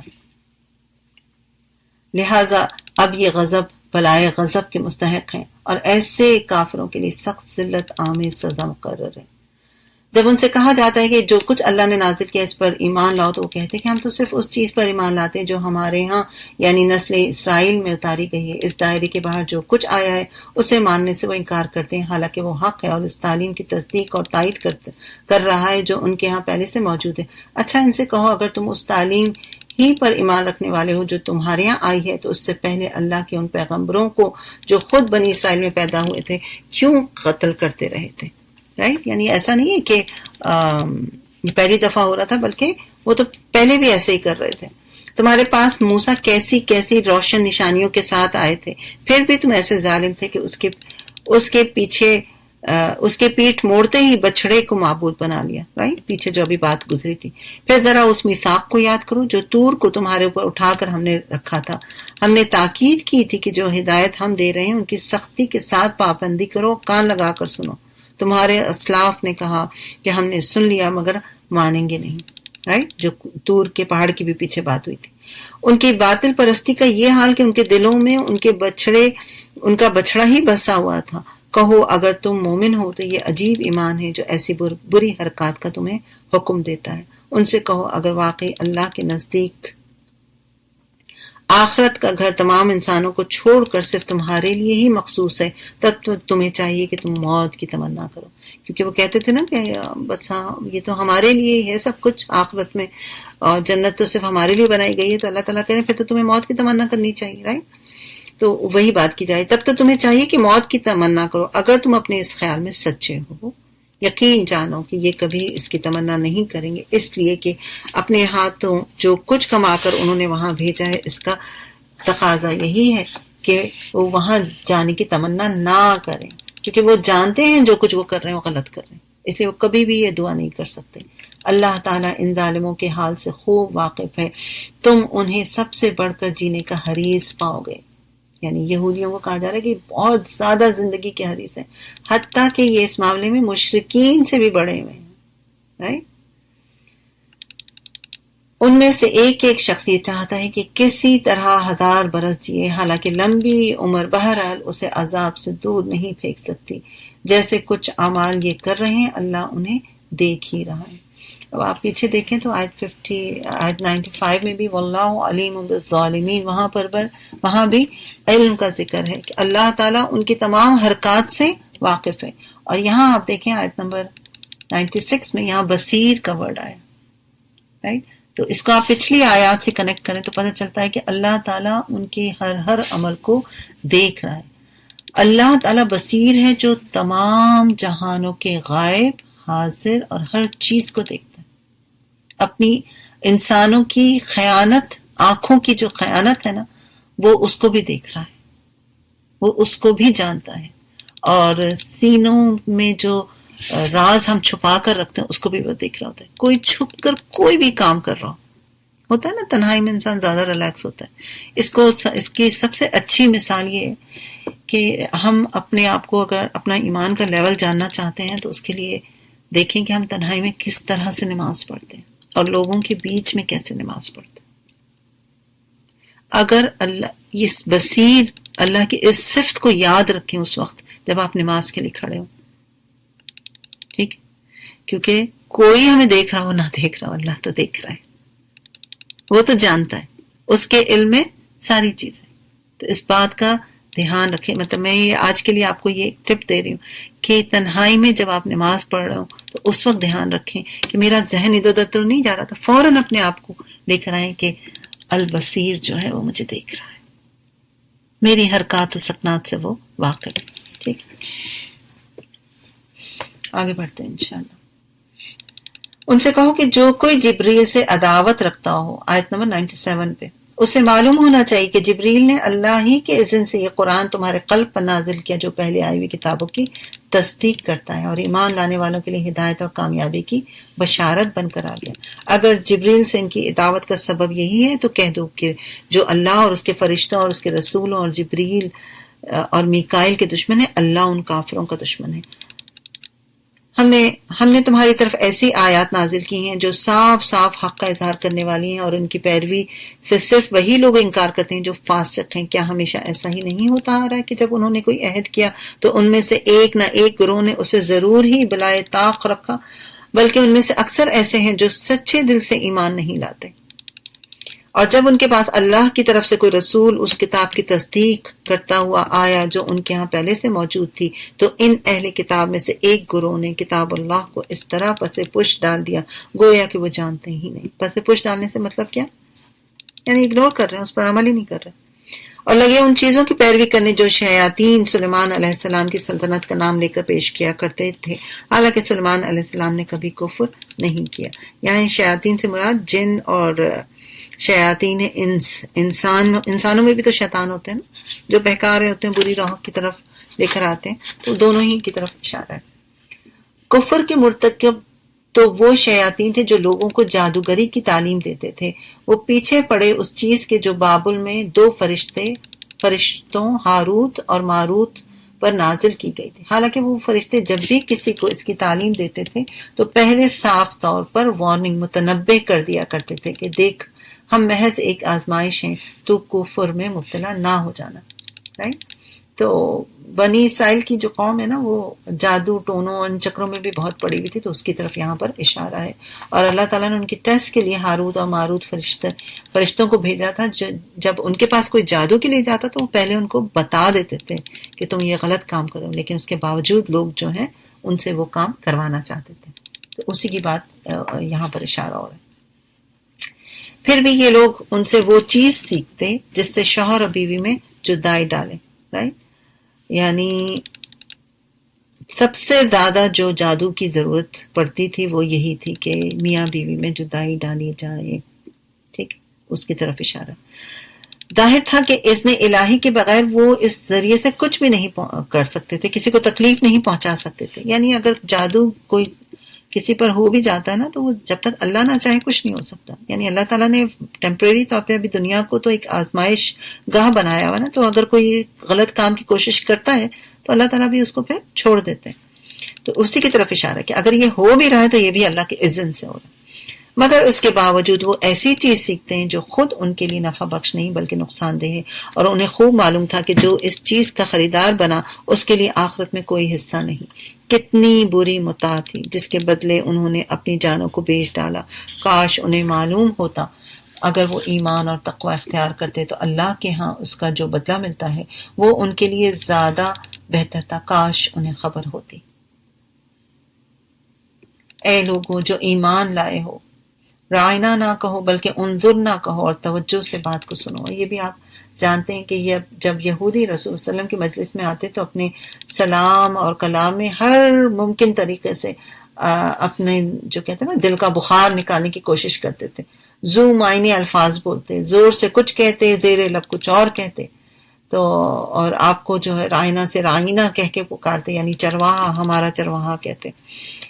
لہٰذا اب یہ غضب بلائے غضب کے مستحق ہیں اور ایسے کافروں کے لیے سخت ذلت آمیز سزا مقرر ہے. جب ان سے کہا جاتا ہے کہ جو کچھ اللہ نے نازل کیا اس پر ایمان لاؤ تو وہ کہتے ہیں کہ ہم تو صرف اس چیز پر ایمان لاتے ہیں جو ہمارے ہاں یعنی نسل اسرائیل میں اتاری گئی ہے. اس دائرے کے باہر جو کچھ آیا ہے اسے ماننے سے وہ انکار کرتے ہیں، حالانکہ وہ حق ہے اور اس تعلیم کی تصدیق اور تائید کر رہا ہے جو ان کے ہاں پہلے سے موجود ہے. اچھا ان سے کہو اگر تم اس تعلیم ہی پر ایمان رکھنے والے ہو جو تمہارے یہاں آئی ہے تو اس سے پہلے اللہ کے ان پیغمبروں کو جو خود بنی اسرائیل میں پیدا ہوئے تھے کیوں قتل کرتے رہے تھے؟ یعنی ایسا نہیں ہے کہ یہ پہلی دفعہ ہو رہا تھا، بلکہ وہ تو پہلے بھی ایسے ہی کر رہے تھے. تمہارے پاس موسیٰ کیسی کیسی روشن نشانیوں کے ساتھ آئے تھے، پھر بھی تم ایسے ظالم تھے کہ اس کے پیٹھ موڑتے ہی بچڑے کو معبود بنا لیا. پیچھے جو ابھی بات گزری تھی. پھر ذرا اس میثاق کو یاد کرو جو طور کو تمہارے اوپر اٹھا کر ہم نے رکھا تھا. ہم نے تاکید کی تھی کہ جو ہدایت ہم دے رہے ہیں ان کی سختی کے ساتھ پابندی کرو، کان لگا کر سنو. تمہارے اسلاف نے کہا کہ ہم نے سن لیا مگر مانیں گے نہیں. جو طور کے پہاڑ کی بھی پیچھے بات ہوئی تھی. ان کی باطل پرستی کا یہ حال کہ ان کے دلوں میں ان کا بچڑا ہی بسا ہوا تھا. کہو اگر تم مومن ہو تو یہ عجیب ایمان ہے جو ایسی بری حرکات کا تمہیں حکم دیتا ہے. ان سے کہو اگر واقعی اللہ کے نزدیک آخرت کا گھر تمام انسانوں کو چھوڑ کر صرف تمہارے لیے ہی مخصوص ہے، تب تو تمہیں چاہیے کہ تم موت کی تمنا کرو. کیونکہ وہ کہتے تھے نا کہ بس ہاں یہ تو ہمارے لیے ہی ہے سب کچھ آخرت میں، اور جنت تو صرف ہمارے لیے بنائی گئی ہے، تو اللہ تعالیٰ کہہ رہے ہیں پھر تو تمہیں موت کی تمنا کرنی چاہیے، رائٹ؟ تو وہی بات کی جائے، تب تو تمہیں چاہیے کہ موت کی تمنا کرو اگر تم اپنے اس خیال میں سچے ہو. یقین جانو کہ یہ کبھی اس کی تمنا نہیں کریں گے، اس لیے کہ اپنے ہاتھوں جو کچھ کما کر انہوں نے وہاں بھیجا ہے، اس کا تقاضا یہی ہے کہ وہ وہاں جانے کی تمنا نہ کریں، کیونکہ وہ جانتے ہیں جو کچھ وہ کر رہے ہیں وہ غلط کر رہے ہیں، اس لیے وہ کبھی بھی یہ دعا نہیں کر سکتے. اللہ تعالیٰ ان ظالموں کے حال سے خوب واقف ہے، تم انہیں سب سے بڑھ کر جینے کا حریص پاؤ گے. یعنی یہودیوں کو کہا جا رہا ہے کہ بہت زیادہ زندگی کے حریص ہیں، حتیٰ کہ یہ اس معاملے میں مشرکین سے بھی بڑے ہوئے ہیں، right؟ ان میں سے ایک ایک شخص یہ چاہتا ہے کہ کسی طرح 1000 برس جیے، حالانکہ لمبی عمر بہرحال اسے عذاب سے دور نہیں پھینک سکتی. جیسے کچھ اعمال یہ کر رہے ہیں اللہ انہیں دیکھ ہی رہا ہے. اب آپ پیچھے دیکھیں تو آیت 95 میں بھی واللہ علیم بالظالمین، وہاں بھی علم کا ذکر ہے کہ اللہ تعالیٰ ان کی تمام حرکات سے واقف ہے. اور یہاں آپ دیکھیں آیت نمبر 96 میں یہاں بصیر کا ورڈ آیا، رائٹ؟ تو اس کو آپ پچھلی آیات سے کنیکٹ کریں تو پتہ چلتا ہے کہ اللہ تعالیٰ ان کے ہر عمل کو دیکھ رہا ہے. اللہ تعالیٰ بصیر ہے جو تمام جہانوں کے غائب، حاضر اور ہر چیز کو دیکھتا ہے. اپنی انسانوں کی خیانت، آنکھوں کی جو خیانت ہے نا، وہ اس کو بھی دیکھ رہا ہے، وہ اس کو بھی جانتا ہے. اور سینوں میں جو راز ہم چھپا کر رکھتے ہیں اس کو بھی وہ دیکھ رہا ہوتا ہے. کوئی چھپ کر کوئی بھی کام کر رہا ہوتا ہے نا، تنہائی میں انسان زیادہ ریلیکس ہوتا ہے. اس کی سب سے اچھی مثال یہ ہے کہ ہم اپنے آپ کو اگر اپنا ایمان کا لیول جاننا چاہتے ہیں تو اس کے لیے دیکھیں کہ ہم تنہائی میں کس طرح سے نماز پڑھتے ہیں اور لوگوں کے بیچ میں کیسے نماز پڑھتے ہیں. اگر اللہ اس بصیر اللہ کی اس صفت کو یاد رکھیں اس وقت جب آپ نماز کے لیے کھڑے ہوں، ٹھیک؟ کیونکہ کوئی ہمیں دیکھ رہا ہو نہ دیکھ رہا ہو، اللہ تو دیکھ رہا ہے، وہ تو جانتا ہے، اس کے علم میں ساری چیزیں. تو اس بات کا دھیان رکھیں. مطلب میں یہ آج کے لیے آپ کو یہ ٹپ دے رہی ہوں کہ تنہائی میں جب آپ نماز پڑھ رہے ہو تو اس وقت دھیان رکھیں کہ میرا ذہن ادھر ادھر تو نہیں جا رہا، تو فوراً اپنے آپ کو لے کر آئیں کہ البصیر جو ہے وہ مجھے دیکھ رہا ہے، میری حرکات و سکنات سے وہ واقف ہے. ٹھیک ہے، آگے بڑھتے ہیں انشاءاللہ. ان سے کہو کہ جو کوئی جبریل سے عداوت رکھتا ہو، آیت نمبر 97 پہ، اسے معلوم ہونا چاہیے کہ جبریل نے اللہ ہی کے اذن سے یہ قرآن تمہارے قلب پر نازل کیا جو پہلے آئی ہوئی کتابوں کی تصدیق کرتا ہے اور ایمان لانے والوں کے لیے ہدایت اور کامیابی کی بشارت بن کر آ گیا. اگر جبریل سے ان کی عداوت کا سبب یہی ہے تو کہہ دو کہ جو اللہ اور اس کے فرشتوں اور اس کے رسولوں اور جبریل اور میکائیل کے دشمن ہے، اللہ ان کافروں کا دشمن ہے. ہم نے تمہاری طرف ایسی آیات نازل کی ہیں جو صاف صاف حق کا اظہار کرنے والی ہیں، اور ان کی پیروی سے صرف وہی لوگ انکار کرتے ہیں جو فاسق ہیں. کیا ہمیشہ ایسا ہی نہیں ہوتا آ رہا ہے کہ جب انہوں نے کوئی عہد کیا تو ان میں سے ایک نہ ایک گروہ نے اسے ضرور ہی بلائے طاق رکھا، بلکہ ان میں سے اکثر ایسے ہیں جو سچے دل سے ایمان نہیں لاتے. اور جب ان کے پاس اللہ کی طرف سے کوئی رسول اس کتاب کی تصدیق کرتا ہوا آیا جو ان کے ہاں پہلے سے موجود تھی، تو ان اہل کتاب میں سے ایک گروہ نے کتاب اللہ کو اس طرح پس پش ڈال دیا گویا کہ وہ جانتے ہی نہیں. پس پش ڈالنے سے مطلب کیا؟ یعنی اگنور کر رہے ہیں، اس پر عمل ہی نہیں کر رہے، اور لگے ان چیزوں کی پیروی کرنے جو شیاطین سلیمان علیہ السلام کی سلطنت کا نام لے کر پیش کیا کرتے تھے، حالانکہ سلیمان علیہ السلام نے کبھی کفر نہیں کیا. یعنی شیاطین سے مراد جن اور شیاطین انسانوں میں بھی تو شیطان ہوتے ہیں نا، جو بہکا رہے ہوتے ہیں، بری راہوں کی طرف لے کر آتے ہیں، تو دونوں ہی کی طرف اشارہ ہے. کفر کے مرتکب تو وہ شیاطین تھے جو لوگوں کو جادوگری کی تعلیم دیتے تھے. وہ پیچھے پڑے اس چیز کے جو بابل میں 2 فرشتوں ہاروت اور ماروت پر نازل کی گئی تھی. حالانکہ وہ فرشتے جب بھی کسی کو اس کی تعلیم دیتے تھے تو پہلے صاف طور پر وارننگ متنبہ کر دیا کرتے تھے کہ دیکھ، ہم محض ایک آزمائش ہیں، تو کفر میں مبتلا نہ ہو جانا. رائٹ؟ تو بنی اسرائیل کی جو قوم ہے نا وہ جادو ٹونوں ان چکروں میں بھی بہت پڑی ہوئی تھی، تو اس کی طرف یہاں پر اشارہ ہے. اور اللہ تعالیٰ نے ان کے ٹیسٹ کے لیے ہاروت اور ماروت فرشتوں کو بھیجا تھا. جب ان کے پاس کوئی جادو کے لیے جاتا تو وہ پہلے ان کو بتا دیتے تھے کہ تم یہ غلط کام کرو، لیکن اس کے باوجود لوگ جو ہیں ان سے وہ کام کروانا چاہتے تھے. تو اسی کی بات یہاں پر اشارہ ہو رہا ہے. پھر بھی یہ لوگ ان سے وہ چیز سیکھتے جس سے شوہر اور بیوی میں جدائی ڈالے. رائٹ، یعنی سب سے زیادہ جو جادو کی ضرورت پڑتی تھی وہ یہی تھی کہ میاں بیوی میں جدائی ڈالی جائے. ٹھیک، اس کی طرف اشارہ. ظاہر تھا کہ اذن الہی کے بغیر وہ اس ذریعے سے کچھ بھی نہیں کر سکتے تھے، کسی کو تکلیف نہیں پہنچا سکتے تھے. یعنی اگر جادو کوئی کسی پر ہو بھی جاتا ہے نا تو وہ جب تک اللہ نہ چاہے کچھ نہیں ہو سکتا. یعنی اللہ تعالیٰ نے ٹیمپریری طور پہ ابھی دنیا کو تو ایک آزمائش گاہ بنایا ہوا نا، تو اگر کوئی غلط کام کی کوشش کرتا ہے تو اللہ تعالیٰ بھی اس کو پھر چھوڑ دیتے ہیں. تو اسی کی طرف اشارہ کہ اگر یہ ہو بھی رہا ہے تو یہ بھی اللہ کے اذن سے ہو رہا ہے. مگر اس کے باوجود وہ ایسی چیز سیکھتے ہیں جو خود ان کے لیے نفع بخش نہیں بلکہ نقصان دہ ہے، اور انہیں خوب معلوم تھا کہ جو اس چیز کا خریدار بنا اس کے لیے آخرت میں کوئی حصہ نہیں. کتنی بری متاع تھی جس کے بدلے انہوں نے اپنی جانوں کو بیچ ڈالا. کاش انہیں معلوم ہوتا، اگر وہ ایمان اور تقوی اختیار کرتے تو اللہ کے ہاں اس کا جو بدلہ ملتا ہے وہ ان کے لیے زیادہ بہتر تھا. کاش انہیں خبر ہوتی. اے لوگوں جو ایمان لائے ہو، رائنا نہ کہو بلکہ انظر نہ کہو، اور توجہ سے بات کو سنو. یہ بھی آپ جانتے ہیں کہ جب یہودی رسول صلی اللہ علیہ وسلم کی مجلس میں آتے تو اپنے سلام اور کلام میں ہر ممکن طریقے سے اپنے جو کہتے ہیں نا دل کا بخار نکالنے کی کوشش کرتے تھے. ذو معنی الفاظ بولتے، زور سے کچھ کہتے، زیر لب کچھ اور کہتے. تو اور آپ کو جو ہے رائنا سے رائنا کہہ کے پکارتے، یعنی چرواہا، ہمارا چرواہا کہتے.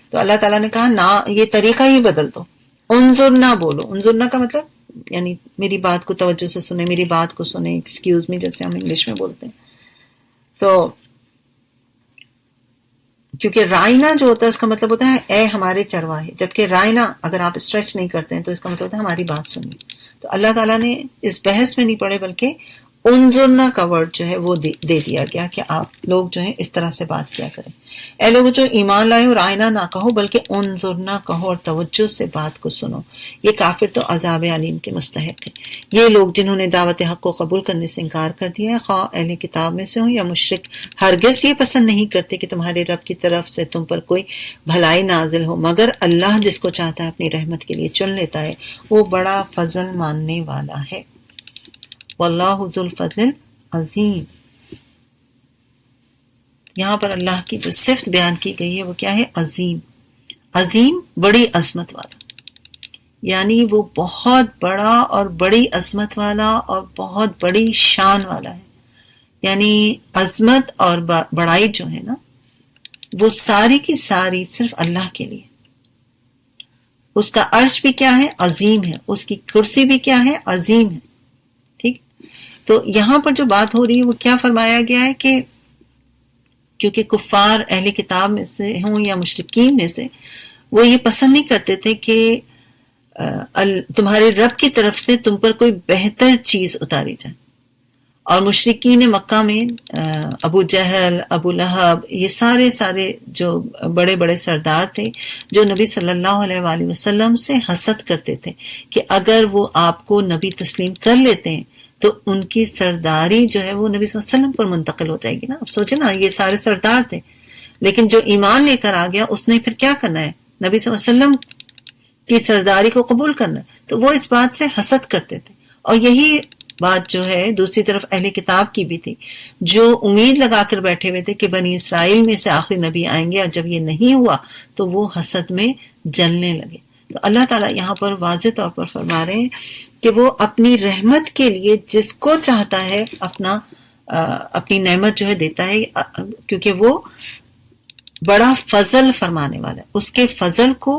تو اللہ تعالیٰ نے کہا نہ، یہ طریقہ ہی بدل دو. انظر نہ بولو. انظر نہ کا مطلب یعنی میری بات کو توجہ سے سنیں، میری بات کو سنیں. ایکسکیوز می جیسے ہم انگلش میں بولتے ہیں. تو کیونکہ رائنا جو ہوتا ہے اس کا مطلب ہوتا ہے اے ہمارے چرواہے، جبکہ رائنا اگر آپ اسٹریچ نہیں کرتے ہیں تو اس کا مطلب ہوتا ہے ہماری بات سنیے. تو اللہ تعالیٰ نے اس بحث میں نہیں پڑے بلکہ انظرنا کا ورڈ جو ہے وہ دے دیا گیا کہ آپ لوگ جو ہے اس طرح سے بات کیا کریں. اے لوگ جو ایمان لائے ہو، رائنا نہ کہو بلکہ انظرنا کہو اور توجہ سے بات کو سنو. یہ کافر تو عذاب علیم کے مستحق ہیں. یہ لوگ جنہوں نے دعوت حق کو قبول کرنے سے انکار کر دیا ہے، خواہ اہل کتاب میں سے ہوں یا مشرک، ہرگز یہ پسند نہیں کرتے کہ تمہارے رب کی طرف سے تم پر کوئی بھلائی نازل ہو، مگر اللہ جس کو چاہتا ہے اپنی رحمت کے لیے چن لیتا ہے. وہ بڑا فضل ماننے والا ہے. واللہ ذو الفضل العظیم. یہاں پر اللہ کی جو صفت بیان کی گئی ہے وہ کیا ہے؟ عظیم. عظیم بڑی عظمت والا، یعنی وہ بہت بڑا اور بڑی عظمت والا اور بہت بڑی شان والا ہے. یعنی عظمت اور بڑائی جو ہے نا وہ ساری کی ساری صرف اللہ کے لیے. اس کا عرش بھی کیا ہے؟ عظیم ہے. اس کی کرسی بھی کیا ہے؟ عظیم ہے. ٹھیک. تو یہاں پر جو بات ہو رہی ہے وہ کیا فرمایا گیا ہے کہ کیونکہ کفار اہل کتاب میں سے ہوں یا مشرکین میں سے، وہ یہ پسند نہیں کرتے تھے کہ تمہارے رب کی طرف سے تم پر کوئی بہتر چیز اتاری جائے. اور مشرکین مکہ میں ابو جہل، ابو لہب، یہ سارے جو بڑے بڑے سردار تھے جو نبی صلی اللہ علیہ وآلہ وسلم سے حسد کرتے تھے کہ اگر وہ آپ کو نبی تسلیم کر لیتے ہیں تو ان کی سرداری جو ہے وہ نبی صلی اللہ علیہ وسلم پر منتقل ہو جائے گی نا. اب سوچیں نا، یہ سارے سردار تھے، لیکن جو ایمان لے کر آ گیا اس نے پھر کیا کرنا ہے؟ نبی صلی اللہ علیہ وسلم کی سرداری کو قبول کرنا ہے. تو وہ اس بات سے حسد کرتے تھے. اور یہی بات جو ہے دوسری طرف اہل کتاب کی بھی تھی، جو امید لگا کر بیٹھے ہوئے تھے کہ بنی اسرائیل میں سے آخری نبی آئیں گے، اور جب یہ نہیں ہوا تو وہ حسد میں جلنے لگے. تو اللہ تعالیٰ یہاں پر واضح طور پر فرما رہے ہیں کہ وہ اپنی رحمت کے لیے جس کو چاہتا ہے اپنی نعمت جو ہے دیتا ہے، کیونکہ وہ بڑا فضل فرمانے والا ہے. اس کے فضل کو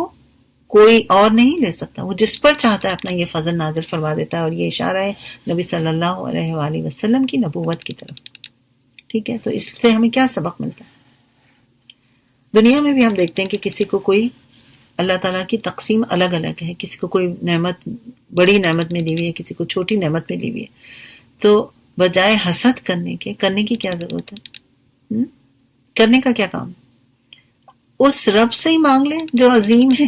کوئی اور نہیں لے سکتا. وہ جس پر چاہتا ہے اپنا یہ فضل نازل فرما دیتا ہے. اور یہ اشارہ ہے نبی صلی اللہ علیہ وآلہ وسلم کی نبوت کی طرف. ٹھیک ہے. تو اس سے ہمیں کیا سبق ملتا ہے؟ دنیا میں بھی ہم دیکھتے ہیں کہ کسی کو کوئی اللہ تعالیٰ کی تقسیم الگ الگ ہے. کسی کو کوئی نعمت بڑی نعمت میں دی ہوئی ہے، کسی کو چھوٹی نعمت میں دی ہوئی ہے. تو بجائے حسد کرنے کی کیا ضرورت ہے؟ کرنے کا کیا کام؟ اس رب سے ہی مانگ لیں جو عظیم ہے،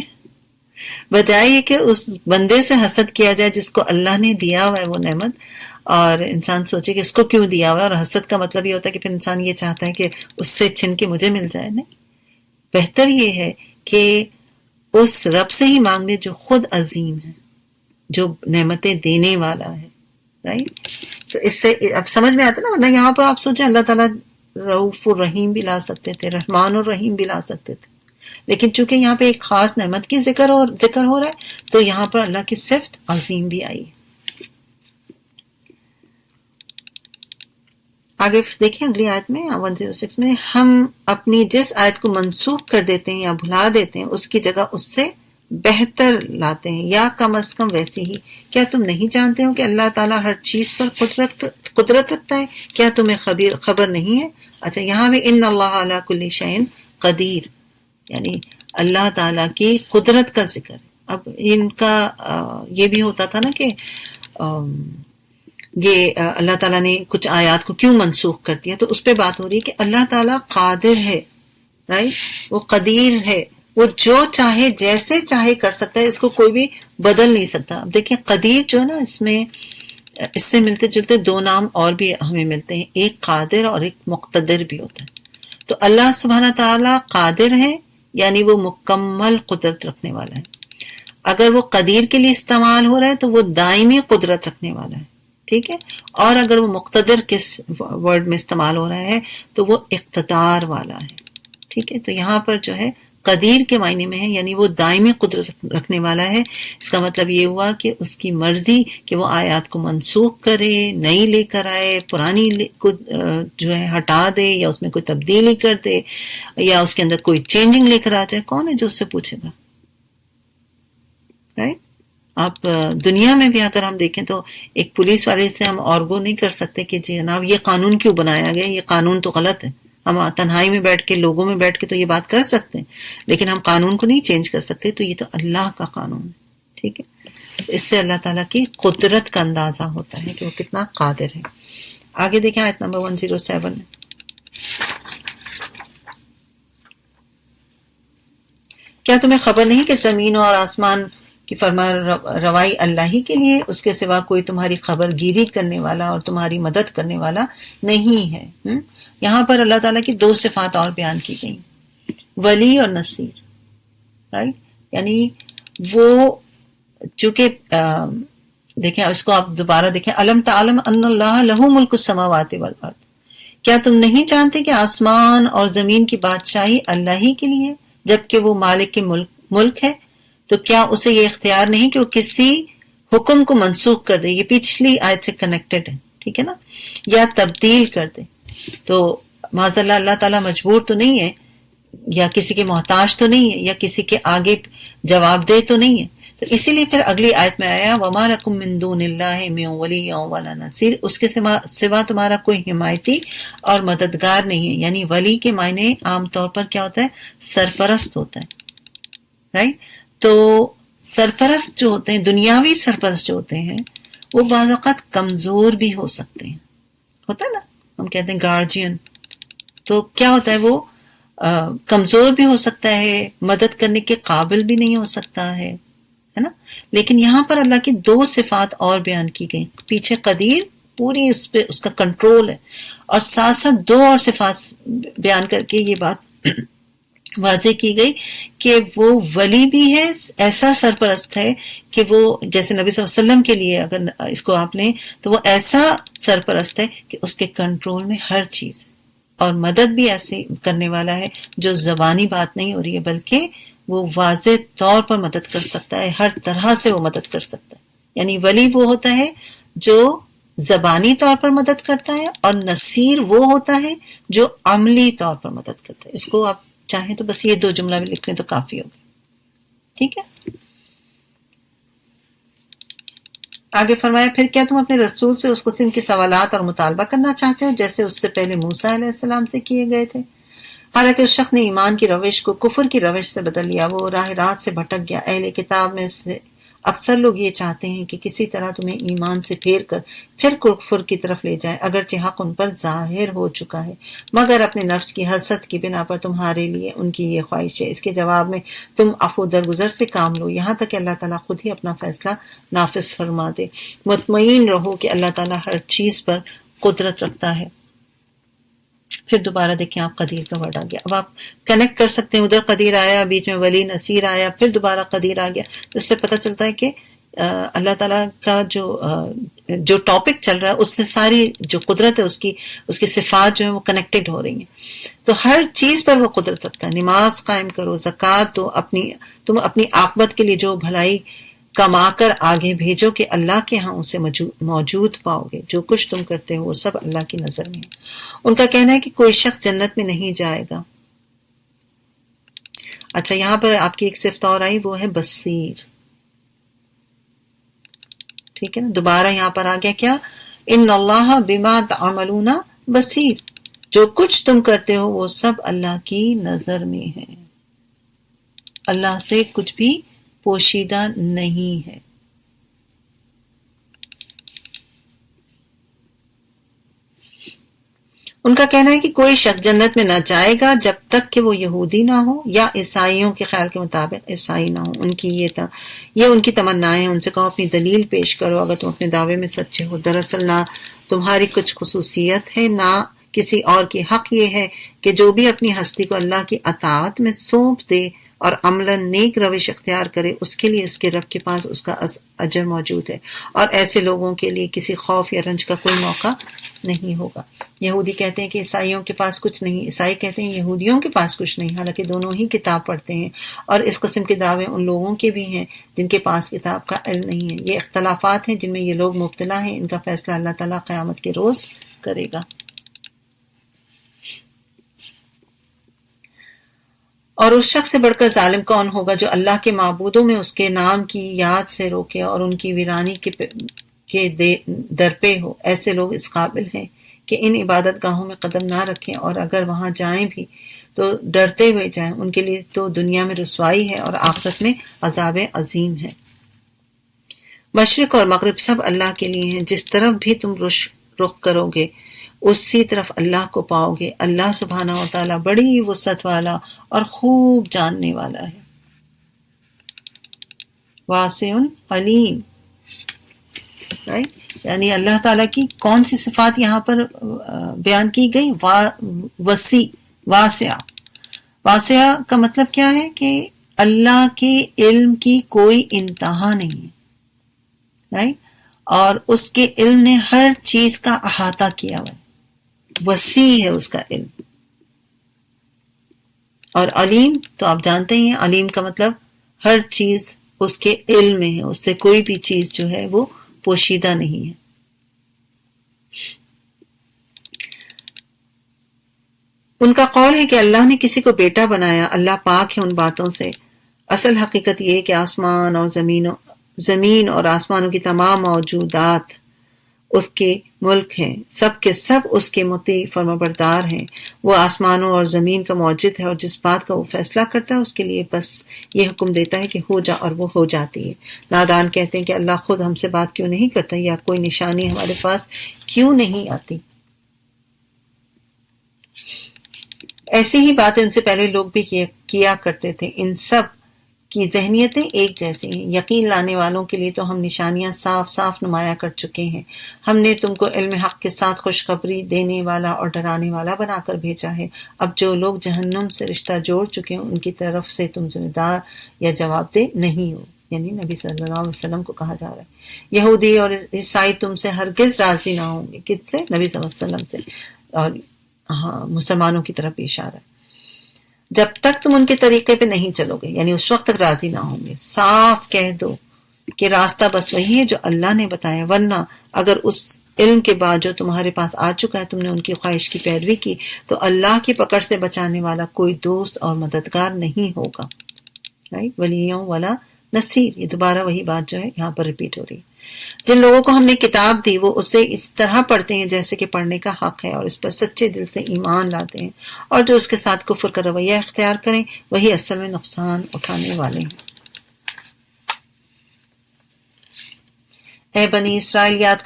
بجائے یہ کہ اس بندے سے حسد کیا جائے جس کو اللہ نے دیا ہوا ہے وہ نعمت، اور انسان سوچے کہ اس کو کیوں دیا ہوا ہے، اور حسد کا مطلب یہ ہوتا ہے کہ پھر انسان یہ چاہتا ہے کہ اس سے چھن کے مجھے مل جائے. نہیں، بہتر یہ ہے کہ اس رب سے ہی مانگ لے جو خود عظیم ہے، جو نعمتیں دینے والا ہے. رائٹ، اس سے اب سمجھ میں آتا نا. ورنہ یہاں پر آپ سوچیں اللہ تعالیٰ رؤوف الرحیم بھی لا سکتے تھے، رحمان الرحیم بھی لا سکتے تھے، لیکن چونکہ یہاں پہ ایک خاص نعمت کی ذکر ہو رہا ہے تو یہاں پر اللہ کی صفت عظیم بھی آئی ہے. آگے دیکھیں اگلی آیت میں 106 میں، ہم اپنی جس آیت کو منسوخ کر دیتے ہیں یا بھلا دیتے ہیں اس کی جگہ اس سے بہتر لاتے ہیں، یا کم از کم ویسی ہی. کیا تم نہیں جانتے ہو کہ اللہ تعالیٰ ہر چیز پر قدرت رکھتا ہے؟ کیا تمہیں خبر نہیں ہے؟ اچھا، یہاں بھی ان اللہ علی کل شیء قدیر، یعنی اللہ تعالیٰ کی قدرت کا ذکر. اب ان کا یہ بھی ہوتا تھا نا کہ یہ اللہ تعالیٰ نے کچھ آیات کو کیوں منسوخ کر دیا، تو اس پہ بات ہو رہی ہے کہ اللہ تعالیٰ قادر ہے، رائٹ، وہ قدیر ہے، وہ جو چاہے جیسے چاہے کر سکتا ہے، اس کو کوئی بھی بدل نہیں سکتا. اب دیکھیں قدیر جو ہے نا، اس سے ملتے جلتے دو نام اور بھی ہمیں ملتے ہیں، ایک قادر اور ایک مقتدر بھی ہوتا ہے. تو اللہ سبحانہ تعالیٰ قادر ہے، یعنی وہ مکمل قدرت رکھنے والا ہے. اگر وہ قدیر کے لیے استعمال ہو رہا ہے تو وہ دائمی قدرت رکھنے والا ہے، ٹھیک ہے. اور اگر وہ مقتدر کس ورڈ میں استعمال ہو رہا ہے تو وہ اقتدار والا ہے، ٹھیک ہے. تو یہاں پر جو ہے قدیر کے معنی میں ہے، یعنی وہ دائمی قدرت رکھنے والا ہے. اس کا مطلب یہ ہوا کہ اس کی مرضی کہ وہ آیات کو منسوخ کرے، نئی لے کر آئے، پرانی کو جو ہے ہٹا دے، یا اس میں کوئی تبدیلی کر دے، یا اس کے اندر کوئی چینجنگ لے کر آ جائے. کون ہے جو اس سے پوچھے گا؟ رائٹ. آپ دنیا میں بھی اگر ہم دیکھیں تو ایک پولیس والے سے ہم آرگو نہیں کر سکتے کہ جی جناب یہ قانون کیوں بنایا گیا، یہ قانون تو غلط ہے. ہم تنہائی میں بیٹھ کے، لوگوں میں بیٹھ کے تو یہ بات کر سکتے ہیں، لیکن ہم قانون کو نہیں چینج کر سکتے. تو یہ تو اللہ کا قانون ہے، ٹھیک ہے. اس سے اللہ تعالیٰ کی قدرت کا اندازہ ہوتا ہے کہ وہ کتنا قادر ہے. آگے دیکھیں آیت نمبر 107 میں، کیا تمہیں خبر نہیں کہ زمین اور آسمان کی فرما روائی اللہ ہی کے لیے، اس کے سوا کوئی تمہاری خبر گیری کرنے والا اور تمہاری مدد کرنے والا نہیں ہے. یہاں پر اللہ تعالیٰ کی دو صفات اور بیان کی گئی، ولی اور نصیر. رائٹ، یعنی وہ چونکہ دیکھیں اس کو آپ دوبارہ دیکھیں، الم تعلم ان اللہ لہ ملک السماوات والارض، کیا تم نہیں جانتے کہ آسمان اور زمین کی بادشاہی اللہ ہی کے لیے، جبکہ وہ مالک کے ملک ہے. تو کیا اسے یہ اختیار نہیں کہ وہ کسی حکم کو منسوخ کر دے، یہ پچھلی آیت سے کنیکٹڈ ہے، ٹھیک ہے نا، یا تبدیل کر دے. تو معاذ اللہ اللہ تعالیٰ مجبور تو نہیں ہے، یا کسی کے محتاج تو نہیں ہے، یا کسی کے آگے جواب دہ تو نہیں ہے. تو اسی لیے پھر اگلی آیت میں آیا وَمَا لَكُم مِّن دُونِ اللَّهِ مِن وَلِيٍّ وَلَا نَصِيرٍ، اس کے سوا تمہارا کوئی حمایتی اور مددگار نہیں ہے. یعنی ولی کے معنی عام طور پر کیا ہوتا ہے؟ سرپرست ہوتا ہے، رائٹ. تو سرپرست جو ہوتے ہیں، دنیاوی سرپرست جو ہوتے ہیں، وہ بعض اوقات کمزور بھی ہو سکتے ہیں. ہوتا ہے نا، ہم کہتے ہیں گارجین، تو کیا ہوتا ہے وہ کمزور بھی ہو سکتا ہے، مدد کرنے کے قابل بھی نہیں ہو سکتا ہے نا. لیکن یہاں پر اللہ کی دو صفات اور بیان کی گئی، پیچھے قدیر پوری اس پہ اس کا کنٹرول ہے، اور ساتھ ساتھ دو اور صفات بیان کر کے یہ بات واضح کی گئی کہ وہ ولی بھی ہے، ایسا سرپرست ہے کہ وہ جیسے نبی صلی اللہ علیہ وسلم کے لیے اگر اس کو آپ لیں تو وہ ایسا سرپرست ہے کہ اس کے کنٹرول میں ہر چیز ہے، اور مدد بھی ایسے کرنے والا ہے جو زبانی بات نہیں ہو رہی ہے، بلکہ وہ واضح طور پر مدد کر سکتا ہے، ہر طرح سے وہ مدد کر سکتا ہے. یعنی ولی وہ ہوتا ہے جو زبانی طور پر مدد کرتا ہے، اور نصیر وہ ہوتا ہے جو عملی طور پر مدد کرتا ہے. اس کو آپ چاہیں تو بس یہ دو جملہ بھی لکھ لیں تو کافی ہوگی، ٹھیک ہے. آگے فرمایا پھر کیا تم اپنے رسول سے اس قسم کے سوالات اور مطالبہ کرنا چاہتے ہو جیسے اس سے پہلے موسیٰ علیہ السلام سے کیے گئے تھے؟ حالانکہ اس شخص نے ایمان کی روش کو کفر کی روش سے بدل لیا، وہ راہ راست سے بھٹک گیا. اہل کتاب میں سے اکثر لوگ یہ چاہتے ہیں کہ کسی طرح تمہیں ایمان سے پھیر کر پھر کفر کی طرف لے جائے، اگرچہ حق ان پر ظاہر ہو چکا ہے، مگر اپنے نفس کی حسد کی بنا پر تمہارے لیے ان کی یہ خواہش ہے۔ اس کے جواب میں تم عفو درگزر سے کام لو یہاں تک کہ اللہ تعالیٰ خود ہی اپنا فیصلہ نافذ فرما دے۔ مطمئن رہو کہ اللہ تعالیٰ ہر چیز پر قدرت رکھتا ہے۔ پھر دوبارہ دیکھیں آپ قدیر کا ورڈ آ گیا۔ اب آپ کنیکٹ کر سکتے ہیں، ادھر قدیر آیا، بیچ میں ولی نصیر آیا، پھر دوبارہ قدیر آ گیا، اس سے پتہ چلتا ہے کہ اللہ تعالیٰ کا جو ٹاپک چل رہا ہے اس سے ساری جو قدرت ہے اس کی صفات جو ہیں وہ کنیکٹڈ ہو رہی ہیں۔ تو ہر چیز پر وہ قدرت رکھتا ہے۔ نماز قائم کرو، زکوٰۃ دو، تم اپنی عاقبت کے لیے جو بھلائی کما کر آگے بھیجو کہ اللہ کے ہاں اسے موجود پاؤ گے۔ جو کچھ تم کرتے ہو وہ سب اللہ کی نظر میں ہے۔ ان کا کہنا ہے کہ کوئی شخص جنت میں نہیں جائے گا۔ اچھا، یہاں پر آپ کی ایک صفت اور آئی، وہ ہے بصیر، ٹھیک ہے نا۔ دوبارہ یہاں پر آ گیا کیا، ان اللہ بما تعملون بصیر، جو کچھ تم کرتے ہو وہ سب اللہ کی نظر میں ہے، اللہ سے کچھ بھی پوشیدہ نہیں ہے۔ ان کا کہنا ہے کہ کوئی شخص جنت میں نہ جائے گا جب تک کہ وہ یہودی نہ ہو یا عیسائیوں کے خیال کے مطابق عیسائی نہ ہو۔ ان کی یہ ان کی تمنائیں ہیں۔ ان سے کہو اپنی دلیل پیش کرو اگر تم اپنے دعوے میں سچے ہو۔ دراصل نہ تمہاری کچھ خصوصیت ہے نہ کسی اور کی، حق یہ ہے کہ جو بھی اپنی ہستی کو اللہ کی اطاعت میں سونپ دے اور عملاً نیک روش اختیار کرے، اس کے لیے اس کے رب کے پاس اس کا اجر موجود ہے، اور ایسے لوگوں کے لیے کسی خوف یا رنج کا کوئی موقع نہیں ہوگا۔ یہودی کہتے ہیں کہ عیسائیوں کے پاس کچھ نہیں، عیسائی کہتے ہیں یہودیوں کے پاس کچھ نہیں، حالانکہ دونوں ہی کتاب پڑھتے ہیں، اور اس قسم کے دعوے ان لوگوں کے بھی ہیں جن کے پاس کتاب کا علم نہیں ہے۔ یہ اختلافات ہیں جن میں یہ لوگ مبتلا ہیں، ان کا فیصلہ اللہ تعالیٰ قیامت کے روز کرے گا۔ اور اس شخص سے بڑھ کر ظالم کون ہوگا جو اللہ کے معبودوں میں اس کے نام کی یاد سے روکے اور ان کی ویرانی کے درپے ہو۔ ایسے لوگ اس قابل ہیں کہ ان عبادت گاہوں میں قدم نہ رکھیں، اور اگر وہاں جائیں بھی تو ڈرتے ہوئے جائیں۔ ان کے لیے تو دنیا میں رسوائی ہے اور آخرت میں عذاب عظیم ہے۔ مشرق اور مغرب سب اللہ کے لیے ہیں، جس طرف بھی تم رخ کرو گے اسی طرف اللہ کو پاؤ گے۔ اللہ سبحانہ و تعالیٰ بڑی وسعت والا اور خوب جاننے والا ہے۔ واسع علیم، یعنی اللہ تعالیٰ کی کون سی صفات یہاں پر بیان کی گئی؟ وسیع، واسع۔ واسع کا مطلب کیا ہے کہ اللہ کے علم کی کوئی انتہا نہیں ہے، اور اس کے علم نے ہر چیز کا احاطہ کیا ہوا ہے، وسیع ہے اس کا علم۔ اور علیم تو آپ جانتے ہیں، علیم کا مطلب ہر چیز اس کے علم میں ہے، اس سے کوئی بھی چیز جو ہے وہ پوشیدہ نہیں ہے۔ ان کا قول ہے کہ اللہ نے کسی کو بیٹا بنایا، اللہ پاک ہے ان باتوں سے۔ اصل حقیقت یہ ہے کہ آسمان اور زمین اور آسمانوں کی تمام موجودات اس کے ملک ہیں، سب کے سب اس کے مطیع فرمانبردار ہیں۔ وہ آسمانوں اور زمین کا موجد ہے، اور جس بات کا وہ فیصلہ کرتا ہے اس کے لیے بس یہ حکم دیتا ہے کہ ہو جا، اور وہ ہو جاتی ہے۔ نادان کہتے ہیں کہ اللہ خود ہم سے بات کیوں نہیں کرتا، یا کوئی نشانی ہمارے پاس کیوں نہیں آتی۔ ایسی ہی باتیں ان سے پہلے لوگ بھی کیا کرتے تھے۔ ان سب کی ذہنیتیں ایک جیسی ہیں۔ یقین لانے والوں کے لیے تو ہم نشانیاں صاف صاف نمایاں کر چکے ہیں۔ ہم نے تم کو علم حق کے ساتھ خوشخبری دینے والا اور ڈرانے والا بنا کر بھیجا ہے۔ اب جو لوگ جہنم سے رشتہ جوڑ چکے ہیں ان کی طرف سے تم ذمہ دار یا جواب دہ نہیں ہو، یعنی نبی صلی اللہ علیہ وسلم کو کہا جا رہا ہے۔ یہودی اور عیسائی تم سے ہرگز راضی نہ ہوں گے، کس سے؟ نبی صلی اللہ علیہ وسلم سے، اور مسلمانوں کی طرف اشارہ ہے، جب تک تم ان کے طریقے پہ نہیں چلو گے، یعنی اس وقت تک راضی نہ ہوں گے۔ صاف کہہ دو کہ راستہ بس وہی ہے جو اللہ نے بتایا، ورنہ اگر اس علم کے بعد جو تمہارے پاس آ چکا ہے تم نے ان کی خواہش کی پیروی کی تو اللہ کی پکڑ سے بچانے والا کوئی دوست اور مددگار نہیں ہوگا۔ ولیوں والا نصیر، یہ دوبارہ وہی بات جو ہے یہاں پر ریپیٹ ہو رہی ہے۔ جن لوگوں کو ہم نے کتاب دی وہ اسے اس طرح پڑھتے ہیں جیسے کہ پڑھنے کا حق ہے، اور اس پر سچے دل سے ایمان لاتے ہیں، اور جو اس کے ساتھ کفر کا رویہ اختیار کریں وہی اصل میں نقصان اٹھانے والے ہیں۔ اے بنی اسرائیل یاد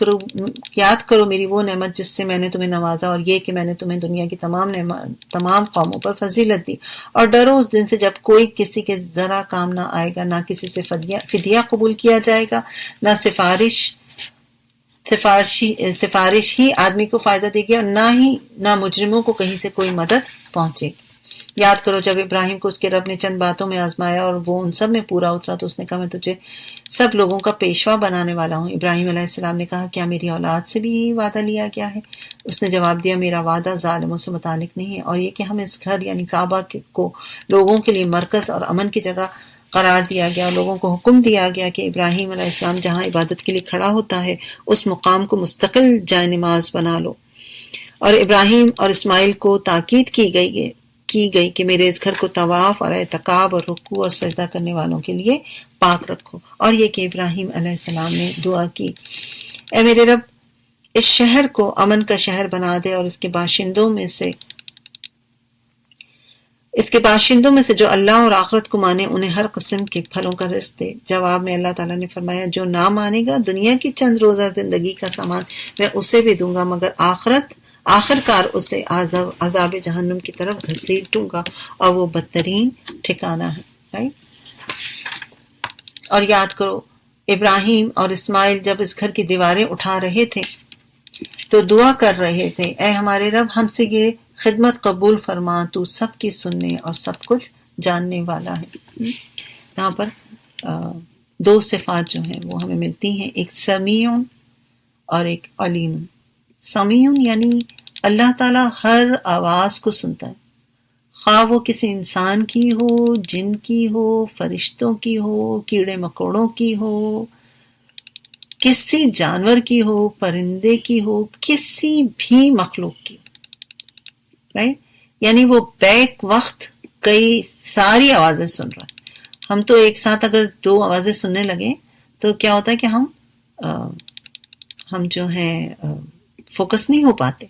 کرو میری وہ نعمت جس سے میں نے تمہیں نوازا، اور یہ کہ میں نے تمہیں دنیا کی تمام قوموں پر فضیلت دی، اور ڈرو اس دن سے جب کوئی کسی کے ذرا کام نہ آئے گا، نہ کسی سے فدیہ قبول کیا جائے گا، نہ سفارش ہی آدمی کو فائدہ دے گی، اور نہ مجرموں کو کہیں سے کوئی مدد پہنچے گی۔ یاد کرو جب ابراہیم کو اس کے رب نے چند باتوں میں آزمایا اور وہ ان سب میں پورا اترا تو اس نے کہا میں تجھے سب لوگوں کا پیشوا بنانے والا ہوں۔ ابراہیم علیہ السلام نے کہا کیا میری اولاد سے بھی یہی وعدہ لیا گیا ہے؟ اس نے جواب دیا میرا وعدہ ظالموں سے متعلق نہیں ہے، اور یہ کہ ہم اس گھر یعنی کعبہ کو لوگوں کے لیے مرکز اور امن کی جگہ قرار دیا گیا، اور لوگوں کو حکم دیا گیا کہ ابراہیم علیہ السلام جہاں عبادت کے لیے کھڑا ہوتا ہے اس مقام کو مستقل جائے نماز بنا لو، اور ابراہیم اور اسماعیل کو تاکید کی گئی کہ میرے اس گھر کو طواف اور اعتکاف اور رکوع اور سجدہ کرنے والوں کے لیے پاک رکھو۔ اور یہ کہ ابراہیم علیہ السلام نے دعا کی اے میرے رب اس شہر کو امن کا شہر بنا دے، اور اس کے باشندوں میں سے جو اللہ اور آخرت کو مانے انہیں ہر قسم کے پھلوں کا رزق دے۔ جواب میں اللہ تعالیٰ نے فرمایا جو نہ مانے گا دنیا کی چند روزہ زندگی کا سامان میں اسے بھی دوں گا، مگر آخر کار اسے عذاب جہنم کی طرف گھسیٹوں گا، اور وہ بدترین ٹھکانہ ہے۔ اور یاد کرو ابراہیم اور اسماعیل جب اس گھر کی دیواریں اٹھا رہے تھے تو دعا کر رہے تھے اے ہمارے رب ہم سے یہ خدمت قبول فرما، تو سب کی سننے اور سب کچھ جاننے والا ہے۔ یہاں پر دو صفات جو ہیں وہ ہمیں ملتی ہیں، ایک سمیع اور ایک علیم۔ سمیع یعنی اللہ تعالیٰ ہر آواز کو سنتا ہے، خواہ وہ کسی انسان کی ہو، جن کی ہو، فرشتوں کی ہو، کیڑے مکوڑوں کی ہو، کسی جانور کی ہو، پرندے کی ہو، کسی بھی مخلوق کی، رائٹ؟ یعنی وہ بیک وقت کئی ساری آوازیں سن رہا ہے۔ ہم تو ایک ساتھ اگر دو آوازیں سننے لگیں تو کیا ہوتا ہے کہ ہم جو ہیں فوکس نہیں ہو پاتے،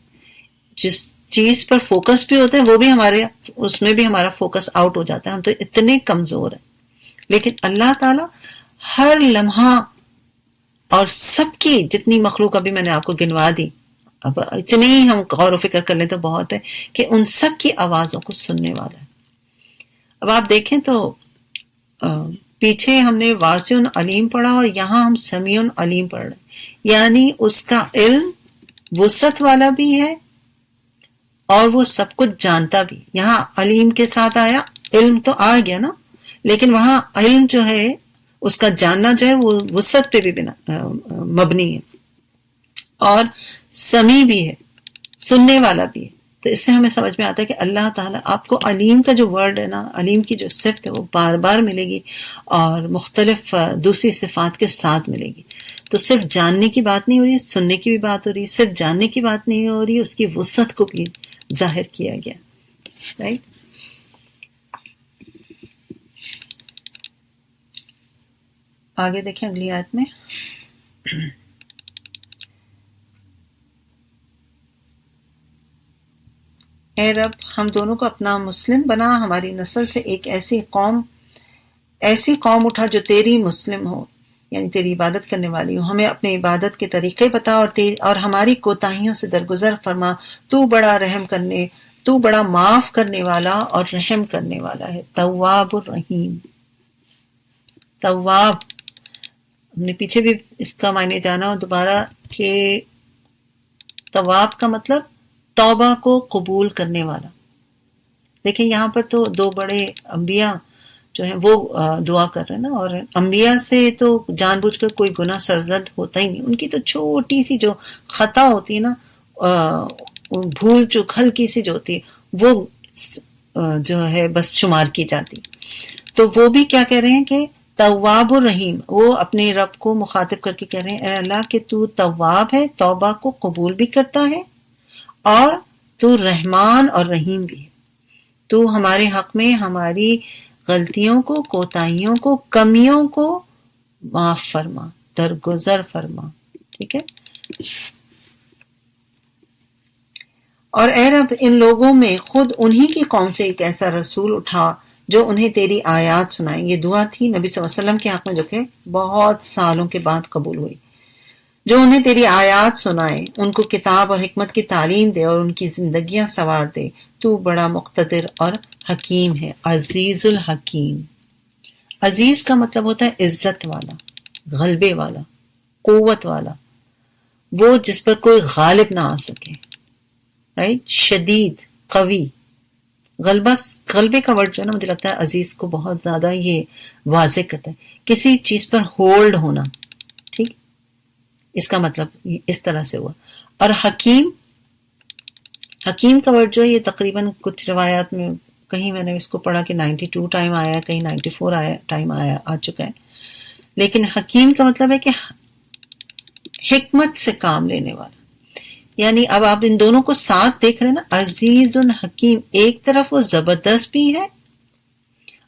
جس چیز پر فوکس بھی ہوتا ہے وہ بھی اس میں بھی ہمارا فوکس آؤٹ ہو جاتا ہے، ہم تو اتنے کمزور ہیں۔ لیکن اللہ تعالیٰ ہر لمحہ اور سب کی جتنی مخلوق ابھی میں نے آپ کو گنوا دی، اب اتنی ہی ہم غور و فکر کر لیں تو بہت ہے کہ ان سب کی آوازوں کو سننے والا ہے۔ اب آپ دیکھیں تو پیچھے ہم نے واسع علیم پڑھا اور یہاں ہم سمیع علیم پڑھ رہے ہیں، یعنی اس کا علم وسعت والا بھی ہے اور وہ سب کچھ جانتا بھی۔ یہاں علیم کے ساتھ آیا، علم تو آ گیا نا، لیکن وہاں علم جو ہے اس کا جاننا جو ہے وہ وسعت پہ بھی مبنی ہے، اور سمیع بھی ہے، سننے والا بھی ہے۔ تو اس سے ہمیں سمجھ میں آتا ہے کہ اللہ تعالیٰ آپ کو علیم کا جو ورڈ ہے نا، علیم کی جو صفت ہے وہ بار بار ملے گی اور مختلف دوسری صفات کے ساتھ ملے گی۔ تو صرف جاننے کی بات نہیں ہو رہی، سننے کی بھی بات ہو رہی، صرف جاننے کی بات نہیں ہو رہی، اس کی وسعت کو بھی ظاہر کیا گیا، رائٹ؟ آگے دیکھیں اگلی آیت میں، اے رب ہم دونوں کو اپنا مسلم بنا، ہماری نسل سے ایک ایسی قوم اٹھا جو تیری مسلم ہو، یعنی تیری عبادت کرنے والی ہو، ہمیں اپنے عبادت کے طریقے بتا اور ہماری کوتاہیوں سے درگزر فرما، تو بڑا معاف کرنے والا اور رحم کرنے والا ہے، تواب الرحیم۔ تواب ہم نے پیچھے بھی اس کا معنی جانا اور دوبارہ کہ تواب کا مطلب توبہ کو قبول کرنے والا۔ دیکھیں یہاں پر تو دو بڑے انبیاء جو ہیں وہ دعا کر رہے ہیں نا، اور انبیاء سے تو جان بوجھ کر کوئی گناہ سرزد ہوتا ہی نہیں، ان کی تو چھوٹی سی جو خطا ہوتی ہے نا، بھول چوک ہلکی سی جو ہوتی ہے وہ جو ہے بس شمار کی جاتی۔ تو وہ بھی کیا کہہ رہے ہیں کہ تواب الرحیم، وہ اپنے رب کو مخاطب کر کے کہہ رہے ہیں اے اللہ کہ تو تواب ہے، توبہ کو قبول بھی کرتا ہے، اور تو رحمان اور رحیم بھی ہے۔ تو ہمارے حق میں ہماری غلطیوں کو، کوتاہیوں کو، کمیوں کو معاف فرما، درگزر فرما، ٹھیک ہے؟ اور اے رب ان لوگوں میں خود انہی کی قوم سے ایک ایسا رسول اٹھا جو انہیں تیری آیات سنائیں۔ یہ دعا تھی نبی صلی اللہ علیہ وسلم کے حق میں جو کہ بہت سالوں کے بعد قبول ہوئی۔ جو انہیں تیری آیات سنائے، ان کو کتاب اور حکمت کی تعلیم دے اور ان کی زندگیاں سنوار دے. تو بڑا مقتدر اور حکیم ہے. عزیز الحکیم. عزیز کا مطلب ہوتا ہے عزت والا، غلبے والا، قوت والا، وہ جس پر کوئی غالب نہ آ سکے. رائٹ. شدید، قوی. غلبے کا ورڈ جو ہے نا، مجھے لگتا ہے عزیز کو بہت زیادہ یہ واضح کرتا ہے، کسی چیز پر ہولڈ ہونا. ٹھیک، اس کا مطلب اس طرح سے ہوا. اور حکیم کا ورڈ جو ہے، یہ تقریباً کچھ روایات میں کہیں میں نے اس کو پڑھا کہ 92 ٹائم آیا ہے، کہیں 94 ٹائم آ چکا ہے. لیکن حکیم کا مطلب ہے کہ حکمت سے کام لینے والا. یعنی اب آپ ان دونوں کو ساتھ دیکھ رہے ہیں نا، عزیز الحکیم. ایک طرف وہ زبردست بھی ہے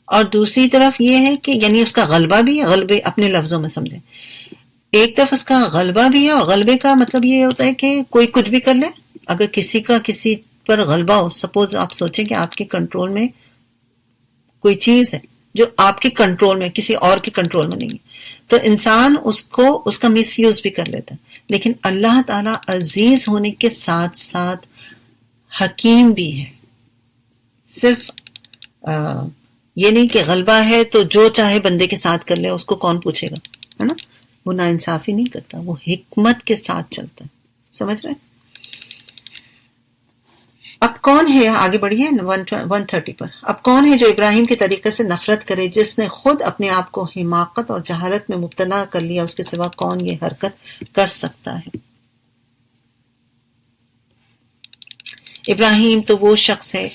اور دوسری طرف یہ ہے کہ یعنی اس کا غلبہ بھی ہے. غلبے اپنے لفظوں میں سمجھیں. ایک طرف اس کا غلبہ بھی ہے، اور غلبے کا مطلب یہ ہوتا ہے کہ کوئی کچھ بھی کر لے. اگر کسی کا کسی پر غلبہ ہو، سپوز آپ سوچیں کہ آپ کے کنٹرول میں کوئی چیز ہے جو آپ کے کنٹرول میں، کسی اور کے کنٹرول میں نہیں ہے، تو انسان اس کا مس یوز بھی کر لیتا ہے. لیکن اللہ تعالیٰ عزیز ہونے کے ساتھ ساتھ حکیم بھی ہے. صرف یہ نہیں کہ غلبہ ہے تو جو چاہے بندے کے ساتھ کر لے، اس کو کون پوچھے گا، ہے نا. وہ ناانصافی نہیں کرتا، وہ حکمت کے ساتھ چلتا ہے. سمجھ رہے ہیں؟ اب کون ہے، آگے بڑھیے 130 پر. اب کون ہے جو ابراہیم کے طریقے سے نفرت کرے، جس نے خود اپنے آپ کو حماقت اور جہالت میں مبتلا کر لیا، اس کے سوا کون یہ حرکت کر سکتا ہے. ابراہیم تو وہ شخص ہے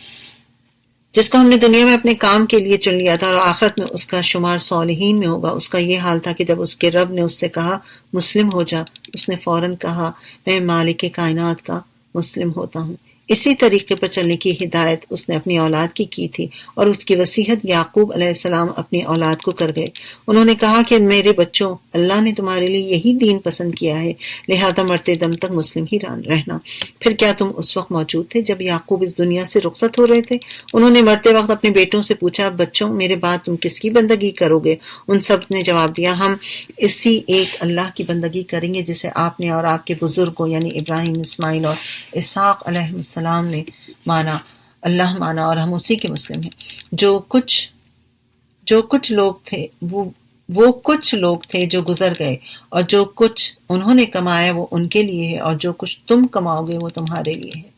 جس کو ہم نے دنیا میں اپنے کام کے لیے چن لیا تھا، اور آخرت میں اس کا شمار صالحین میں ہوگا. اس کا یہ حال تھا کہ جب اس کے رب نے اس سے کہا مسلم ہو جا، اس نے فوراً کہا میں مالک کائنات کا مسلم ہوتا ہوں. اسی طریقے پر چلنے کی ہدایت اس نے اپنی اولاد کی تھی، اور اس کی وصیت یعقوب علیہ السلام اپنی اولاد کو کر گئے. انہوں نے کہا کہ میرے بچوں، اللہ نے تمہارے لیے یہی دین پسند کیا ہے، لہذا مرتے دم تک مسلم ہی رہنا. پھر کیا تم اس وقت موجود تھے جب یعقوب اس دنیا سے رخصت ہو رہے تھے؟ انہوں نے مرتے وقت اپنے بیٹوں سے پوچھا بچوں، میرے بعد تم کس کی بندگی کرو گے؟ ان سب نے جواب دیا ہم اسی ایک اللہ کی بندگی کریں گے جسے آپ نے اور آپ کے بزرگوں یعنی ابراہیم، اسماعیل اور اسحاق علیہ السلام نے مانا، اللہ مانا، اور ہم اسی کے مسلم ہیں. جو کچھ لوگ تھے وہ کچھ لوگ تھے جو گزر گئے، اور جو کچھ انہوں نے کمایا وہ ان کے لیے ہے، اور جو کچھ تم کماؤ گے وہ تمہارے لیے ہے.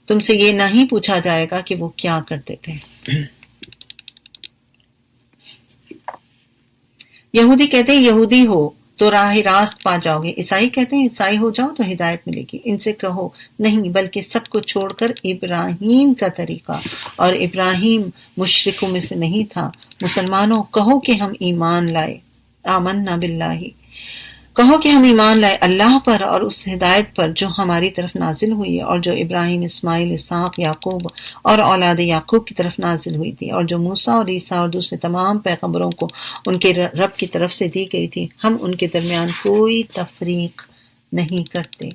تم سے یہ نہیں پوچھا جائے گا کہ وہ کیا کرتے تھے. یہودی کہتے ہیں یہودی ہو تو راہ راست پا جاؤ گے، عیسائی کہتے ہیں عیسائی ہو جاؤ تو ہدایت ملے گی. ان سے کہو نہیں، بلکہ سب کو چھوڑ کر ابراہیم کا طریقہ، اور ابراہیم مشرکوں میں سے نہیں تھا. مسلمانوں کہو کہ ہم ایمان لائے، آمنا باللہ، کہو کہ ہم ایمان لائے اللہ پر اور اس ہدایت پر جو ہماری طرف نازل ہوئی ہے، اور جو ابراہیم، اسماعیل، اسحاق، یعقوب اور اولاد یعقوب کی طرف نازل ہوئی تھی، اور جو موسیٰ اور عیسیٰ اور دوسرے تمام پیغمبروں کو ان کے رب کی طرف سے دی گئی تھی. ہم ان کے درمیان کوئی تفریق نہیں کرتے،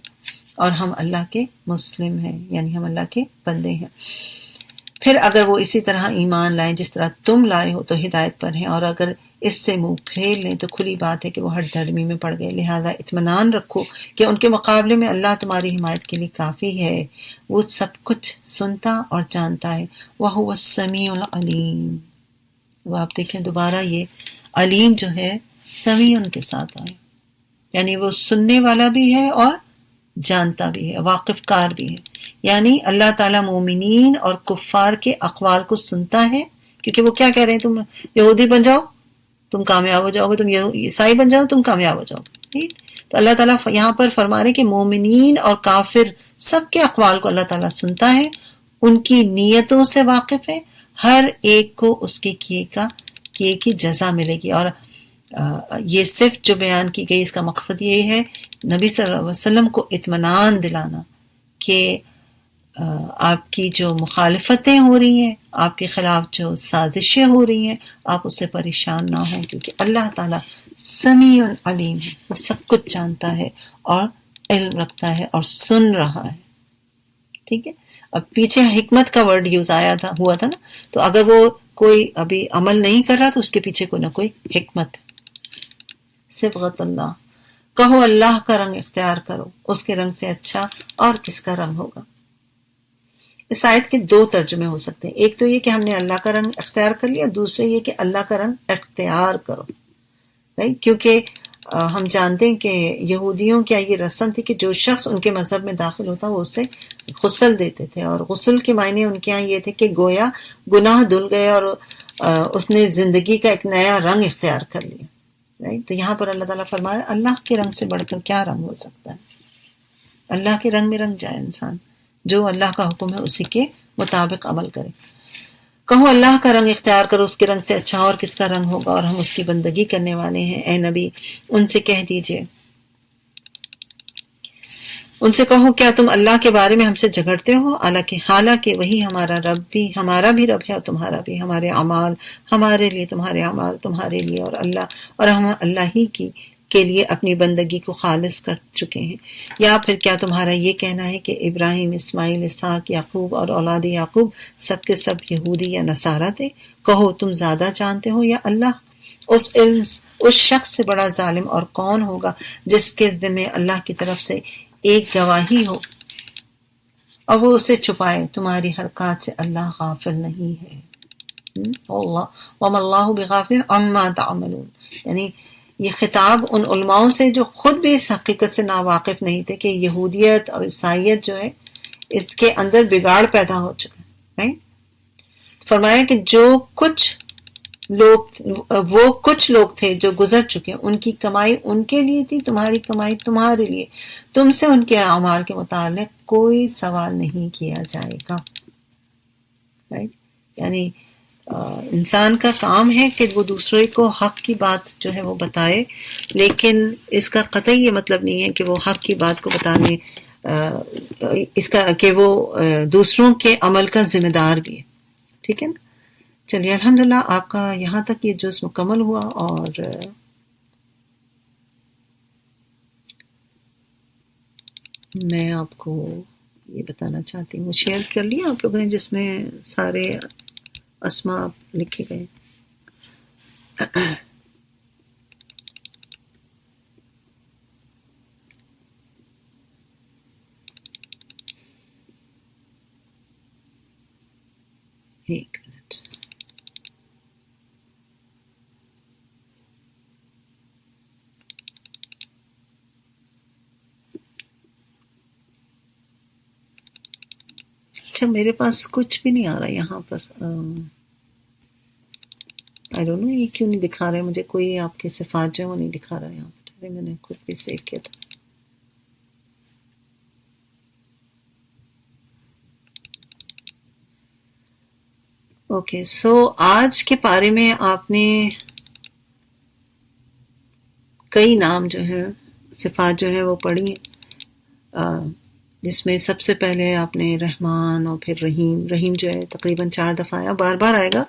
اور ہم اللہ کے مسلم ہیں، یعنی ہم اللہ کے بندے ہیں. پھر اگر وہ اسی طرح ایمان لائیں جس طرح تم لائے ہو تو ہدایت پر ہیں، اور اگر اس سے منہ پھیر لیں تو کھلی بات ہے کہ وہ ہٹ دھرمی میں پڑ گئے. لہذا اطمینان رکھو کہ ان کے مقابلے میں اللہ تمہاری حمایت کے لیے کافی ہے. وہ سب کچھ سنتا اور جانتا ہے. وَهُوَ السَّمِيعُ الْعَلِيمُ. وہ آپ دیکھیں دوبارہ یہ علیم جو ہے سمیع ان کے ساتھ آئے، یعنی وہ سننے والا بھی ہے اور جانتا بھی ہے، واقف کار بھی ہے. یعنی اللہ تعالیٰ مومنین اور کفار کے اقوال کو سنتا ہے، کیونکہ وہ کیا کہہ رہے ہیں تم یہودی بن جاؤ تم کامیاب ہو جاؤ گے، تم عیسائی بن جاؤ تم کامیاب ہو جاؤ گے. ٹھیک، تو اللہ تعالیٰ یہاں پر فرما رہے ہیں کہ مومنین اور کافر سب کے اقوال کو اللہ تعالیٰ سنتا ہے، ان کی نیتوں سے واقف ہے، ہر ایک کو اس کے کیے کی جزا ملے گی. اور یہ صرف جو بیان کی گئی اس کا مقصد یہ ہے نبی صلی اللہ علیہ وسلم کو اطمینان دلانا کہ آپ کی جو مخالفتیں ہو رہی ہیں، آپ کے خلاف جو سازشیں ہو رہی ہیں، آپ اس سے پریشان نہ ہوں، کیونکہ اللہ تعالیٰ سمیع علیم ہے، وہ سب کچھ جانتا ہے اور علم رکھتا ہے اور سن رہا ہے. ٹھیک ہے. اب پیچھے حکمت کا ورڈ یوز ہوا تھا نا، تو اگر وہ کوئی ابھی عمل نہیں کر رہا تو اس کے پیچھے کوئی نہ کوئی حکمت. صبغت اللہ. کہو اللہ کا رنگ اختیار کرو، اس کے رنگ سے اچھا اور کس کا رنگ ہوگا۔ اس آیت کے دو ترجمے ہو سکتے ہیں، ایک تو یہ کہ ہم نے اللہ کا رنگ اختیار کر لیا، دوسرے یہ کہ اللہ کا رنگ اختیار کرو، کیونکہ ہم جانتے ہیں کہ یہودیوں کی یہ رسم تھی کہ جو شخص ان کے مذہب میں داخل ہوتا وہ اسے غسل دیتے تھے، اور غسل کے معنی ان کے یہاں یہ تھے کہ گویا گناہ دھل گئے اور اس نے زندگی کا ایک نیا رنگ اختیار کر لیا۔ تو یہاں پر اللہ تعالیٰ فرما رہا ہے اللہ کے رنگ سے بڑھ کر کیا رنگ ہو سکتا ہے، اللہ کے رنگ میں رنگ جائے انسان، جو اللہ کا حکم ہے اسی کے مطابق عمل کرے۔ کہو اللہ کا رنگ اختیار کرو، اس کے رنگ سے اچھا اور کس کا رنگ ہوگا، اور ہم اس کی بندگی کرنے والے ہیں۔ اے نبی ان سے کہہ دیجئے، ان سے کہو کیا تم اللہ کے بارے میں ہم سے جھگڑتے ہو، حالانکہ وہی ہمارا بھی رب ہے اور تمہارا بھی، ہمارے اعمال ہمارے لیے، تمہارے اعمال تمہارے لیے، اور ہم اللہ ہی کے لیے اپنی بندگی کو خالص کر چکے ہیں۔ یا پھر کیا تمہارا یہ کہنا ہے کہ ابراہیم، اسماعیل، اسحاق، یعقوب اور اولاد یعقوب سب کے سب یہودی یا نصارہ تھے؟ کہو تم زیادہ جانتے ہو یا اللہ؟ اس شخص سے بڑا ظالم اور کون ہوگا جس کے ذمہ اللہ کی طرف سے ایک گواہی ہو اور وہ اسے چھپائے۔ تمہاری حرکات سے اللہ غافل نہیں ہے، وَمَا اللَّهُ بِغَافِلٍ عَمَّا تَعْمَلُونَ۔ یعنی یہ خطاب ان علماؤں سے جو خود بھی اس حقیقت سے ناواقف نہیں تھے کہ یہودیت اور عیسائیت جو ہے اس کے اندر بگاڑ پیدا ہو چکا ہے۔ فرمایا کہ وہ کچھ لوگ تھے جو گزر چکے، ان کی کمائی ان کے لیے تھی، تمہاری کمائی تمہارے لیے، تم سے ان کے اعمال کے متعلق کوئی سوال نہیں کیا جائے گا۔ یعنی انسان کا کام ہے کہ وہ دوسرے کو حق کی بات جو ہے وہ بتائے، لیکن اس کا قطعی یہ مطلب نہیں ہے کہ وہ حق کی بات کو بتانے اس کا کہ وہ دوسروں کے عمل کا ذمہ دار بھی ہے۔ ٹھیک ہے نا؟ چلیے الحمدللہ آپ کا یہاں تک یہ جز مکمل ہوا، اور میں آپ کو یہ بتانا چاہتی ہوں، شیئر کر لیا آپ لوگوں نے جس میں سارے اسماء لکھے گئے۔ ایک منٹ، اچھا میرے پاس کچھ بھی نہیں آ رہا یہاں پر، I don't know یہ کیوں نہیں دکھا رہے مجھے، کوئی آپ کے صفات جو ہے وہ نہیں دکھا رہا یہاں پر، میں نے خود بھی سیو کیا تھا۔ اوکے سو آج کے پارے میں آپ نے کئی نام جو ہیں، صفات جو ہیں وہ پڑھی، جس میں سب سے پہلے آپ نے رحمان اور پھر رحیم جو ہے تقریباً 4 دفعہ آیا، بار بار آئے گا۔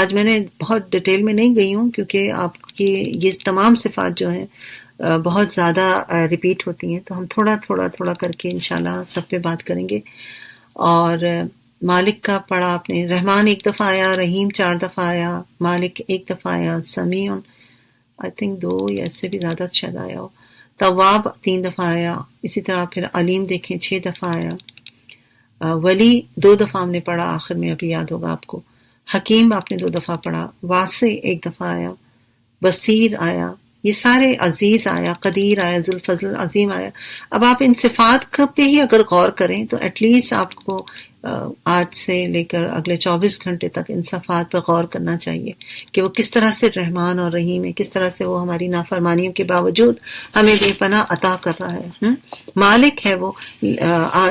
آج میں نے بہت ڈیٹیل میں نہیں گئی ہوں کیونکہ آپ کی یہ تمام صفات جو ہیں بہت زیادہ ریپیٹ ہوتی ہیں، تو ہم تھوڑا کر کے انشاءاللہ سب پہ بات کریں گے۔ اور مالک کا پڑھا آپ نے، رحمان 1 دفعہ آیا، رحیم 4 دفعہ آیا، مالک 1 دفعہ آیا، سمیع I think 2 یا اس سے بھی زیادہ شاید آیا ہو، تواب 3 دفعہ آیا، اسی طرح پھر علیم دیکھیں 6 دفعہ آیا، ولی 2 دفعہ ہم نے پڑھا آخر میں، ابھی یاد ہوگا آپ کو، حکیم آپ نے 2 دفعہ پڑھا، واسع 1 دفعہ آیا، بصیر آیا، یہ سارے، عزیز آیا، قدیر آیا، ذوالفضل عظیم آیا۔ اب آپ ان صفات پہ ہی اگر غور کریں تو ایٹ لیسٹ آپ کو آج سے لے کر اگلے 24 گھنٹے تک ان صفات پر غور کرنا چاہیے کہ وہ کس طرح سے رحمان اور رحیم ہے، کس طرح سے وہ ہماری نافرمانیوں کے باوجود ہمیں بے پناہ عطا کر رہا ہے۔ مالک ہے وہ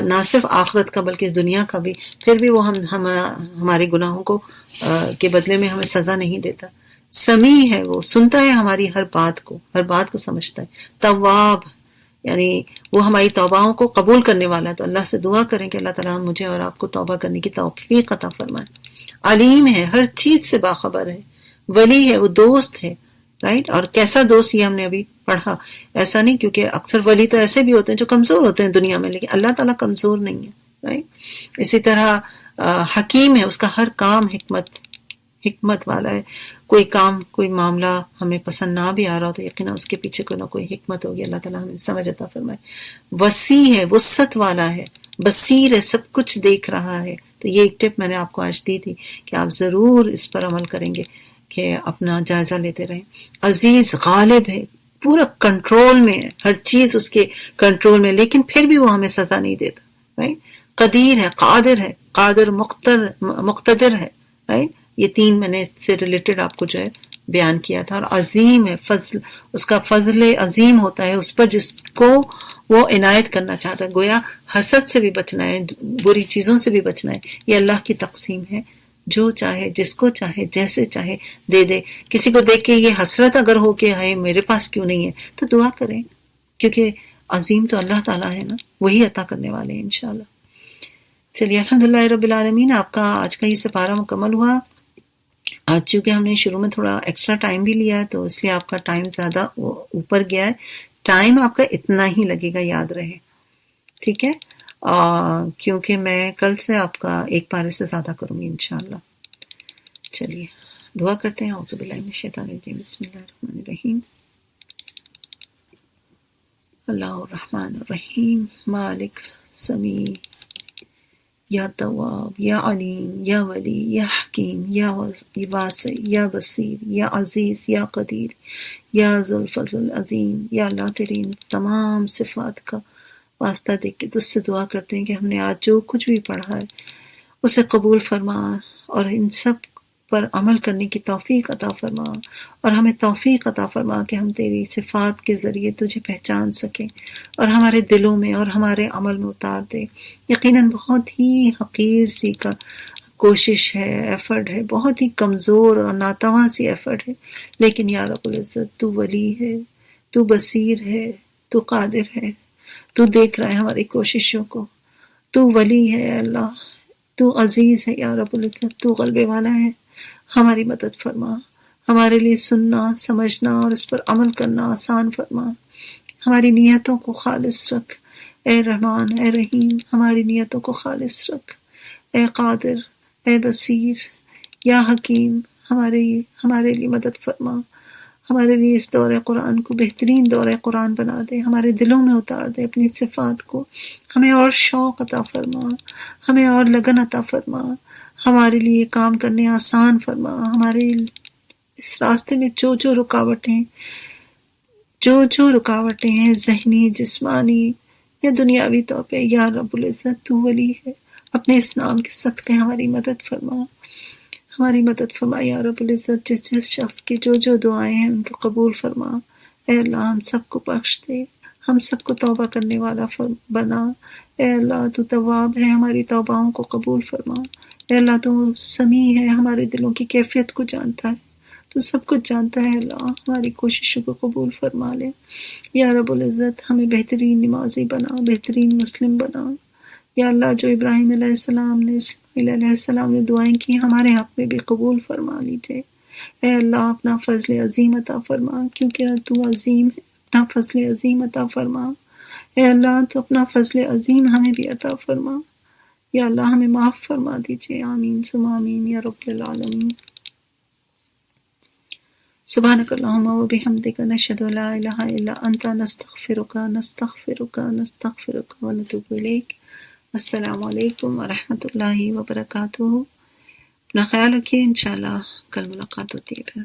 نہ صرف آخرت کا بلکہ دنیا کا بھی، پھر بھی وہ ہمارے گناہوں کو کے بدلے میں ہمیں سزا نہیں دیتا۔ سمیع ہے، وہ سنتا ہے ہماری ہر بات کو سمجھتا ہے۔ تواب یعنی وہ ہماری توباؤں کو قبول کرنے والا ہے، تو اللہ سے دعا کریں کہ اللہ تعالیٰ مجھے اور آپ کو توبہ کرنے کی توفیق عطا فرمائے۔ علیم ہے، ہر چیز سے باخبر ہے۔ ولی ہے، وہ دوست ہے، رائٹ؟ اور کیسا دوست یہ ہم نے ابھی پڑھا، ایسا نہیں، کیونکہ اکثر ولی تو ایسے بھی ہوتے ہیں جو کمزور ہوتے ہیں دنیا میں، لیکن اللہ تعالیٰ کمزور نہیں ہے، رائٹ؟ اسی طرح حکیم ہے، اس کا ہر کام حکمت والا ہے. کوئی کام کوئی معاملہ ہمیں پسند نہ بھی آ رہا ہو تو یقینا اس کے پیچھے کوئی نہ کوئی حکمت ہوگی. اللہ تعالیٰ ہمیں سمجھ عطا فرمائے. وسیع ہے, وسعت والا ہے, بصیر ہے, سب کچھ دیکھ رہا ہے. تو یہ ایک ٹپ میں نے آپ کو آج دی تھی کہ آپ ضرور اس پر عمل کریں گے کہ اپنا جائزہ لیتے رہیں. عزیز غالب ہے, پورا کنٹرول میں ہے, ہر چیز اس کے کنٹرول میں, لیکن پھر بھی وہ ہمیں سزا نہیں دیتا. رائٹ. قدیر ہے, قادر مقتدر ہے. رائٹ. یہ تین میں نے اس سے ریلیٹڈ آپ کو جو ہے بیان کیا تھا. اور عظیم ہے, فضل, اس کا فضل عظیم ہوتا ہے اس پر جس کو وہ عنایت کرنا چاہتا ہے. گویا حسد سے بھی بچنا ہے, بری چیزوں سے بھی بچنا ہے. یہ اللہ کی تقسیم ہے, جو چاہے جس کو چاہے جیسے چاہے دے دے. کسی کو دیکھ کے یہ حسرت اگر ہو کہ ہے میرے پاس کیوں نہیں ہے تو دعا کریں, کیونکہ عظیم تو اللہ تعالیٰ ہے نا, وہی عطا کرنے والے ہیں انشاءاللہ. چلیے الحمدللہ رب العالمین, آپ کا آج کا یہ سپارہ مکمل ہوا. آج چونکہ ہم نے شروع میں تھوڑا ایکسٹرا ٹائم بھی لیا ہے تو اس لیے آپ کا ٹائم زیادہ اوپر گیا ہے. ٹائم آپ کا اتنا ہی لگے گا, یاد رہے. ٹھیک ہے, کیونکہ میں کل سے آپ کا ایک پارے سے زیادہ کروں گی انشاءاللہ. چلیے دعا کرتے ہیں. اعوذ باللہ من الشیطان الرجیم, بسم اللہ الرحمن الرحیم. اللہ الرحمن الرحیم. مالک سمیع, یا تواب, یا علیم, یا ولی, یا حکیم, یا واسع, یا بصیر, یا عزیز, یا قدیر, یا ذو الفضل العظیم. یا اللہ تیری ان تمام صفات کا واسطہ دے کے تجھ سے دعا کرتے ہیں کہ ہم نے آج جو کچھ بھی پڑھا ہے اسے قبول فرما اور ان سب پر عمل کرنے کی توفیق عطا فرما, اور ہمیں توفیق عطا فرما کہ ہم تیری صفات کے ذریعے تجھے پہچان سکیں اور ہمارے دلوں میں اور ہمارے عمل میں اتار دے. یقیناً بہت ہی حقیر سی کا کوشش ہے, ایفرٹ ہے, بہت ہی کمزور اور ناتواں سی ایفرٹ ہے, لیکن یا رب العزت تو ولی ہے, تو بصیر ہے, تو قادر ہے, تو دیکھ رہا ہے ہماری کوششوں کو, تو ولی ہے اللہ, تو عزیز ہے یا رب العزت, تو غلبے والا ہے. ہماری مدد فرما, ہمارے لیے سننا, سمجھنا اور اس پر عمل کرنا آسان فرما. ہماری نیتوں کو خالص رکھ اے رحمان, اے رحیم, ہماری نیتوں کو خالص رکھ. اے قادر, اے بصیر, یا حکیم, ہمارے لیے مدد فرما. ہمارے لیے اس دور قرآن کو بہترین دور قرآن بنا دے, ہمارے دلوں میں اتار دے اپنی صفات کو. ہمیں اور شوق عطا فرما, ہمیں اور لگن عطا فرما, ہمارے لیے کام کرنے آسان فرما. ہمارے اس راستے میں جو رکاوٹیں ہیں ذہنی, جسمانی یا دنیاوی طور پہ, یا رب العزت تو ولی ہے, اپنے اس نام کے صدقے ہماری مدد فرما. ہماری مدد فرما یا رب العزت. جس شخص کی جو دعائیں ہیں ان کو قبول فرما. اے اللہ ہم سب کو بخش دے, ہم سب کو توبہ کرنے والا بنا. اے اللہ تو تواب ہے, ہماری توباؤں کو قبول فرما. اے اللہ تو سمیع ہے, ہمارے دلوں کی کیفیت کو جانتا ہے, تو سب کچھ جانتا ہے. اللہ ہماری کوششوں کو قبول فرما لے. یا رب العزت ہمیں بہترین نمازی بنا, بہترین مسلم بنا. یا اللہ جو ابراہیم علیہ السلام نے, اسماعیل علیہ السلام نے دعائیں کی, ہمارے حق میں بھی قبول فرما لیجیے. اے اللہ اپنا فضل عظیم عطا فرما, کیونکہ تو عظیم ہے, اپنا فضل عظیم عطا فرما. اے اللہ تو اپنا فضل عظیم ہمیں بھی عطا فرما. یا اللہ ہمیں معاف فرما دیجیے. آمین ثم آمین یا رب العالمین. سبحانک اللہم و بحمدک, نشہد ان لا الہ الا انت, نستغفرک و نتوب الیک. السلام علیکم ورحمۃ اللہ وبرکاتہ. اپنا خیال رکھیے, انشاءاللہ کل ملاقات ہوتی ہے پھر.